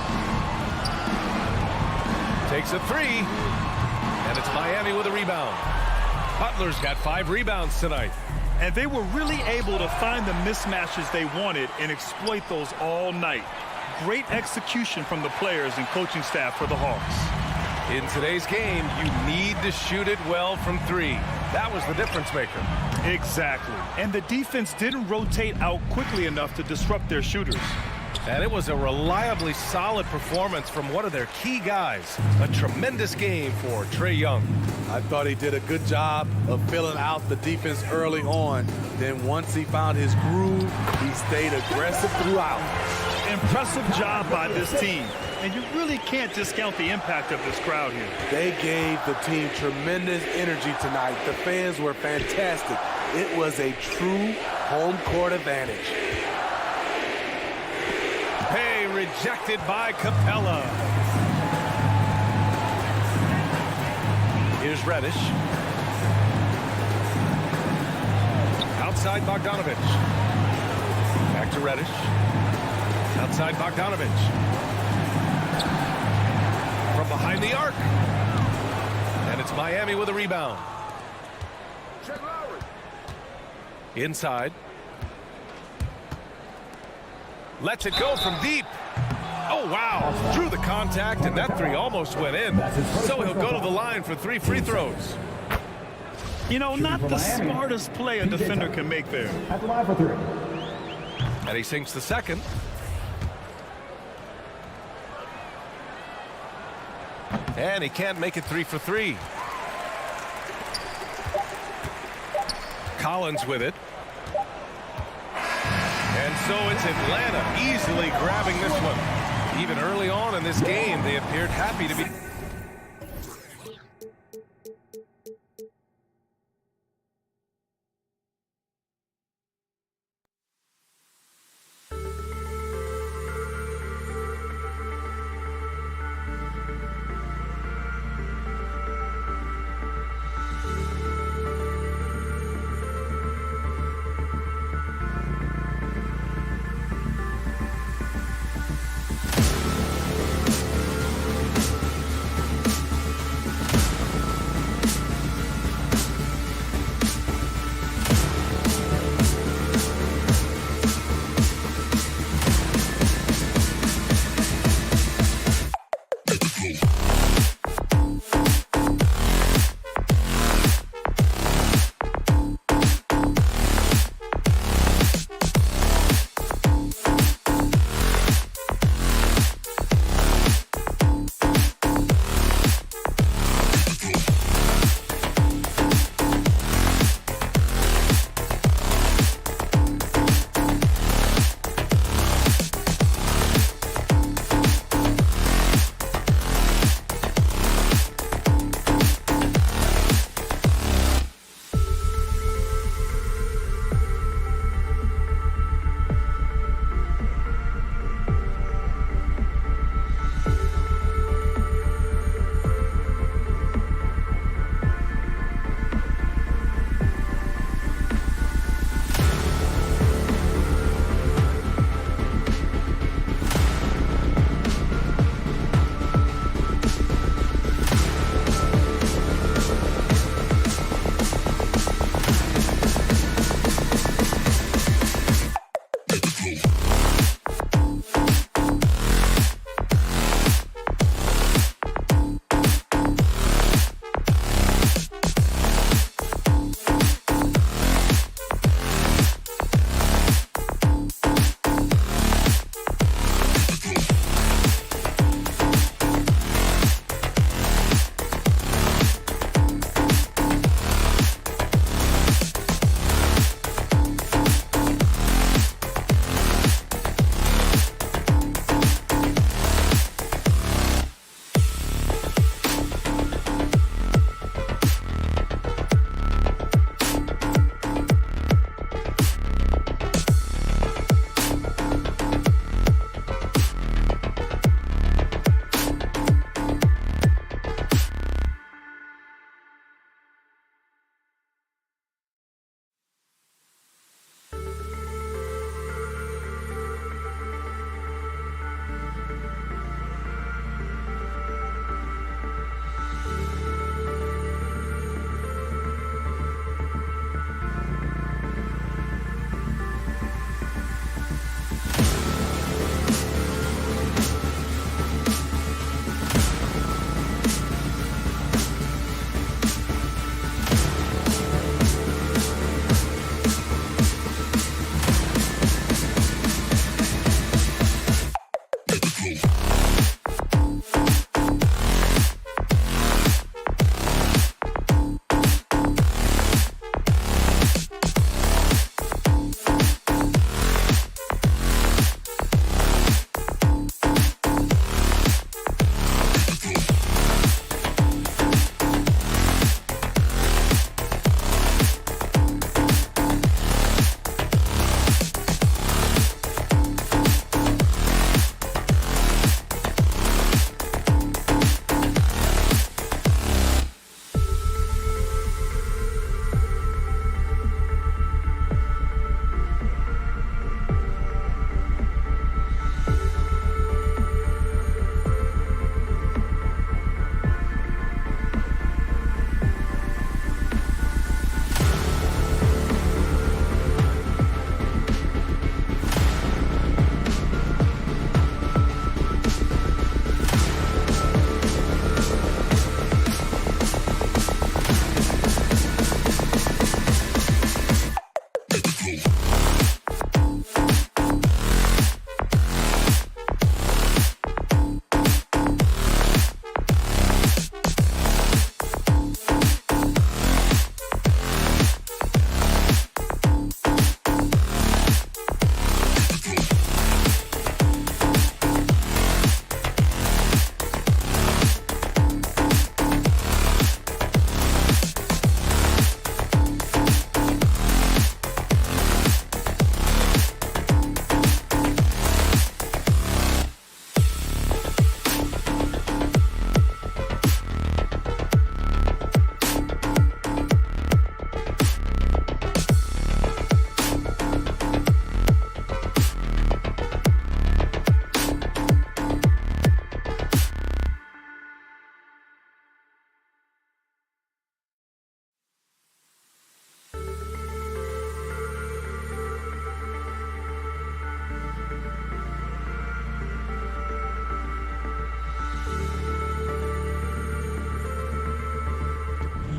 Takes a three. And it's Miami with a rebound. Butler's got 5 rebounds tonight. And they were really able to find the mismatches they wanted and exploit those all night. Great execution from the players and coaching staff for the Hawks. In today's game, you need to shoot it well from 3. That was the difference maker. Exactly. And the defense didn't rotate out quickly enough to disrupt their shooters. And it was a reliably solid performance from one of their key guys. A tremendous game for Trae Young. I thought he did a good job of filling out the defense early on. Then once he found his groove, he stayed aggressive throughout. Impressive job by this team. And you really can't discount the impact of this crowd here. They gave the team tremendous energy tonight. The fans were fantastic. It was a true home court advantage. Hey, rejected by Capella. Here's Reddish. Outside Bogdanovich. Back to Reddish. Outside Bogdanovich. From behind the arc. And it's Miami with a rebound. Inside. Lets it go from deep. Oh, wow. Drew the contact, and that three almost went in. So he'll go to the line for 3 free throws. You know, not the smartest play a defender can make there. At the line for 3. And he sinks the second. And he can't make it 3 for 3. Collins with it. And so it's Atlanta easily grabbing this one. Even early on in this game, they appeared happy to be.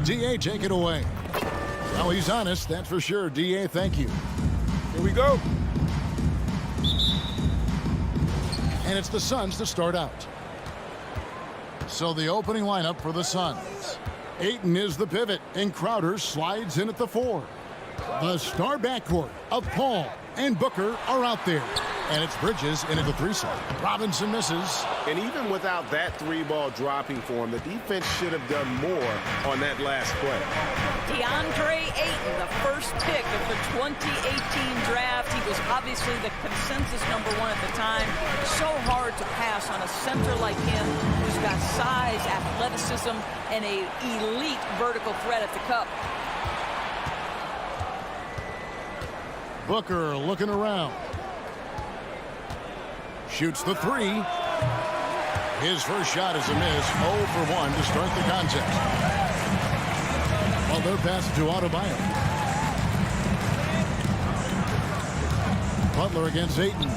D.A., take it away. Well, he's honest, that's for sure. D.A., thank you. Here we go. And it's the Suns to start out. So the opening lineup for the Suns. Ayton is the pivot, and Crowder slides in at the 4. The star backcourt of Paul and Booker are out there. And it's Bridges in at the 3 slot. Robinson misses. And even without that 3-ball dropping for him, the defense should have done more on that last play. Deandre Ayton, the first pick of the 2018 draft. He was obviously the consensus #1 at the time. So hard to pass on a center like him who's got size, athleticism, and an elite vertical threat at the cup. Booker looking around. Shoots the 3. His first shot is a miss. 0 for 1 to start the contest. Well, they're passing to Adebayo. Butler against Ayton.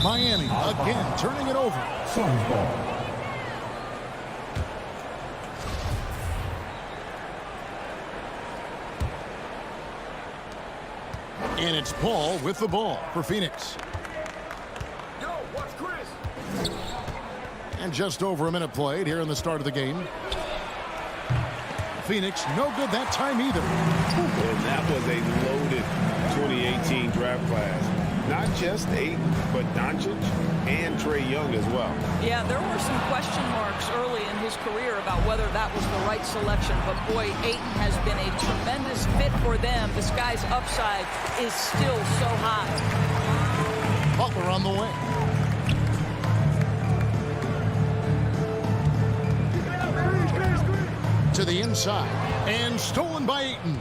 Miami again turning it over. Suns ball. And it's Paul with the ball for Phoenix. And just over a minute played here in the start of the game. Phoenix no good that time either. And that was a loaded 2018 draft class. Not just Ayton, but Doncic and Trae Young as well. Yeah, there were some question marks early in his career about whether that was the right selection. But boy, Ayton has been a tremendous fit for them. This guy's upside is still so high. Butler on the way. To the inside and stolen by Ayton.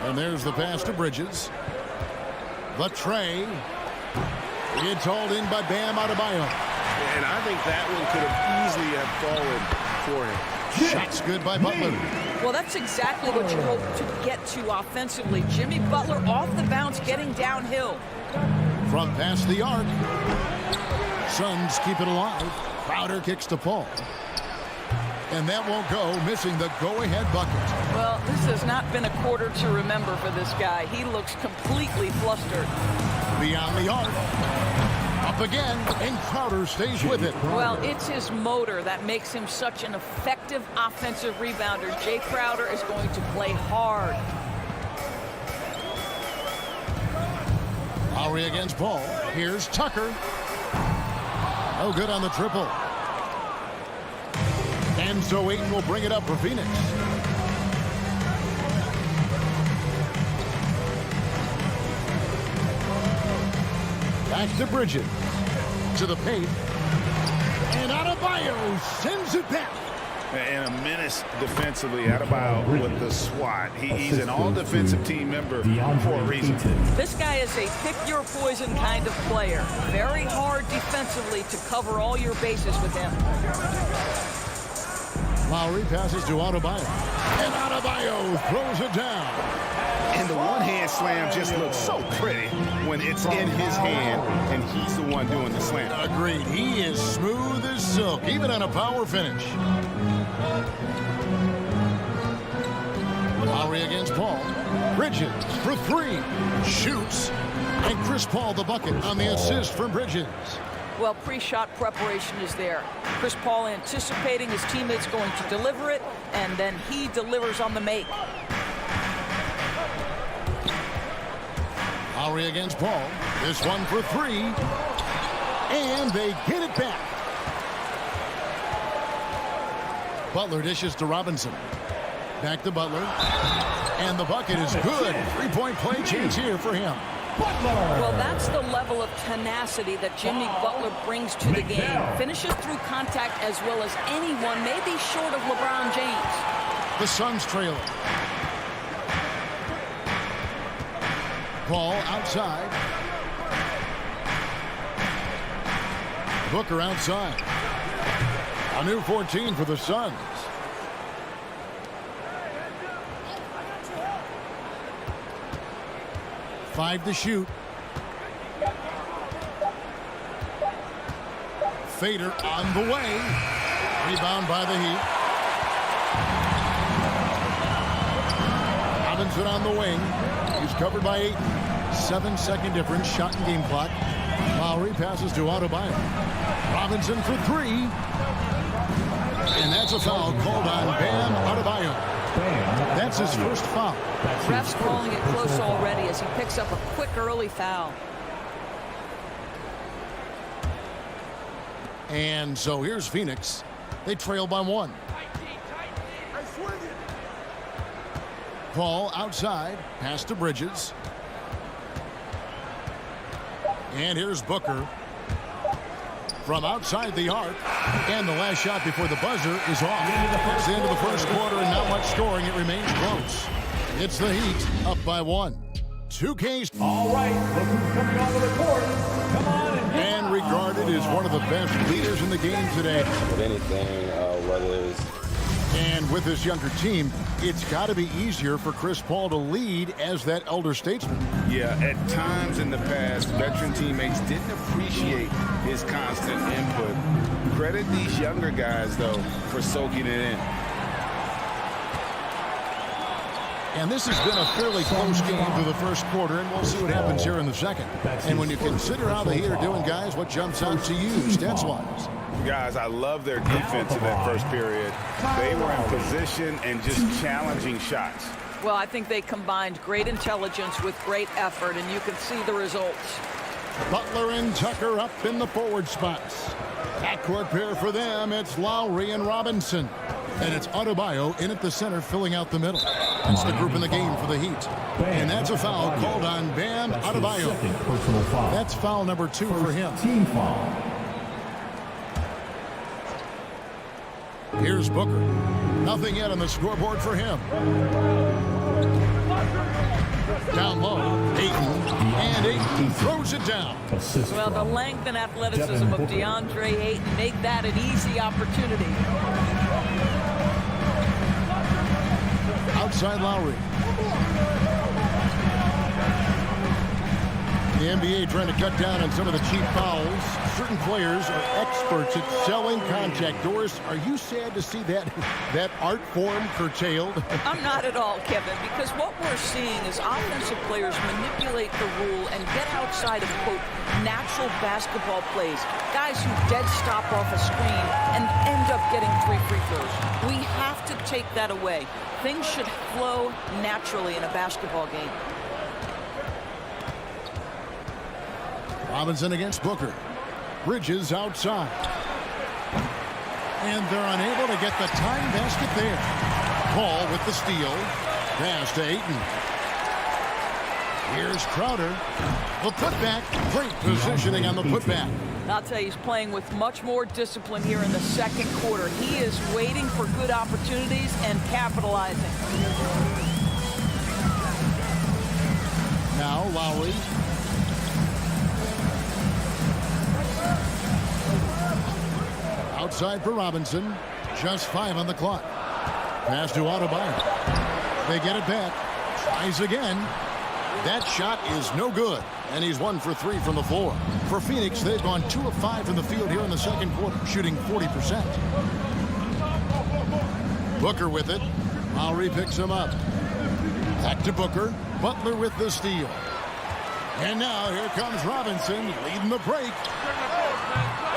And there's the pass to Bridges. The Trae. It's hauled in by Bam Adebayo. And I think that one could have easily have fallen for him. Shots good by Butler. Well, that's exactly what you hope to get to offensively. Jimmy Butler off the bounce, getting downhill. From past the arc. Suns keep it alive. Crowder kicks to Paul. And that won't go, missing the go-ahead bucket. Well, this has not been a quarter to remember for this guy. He looks completely flustered. Beyond the arc. Up again, and Crowder stays with it. Well, it's his motor that makes him such an effective offensive rebounder. Jay Crowder is going to play hard. Lowry against Paul. Here's Tucker. No good on the triple. And so Ayton will bring it up for Phoenix. Back to Bridges. To the paint. And Adebayo sends it back. And a menace defensively. Adebayo with the swat. He's an all-defensive team member for a reason. This guy is a pick-your-poison kind of player. Very hard defensively to cover all your bases with him. Lowry passes to Adebayo. And Adebayo throws it down. And the one-hand slam just looks so pretty when it's in his hand and he's the one doing the slam. Agreed. He is smooth as silk, even on a power finish. Lowry against Paul. Bridges for 3. Shoots. And Chris Paul the bucket on the assist from Bridges. Well, pre-shot preparation is there. Chris Paul anticipating his teammates going to deliver it, and then he delivers on the make. Lowry against Paul. This one for 3. And they get it back. Butler dishes to Robinson. Back to Butler. And the bucket is good. 3-point play chance here for him. Well, that's the level of tenacity that Jimmy Butler brings to the game. Finishes through contact as well as anyone, maybe short of LeBron James. The Suns trailing. Paul outside. Booker outside. A new 14 for the Suns. Five to shoot. Fader on the way. Rebound by the Heat. Robinson on the wing. He's covered by Ayton. 7-second difference, shot and game clock. Lowry passes to Adebayo. Robinson for three. And that's a foul called on Bam Adebayo. That's his first foul. Refs calling it close already as he picks up a quick early foul. And so here's Phoenix. They trail by one. Paul outside. Pass to Bridges. And here's Booker. From outside the arc. And the last shot before the buzzer is off. It's the end of the first quarter and not much scoring. It remains close. It's the Heat up by one. 2K. All right, look who's coming on the court. Come on and regarded as one of the best leaders in the game today. With anything, whether it's... And with this younger team, it's got to be easier for Chris Paul to lead as that elder statesman. Yeah, at times in the past, veteran teammates didn't appreciate his constant input. Credit these younger guys, though, for soaking it in. And this has been a fairly close game through the first quarter, and we'll see what happens here in the second. And when you consider how the Heat are doing, guys, what jumps out to you stats-wise? Guys, I love their defense in that first period. They were in position and just challenging shots. Well, I think they combined great intelligence with great effort, and you can see the results. Butler and Tucker up in the forward spots. Backcourt pair for them, it's Lowry and Robinson. And it's Adebayo in at the center, filling out the middle. That's the group in the game for the Heat. And that's a foul called on Bam Adebayo. That's foul number 2 for him. Team foul. Here's Booker. Nothing yet on the scoreboard for him. Down low, Ayton, and Ayton throws it down. Well, the length and athleticism of Deandre Ayton make that an easy opportunity. Outside Lowry. The NBA trying to cut down on some of the cheap fouls. Certain players are experts at selling contact. Doris, are you sad to see that art form curtailed? I'm not at all, Kevin, because what we're seeing is offensive players manipulate the rule and get outside of, quote, natural basketball plays. Guys who dead stop off a screen and end up getting 3 free throws. We have to take that away. Things should flow naturally in a basketball game. Robinson against Booker. Bridges outside. And they're unable to get the time basket there. Paul with the steal. Pass to Ayton. Here's Crowder. The putback. Great positioning on the putback. I'll tell you, he's playing with much more discipline here in the second quarter. He is waiting for good opportunities and capitalizing. Now Lowry. Outside for Robinson. Just 5 on the clock. Pass to Adebayo. They get it back. Tries again. That shot is no good. And he's 1 for 3 from the floor. For Phoenix, they've gone 2 of 5 from the field here in the second quarter, shooting 40%. Booker with it. Lowry picks him up. Back to Booker. Butler with the steal. And now here comes Robinson leading the break.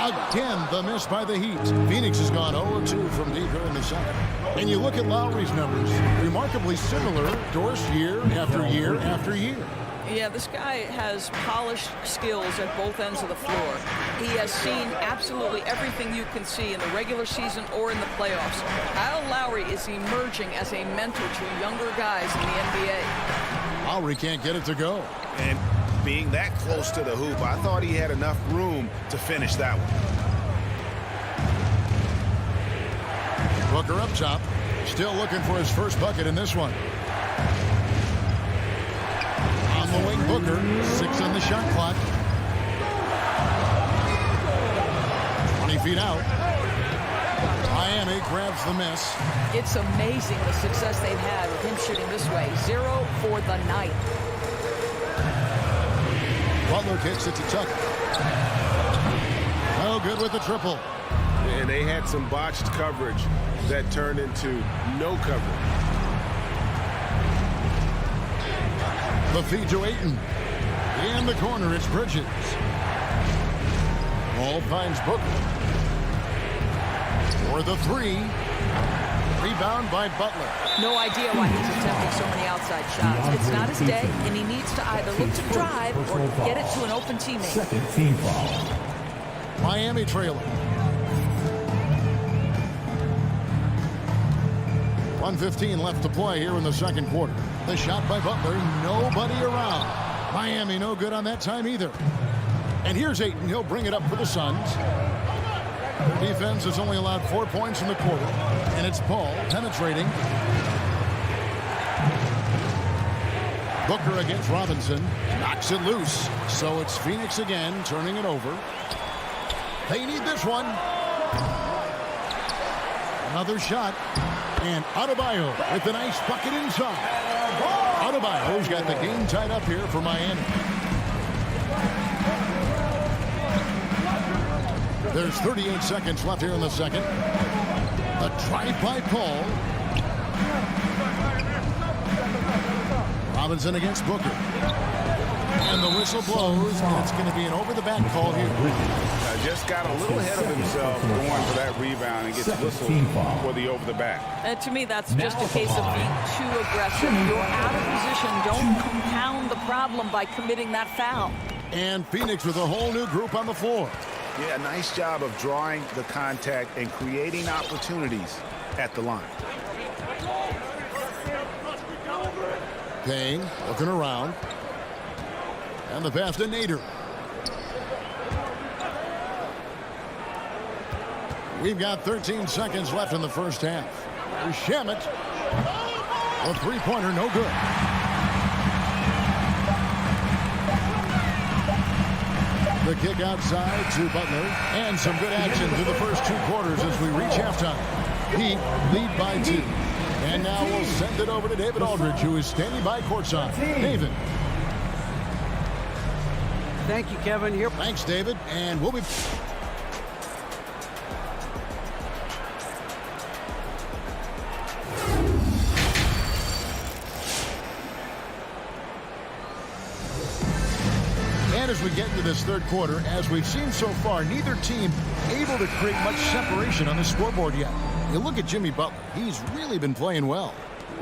Again, the miss by the Heat. Phoenix has gone 0-2 from deep here in the second. And you look at Lowry's numbers, remarkably similar, Doris, year after year after year. Yeah, this guy has polished skills at both ends of the floor. He has seen absolutely everything you can see in the regular season or in the playoffs. Kyle Lowry is emerging as a mentor to younger guys in the NBA. Lowry can't get it to go. And being that close to the hoop, I thought he had enough room to finish that one. Booker up top, still looking for his first bucket in this one. On the wing, Booker, 6 on the shot clock. 20 feet out. Miami grabs the miss. It's amazing the success they've had with him shooting this way. 0 for the night. Butler kicks it to Tucker. No good with the triple. and they had some botched coverage that turned into no coverage. The feed to Ayton. In the corner, it's Bridges. Ball finds Booker. For the three. Rebound by Butler. No idea why he's attempting so many outside shots. It's not his day, and he needs to either look to drive or get it to an open teammate. Second team foul. Miami trailing. 1:15 left to play here in the second quarter. The shot by Butler, nobody around. Miami no good on that time either. And here's Ayton. He'll bring it up for the Suns. Their defense has only allowed 4 points in the quarter, and it's Paul penetrating. Booker against Robinson. Knocks it loose. So it's Phoenix again, turning it over. They need this one. Another shot. And Adebayo with a nice bucket inside. Adebayo's got the game tied up here for Miami. There's 38 seconds left here in the second. The drive by Paul. Robinson against Booker. And the whistle blows, and it's going to be an over-the-back call here. Just got a little ahead of himself going for that rebound and gets whistled for the over-the-back. And to me, that's just a case of being too aggressive. You're out of position. Don't compound the problem by committing that foul. And Phoenix with a whole new group on the floor. Yeah, nice job of drawing the contact and creating opportunities at the line. Payne looking around. And the pass to Nader. We've got 13 seconds left in the first half. There's Shamet. A three-pointer, no good. The kick outside to Butler. And some good action through the first 2 quarters as we reach halftime. Heat lead by 2. And now we'll send it over to David Aldridge, who is standing by courtside. David. Thank you, Kevin. Here. Thanks, David. And we'll be... And as we get into this third quarter, as we've seen so far, neither team able to create much separation on the scoreboard yet. You look at Jimmy Butler. He's really been playing well.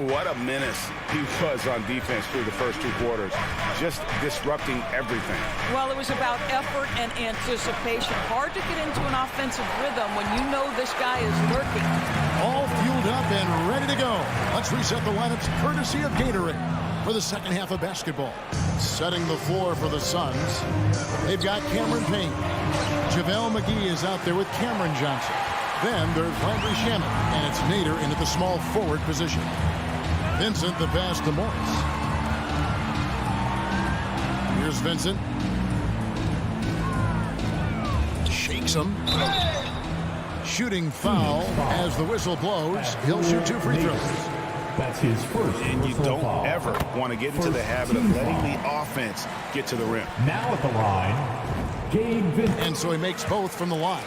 What a menace he was on defense through the first 2 quarters. Just disrupting everything. Well, it was about effort and anticipation. Hard to get into an offensive rhythm when you know this guy is lurking. All fueled up and ready to go. Let's reset the lineups courtesy of Gatorade for the second half of basketball. Setting the floor for the Suns. They've got Cameron Payne. Javale Mcgee is out there with Cameron Johnson. Then there's Landry Shamet, and it's Nader into the small forward position. Vincent the pass to Morris. Here's Vincent. Shakes him. Shooting foul as the whistle blows. He'll shoot 2 free throws. That's his first. And you don't ever want to get into the habit of letting the offense get to the rim. Now at the line, Gabe Vincent. And so he makes both from the line.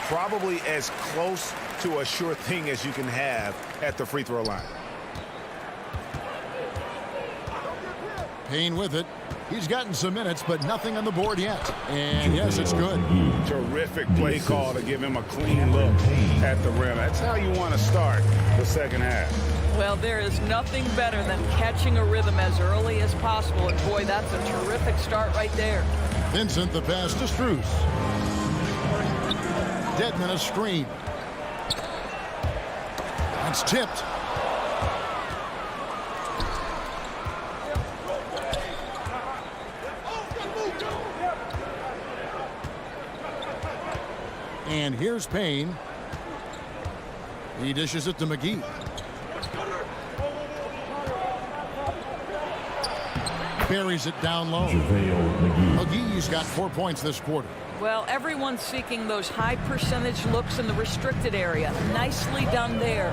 Probably as close to a sure thing as you can have at the free throw line. Payne with it. He's gotten some minutes, but nothing on the board yet. And yes, it's good. Terrific play call to give him a clean look at the rim. That's how you want to start the second half. Well, there is nothing better than catching a rhythm as early as possible. And boy, that's a terrific start right there. Vincent the pass to Strus. Dedmon a screen. That's tipped. And here's Payne. He dishes it to Mcgee. Buries it down low. Javale Mcgee. Mcgee's got 4 points this quarter. Well, everyone's seeking those high percentage looks in the restricted area. Nicely done there.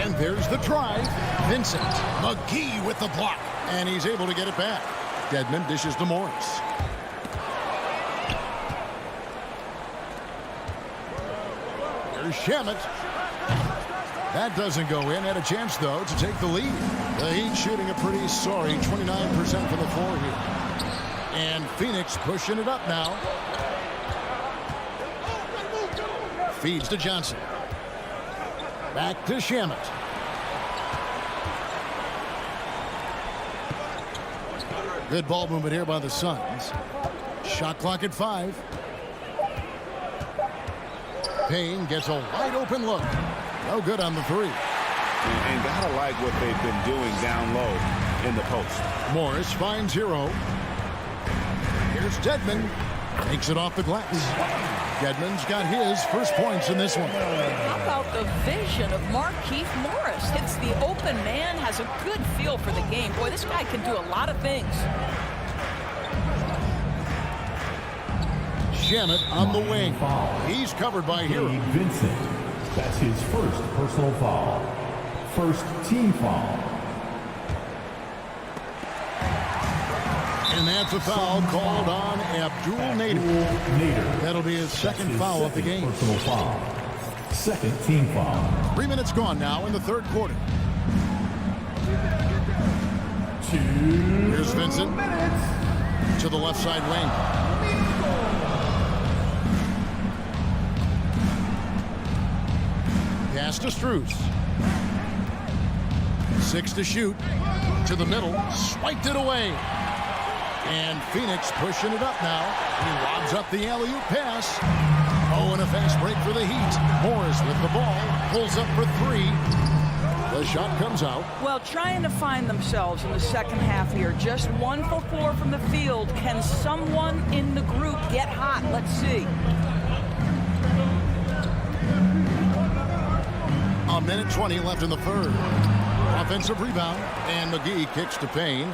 And there's the drive. Vincent. Mcgee with the block. And he's able to get it back. Dedmon dishes to Morris. Here's Shamet. That doesn't go in. Had a chance, though, to take the lead. The Heat shooting a pretty sorry 29% from the floor here. And Phoenix pushing it up now. Feeds to Johnson. Back to Shamet. Good ball movement here by the Suns. Shot clock at 5. Payne gets a wide open look. No good on the 3. And gotta like what they've been doing down low in the post. Morris finds Hero. Here's Dedmon. Takes it off the glass. Dedmon's got his first points in this one. How about the vision of Markieff Morris? Hits the open man, has a good feel for the game. Boy, this guy can do a lot of things. Shamet on the wing. He's covered by Hero. Vincent. That's his first personal foul. First team foul. And that's a foul called on Abdul Nader. That'll be his second foul of the game. Personal foul. Second team foul. 3 minutes gone now in the third quarter. Here's Vincent to the left side wing. Pass to Strus. 6 to shoot. To the middle. Swiped it away. And Phoenix pushing it up now. He lobs up the alley-oop pass. Oh, and a fast break for the Heat. Morris with the ball. Pulls up for 3. The shot comes out. Well, trying to find themselves in the second half here. Just 1 for 4 from the field. Can someone in the group get hot? Let's see. A minute 20 left in the third. Offensive rebound. And Mcgee kicks to Payne.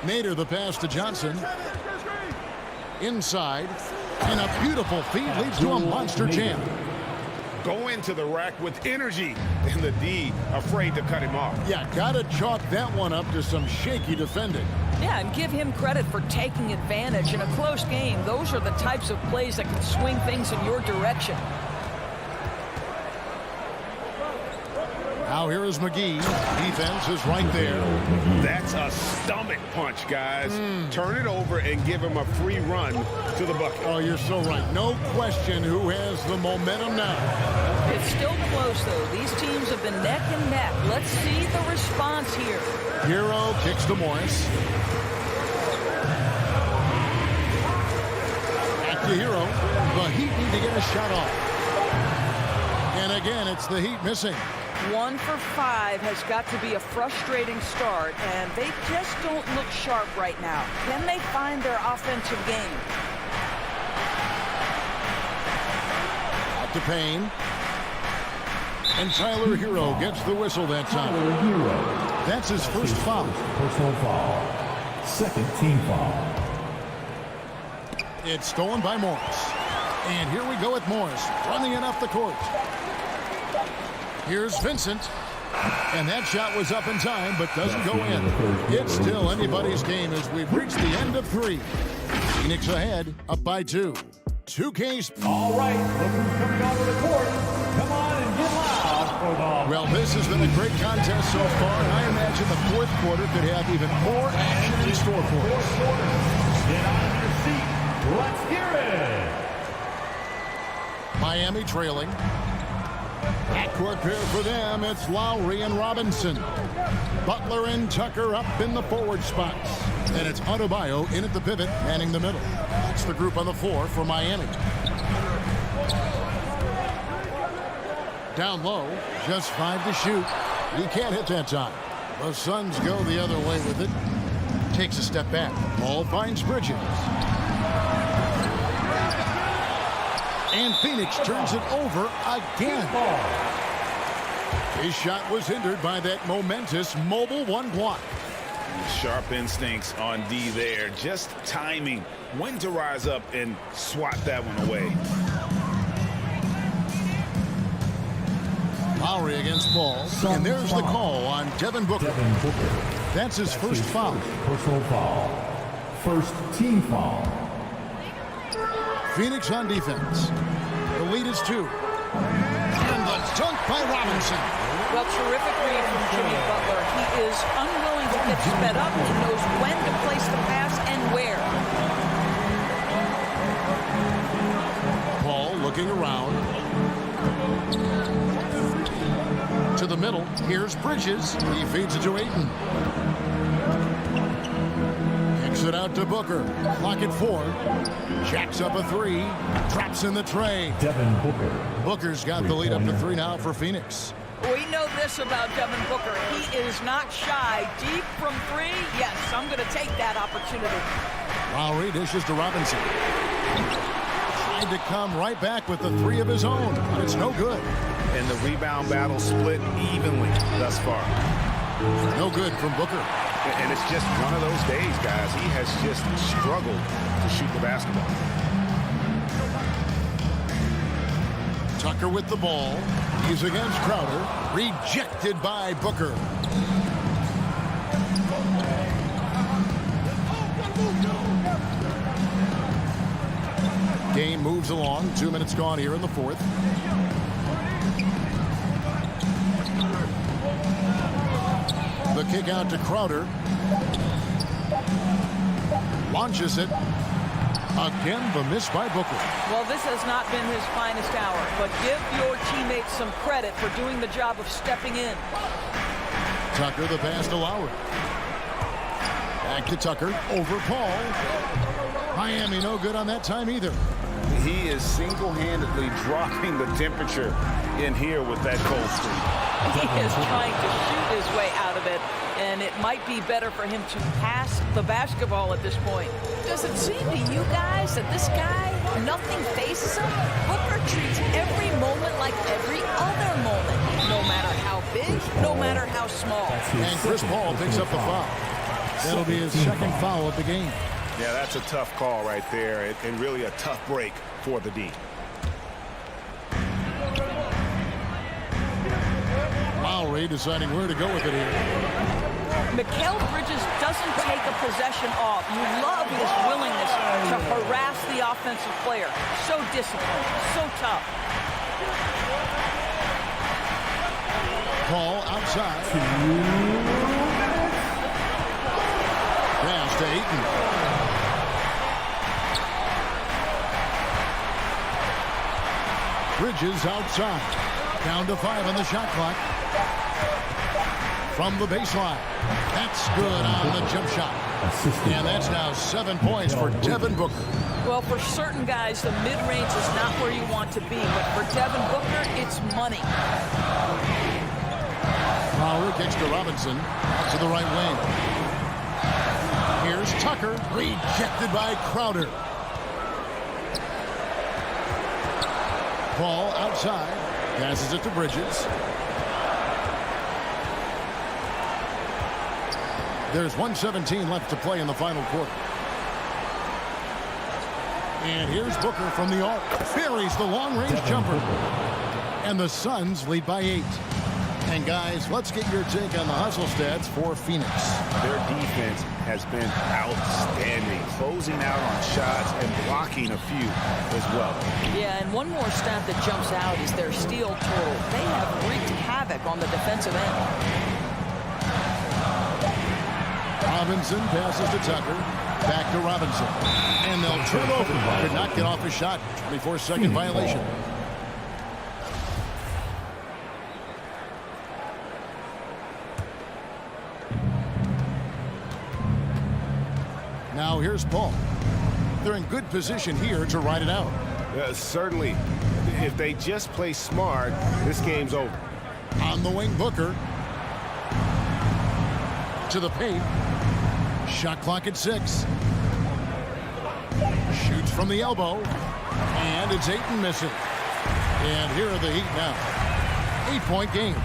Nader the pass to Johnson. Inside. And a beautiful feed leads to a monster jam. Go into the rack with energy. And the D afraid to cut him off. Yeah, gotta chalk that one up to some shaky defending. Yeah, and give him credit for taking advantage in a close game. Those are the types of plays that can swing things in your direction. Now here is Mcgee. Defense is right there. That's a stomach punch, guys. Turn it over and give him a free run to the bucket. Oh, you're so right. No question who has the momentum now. It's still close, though. These teams have been neck and neck. Let's see the response here. Hero kicks to Morris. Back to Hero. The Heat need to get a shot off. And again, it's the Heat missing. 1 for 5 has got to be a frustrating start, and they just don't look sharp right now. Can they find their offensive game? Out to Payne. And Tyler Hero gets the whistle that time. That's his first foul. Personal foul. Second team foul. It's stolen by Morris. And here we go with Morris running it up the court. Here's Vincent. And that shot was up in time, but doesn't go in. It's still anybody's game as we've reached the end of 3. Phoenix ahead, up by 2. 2K's. All right, look who's coming onto the court. Come on and get loud for the... Well, this has been a great contest so far, and I imagine the fourth quarter could have even more action in store for us. Get out of your seat. Let's hear it. Miami trailing. Backcourt pair for them, it's Lowry and Robinson. Butler and Tucker up in the forward spots. And it's Adebayo in at the pivot, manning the middle. That's the group on the floor for Miami. Down low, just 5 to shoot. He can't hit that time. The Suns go the other way with it. Takes a step back. Ball finds Bridges. And Phoenix turns it over again. His shot was hindered by that momentous mobile 1 block. Sharp instincts on D there. Just timing. When to rise up and swat that one away. Lowry against Ball. And there's the call on Devin Booker. That's his first foul. Personal foul. First team foul. Phoenix on defense. The lead is 2. And the dunk by Robinson. Well, terrific read from Jimmy Butler. He is unwilling to get sped up. He knows when to place the pass and where. Paul looking around. To the middle. Here's Bridges. He feeds it to Ayton. Kicks it out to Booker. Clock at 4. Jacks up a 3. Drops in the tray. Devin Booker. Booker's got the lead up to 3 now for Phoenix. We know this about Devin Booker. He is not shy. Deep from 3, yes, I'm going to take that opportunity. Lowry dishes to Robinson. Tried to come right back with the 3 of his own, but it's no good. And the rebound battle split evenly thus far. No good from Booker. And it's just one of those days, guys. He has just struggled to shoot the basketball. Tucker with the ball. He's against Crowder. Rejected by Booker. Game moves along. 2 minutes gone here in the 4th. The kick out to Crowder. Launches it. Again, the miss by Booker. Well, this has not been his finest hour, but give your teammates some credit for doing the job of stepping in. Tucker, the pass to Lowry. Back to Tucker, over Paul. Miami no good on that time either. He is single-handedly dropping the temperature in here with that cold streak. He is trying to shoot his way out of it, and it might be better for him to pass the basketball at this point. Does it seem to you guys that this guy, nothing faces him? Booker treats every moment like every other moment, no matter how big, no matter how small. And Chris Paul picks up the foul. That'll be his second foul of the game. Yeah, that's a tough call right there, and really a tough break for the D. Lowry deciding where to go with it here. Mikal Bridges doesn't take a possession off. You love his willingness to harass the offensive player. So disciplined, so tough. Paul outside. Pass to Ayton. Bridges outside. Down to 5 on the shot clock. From the baseline. That's good on the jump shot. And that's now 7 points for Devin Booker. Well, for certain guys, the mid-range is not where you want to be. But for Devin Booker, it's money. Crowder kicks to Robinson. Out to the right wing. Here's Tucker. Rejected by Crowder. Paul outside. Passes it to Bridges. There's 1:17 left to play in the final quarter. And here's Booker from the arc. Buries the long-range jumper. And the Suns lead by 8. And guys, let's get your take on the hustle stats for Phoenix. Their defense has been outstanding, closing out on shots and blocking a few as well. Yeah, and one more stat that jumps out is their steal total. They have wreaked havoc on the defensive end. Robinson passes to Tucker. Back to Robinson. And they'll turn over. Could not get off a shot. 24-second violation. Now here's Paul. They're in good position here to ride it out. Certainly. If they just play smart, this game's over. On the wing, Booker. To the paint. Shot clock at 6. Shoots from the elbow. And it's Ayton missing. And here are the Heat now. 8-point game.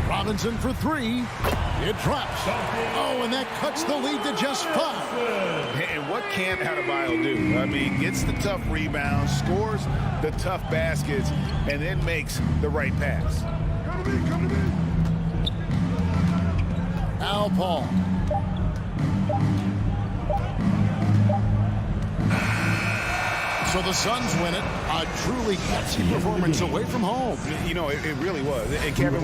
Robinson for 3. It drops. Oh, and that cuts the lead to just 5. And what can't Adebayo do? I mean, gets the tough rebounds, scores the tough baskets, and then makes the right pass. Now Paul. So the Suns win it. A truly gutsy performance away from home. You know, it really was. And Kevin,